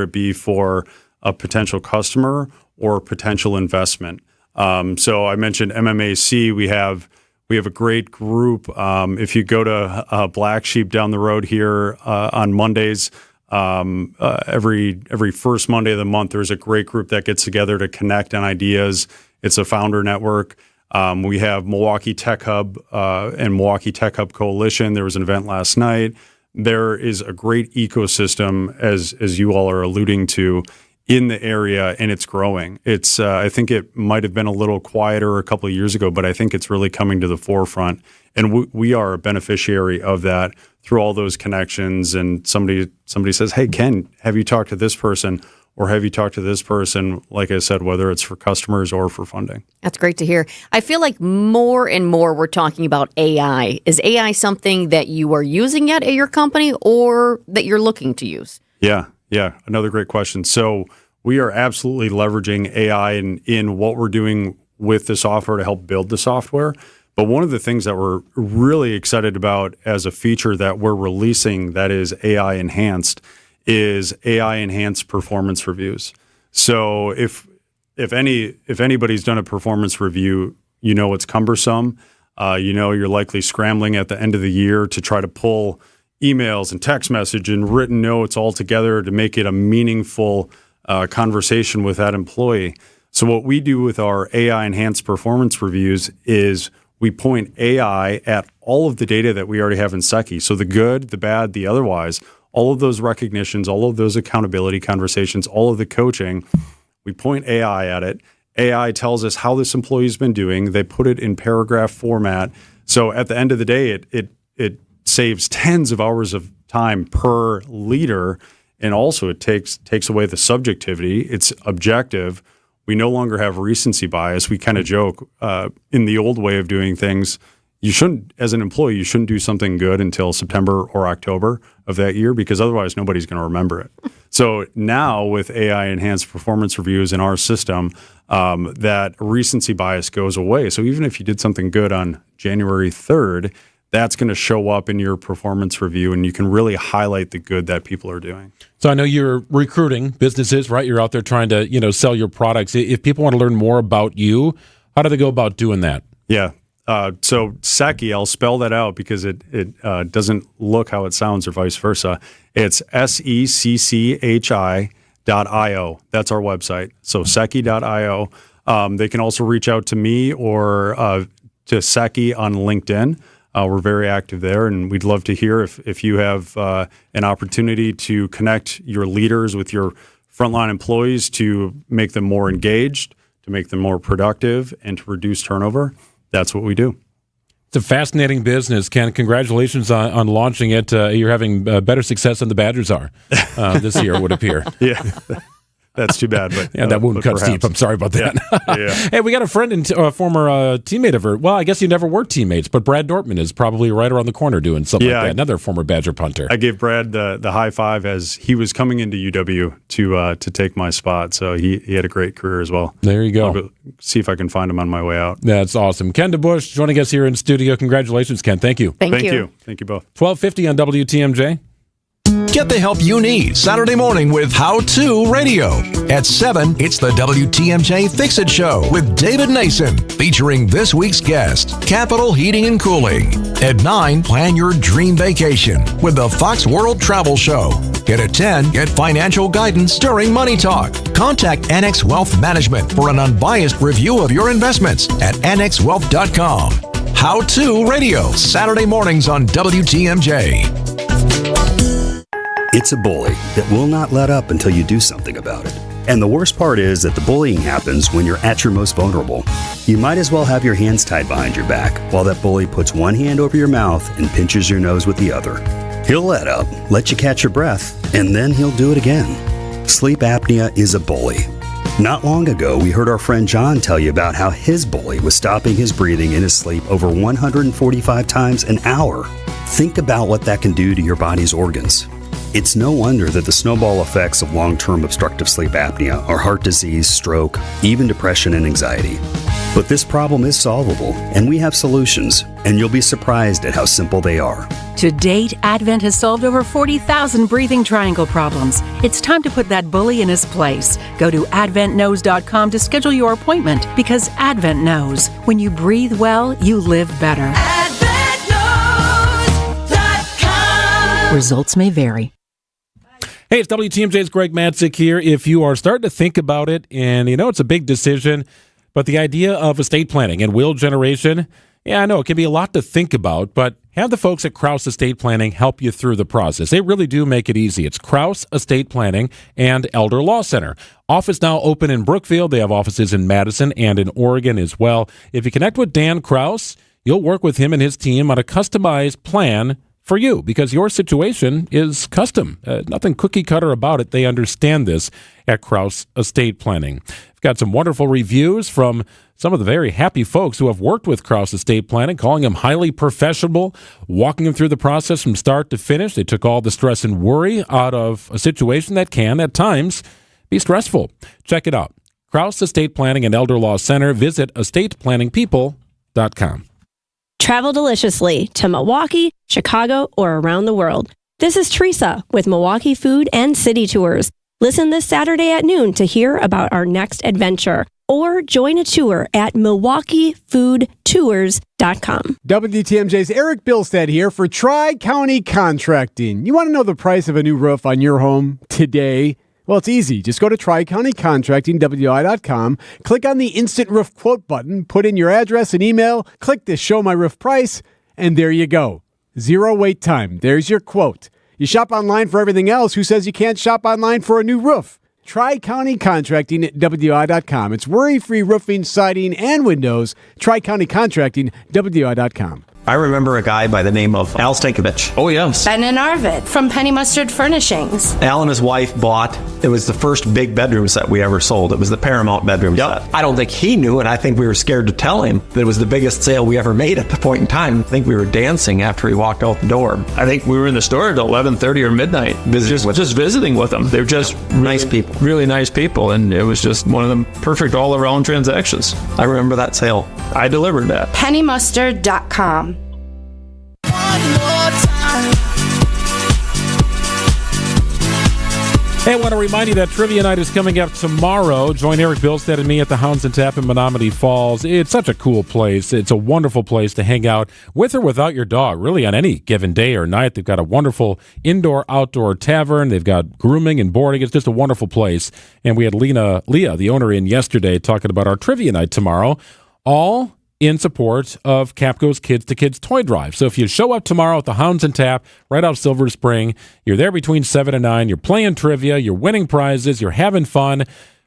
[SPEAKER 7] it be for a potential customer or potential investment. So I mentioned MMAC. We have a great group. If you go to Black Sheep down the road here on Mondays, every first Monday of the month, there's a great group that gets together to connect on ideas. It's a founder network. We have Milwaukee Tech Hub and Milwaukee Tech Hub Coalition. There was an event last night. There is a great ecosystem, as you all are alluding to, in the area, and it's growing. It's I think it might have been a little quieter a couple of years ago, but I think it's really coming to the forefront, and we are a beneficiary of that through all those connections. And somebody says, "Hey, Ken, have you talked to this person, or have you talked to this person?" Like I said, whether it's for customers or for funding.
[SPEAKER 6] That's great to hear. I feel like more and more we're talking about AI. Is AI something that you are using yet at your company, or that you're looking to use?
[SPEAKER 7] Yeah, another great question. So we are absolutely leveraging AI in what we're doing with the software to help build the software. But one of the things that we're really excited about as a feature that we're releasing that is AI enhanced is AI enhanced performance reviews. So if anybody's done a performance review, it's cumbersome. You're likely scrambling at the end of the year to try to pull emails and text message and written notes all together to make it a meaningful conversation with that employee. So what we do with our AI enhanced performance reviews is we point AI at all of the data that we already have in SECI. So the good, the bad, the otherwise, all of those recognitions, all of those accountability conversations, all of the coaching, we point AI at it. AI tells us how this employee's been doing. They put it in paragraph format. So at the end of the day, it saves tens of hours of time per liter. And also it takes away the subjectivity. It's objective. We no longer have recency bias. We kind of joke in the old way of doing things. You shouldn't, as an employee, you shouldn't do something good until September or October of that year because otherwise nobody's going to remember it. So now with AI enhanced performance reviews in our system, that recency bias goes away. So even if you did something good on January 3rd, that's going to show up in your performance review, and you can really highlight the good that people are doing.
[SPEAKER 5] So I know you're recruiting businesses, right? You're out there trying to, sell your products. If people want to learn more about you, how do they go about doing that?
[SPEAKER 7] Yeah. So Secchi, I'll spell that out because it doesn't look how it sounds or vice versa. It's SECCHI.io. That's our website. So Secchi.io. They can also reach out to me or to Secchi on LinkedIn. We're very active there, and we'd love to hear if you have an opportunity to connect your leaders with your frontline employees to make them more engaged, to make them more productive, and to reduce turnover. That's what we do.
[SPEAKER 5] It's a fascinating business, Ken. Congratulations on launching it. You're having better success than the Badgers are this year, it would appear.
[SPEAKER 7] Yeah. That's too bad, but
[SPEAKER 5] that wound cuts deep. I'm sorry about that.
[SPEAKER 7] Yeah.
[SPEAKER 5] Hey, we got a friend and former teammate of her. Well, I guess you never were teammates, but Brad Dortmund is probably right around the corner doing something like that. Another former Badger punter.
[SPEAKER 7] I gave Brad the high five as he was coming into UW to take my spot. So he had a great career as well.
[SPEAKER 5] There you go.
[SPEAKER 7] I'll go see if I can find him on my way out.
[SPEAKER 5] That's awesome. Ken DeBush joining us here in studio. Congratulations, Ken. Thank you.
[SPEAKER 6] Thank you.
[SPEAKER 7] Thank you both.
[SPEAKER 5] 1250 on WTMJ.
[SPEAKER 1] Get the help you need Saturday morning with How To Radio. At 7, it's the WTMJ Fix It Show with David Nason, featuring this week's guest, Capital Heating and Cooling. At 9, plan your dream vacation with the Fox World Travel Show. And at 10, get financial guidance during Money Talk. Contact Annex Wealth Management for an unbiased review of your investments at annexwealth.com. How To Radio, Saturday mornings on WTMJ.
[SPEAKER 8] It's a bully that will not let up until you do something about it. And the worst part is that the bullying happens when you're at your most vulnerable. You might as well have your hands tied behind your back while that bully puts one hand over your mouth and pinches your nose with the other. He'll let up, let you catch your breath, and then he'll do it again. Sleep apnea is a bully. Not long ago, we heard our friend John tell you about how his bully was stopping his breathing in his sleep over 145 times an hour. Think about what that can do to your body's organs. It's no wonder that the snowball effects of long-term obstructive sleep apnea are heart disease, stroke, even depression and anxiety. But this problem is solvable, and we have solutions, and you'll be surprised at how simple they are.
[SPEAKER 9] To date, Advent has solved over 40,000 breathing triangle problems. It's time to put that bully in his place. Go to adventknows.com to schedule your appointment, because Advent knows. When you breathe well, you live better. AdventKnows.com. Results may vary.
[SPEAKER 5] Hey, it's WTMJ's Greg Matzik here. If you are starting to think about it, and it's a big decision, but the idea of estate planning and will generation, I know it can be a lot to think about, but have the folks at Kraus Estate Planning help you through the process. They really do make it easy. It's Kraus Estate Planning and Elder Law Center. Office now open in Brookfield. They have offices in Madison and in Oregon as well. If you connect with Dan Kraus, you'll work with him and his team on a customized plan for you, because your situation is custom. Nothing cookie cutter about it. They understand this at Kraus Estate Planning. We've got some wonderful reviews from some of the very happy folks who have worked with Kraus Estate Planning, calling them highly professional, walking them through the process from start to finish. They took all the stress and worry out of a situation that can, at times, be stressful. Check it out. Kraus Estate Planning and Elder Law Center. Visit estateplanningpeople.com.
[SPEAKER 14] Travel deliciously to Milwaukee, Chicago, or around the world. This is Teresa with Milwaukee Food and City Tours. Listen this Saturday at noon to hear about our next adventure, or join a tour at MilwaukeeFoodTours.com.
[SPEAKER 15] WTMJ's Eric Bilstead here for Tri-County Contracting. You want to know the price of a new roof on your home today? Well, it's easy. Just go to TriCountyContractingWI.com, click on the Instant Roof Quote button, put in your address and email, click the Show My Roof Price, and there you go. Zero wait time. There's your quote. You shop online for everything else. Who says you can't shop online for a new roof? TriCountyContractingWI.com. It's worry-free roofing, siding, and windows. TriCountyContractingWI.com.
[SPEAKER 10] I remember a guy by the name of Al Stankovich.
[SPEAKER 11] Oh, yes.
[SPEAKER 16] Ben and Arvid from Penny Mustard Furnishings.
[SPEAKER 10] Al and his wife bought, it was the first big bedroom set we ever sold. It was the Paramount bedroom set. I don't think he knew, and I think we were scared to tell him that it was the biggest sale we ever made at the point in time. I think we were dancing after he walked out the door.
[SPEAKER 11] I think we were in the store at 11:30 or midnight, just visiting with them. They're just
[SPEAKER 10] nice people.
[SPEAKER 11] Really nice people, and it was just one of them perfect all-around transactions.
[SPEAKER 10] I remember that sale.
[SPEAKER 11] I delivered that.
[SPEAKER 16] PennyMustard.com.
[SPEAKER 5] Hey, I want to remind you that Trivia Night is coming up tomorrow. Join Eric Bilstead and me at the Hounds and Tap in Menominee Falls. It's such a cool place. It's a wonderful place to hang out with or without your dog, really on any given day or night. They've got a wonderful indoor-outdoor tavern. They've got grooming and boarding. It's just a wonderful place. And we had Leah, the owner, in yesterday talking about our Trivia Night tomorrow, all in support of Capco's Kids to Kids Toy Drive. So if you show up tomorrow at the Hounds and Tap right off Silver Spring, you're there between 7 and 9, you're playing trivia, you're winning prizes, you're having fun,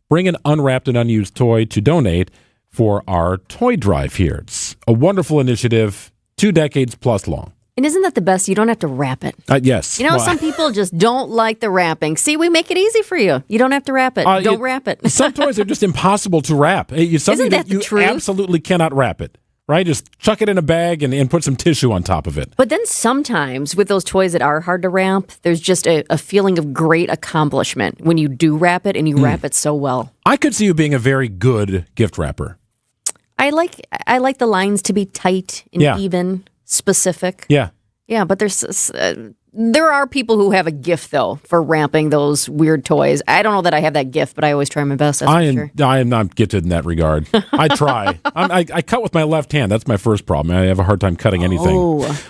[SPEAKER 5] bring an unwrapped and unused toy to donate for our toy drive here. It's a wonderful initiative, 2 decades plus long.
[SPEAKER 6] And isn't that the best? You don't have to wrap it.
[SPEAKER 5] Yes.
[SPEAKER 6] You know, some people just don't like the wrapping. See, we make it easy for you. You don't have to wrap it. Don't wrap it.
[SPEAKER 5] Some toys are just impossible to wrap.
[SPEAKER 6] Isn't that the
[SPEAKER 5] you
[SPEAKER 6] truth?
[SPEAKER 5] Absolutely cannot wrap it, right? Just chuck it in a bag and put some tissue on top of it.
[SPEAKER 6] But then sometimes with those toys that are hard to wrap, there's just a feeling of great accomplishment when you do wrap it and you wrap it so well.
[SPEAKER 5] I could see you being a very good gift wrapper.
[SPEAKER 6] I like the lines to be tight and even, specific. Yeah, but there are people who have a gift, though, for wrapping those weird toys. I don't know that I have that gift, but I always try my best.
[SPEAKER 5] I am not gifted in that regard. I try. I cut with my left hand. That's my first problem. I have a hard time cutting anything.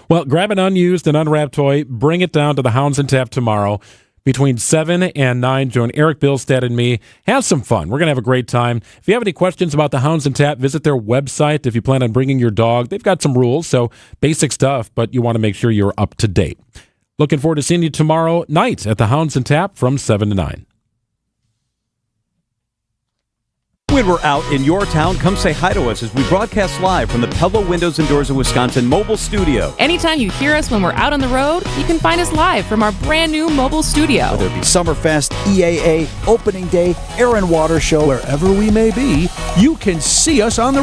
[SPEAKER 5] Well, grab an unused and unwrapped toy. Bring it down to the Hounds and Tap tomorrow. Between 7 and 9, join Eric Bilstead and me. Have some fun. We're going to have a great time. If you have any questions about the Hounds and Tap, visit their website. If you plan on bringing your dog, they've got some rules, so basic stuff, but you want to make sure you're up to date. Looking forward to seeing you tomorrow night at the Hounds and Tap from 7 to 9.
[SPEAKER 17] When we're out in your town, come say hi to us as we broadcast live from the Pebble Windows and Doors of Wisconsin mobile studio.
[SPEAKER 18] Anytime you hear us when we're out on the road, you can find us live from our brand new mobile studio.
[SPEAKER 19] Whether it be Summerfest, EAA, Opening Day, Air and Water Show, wherever we may be, you can see us on the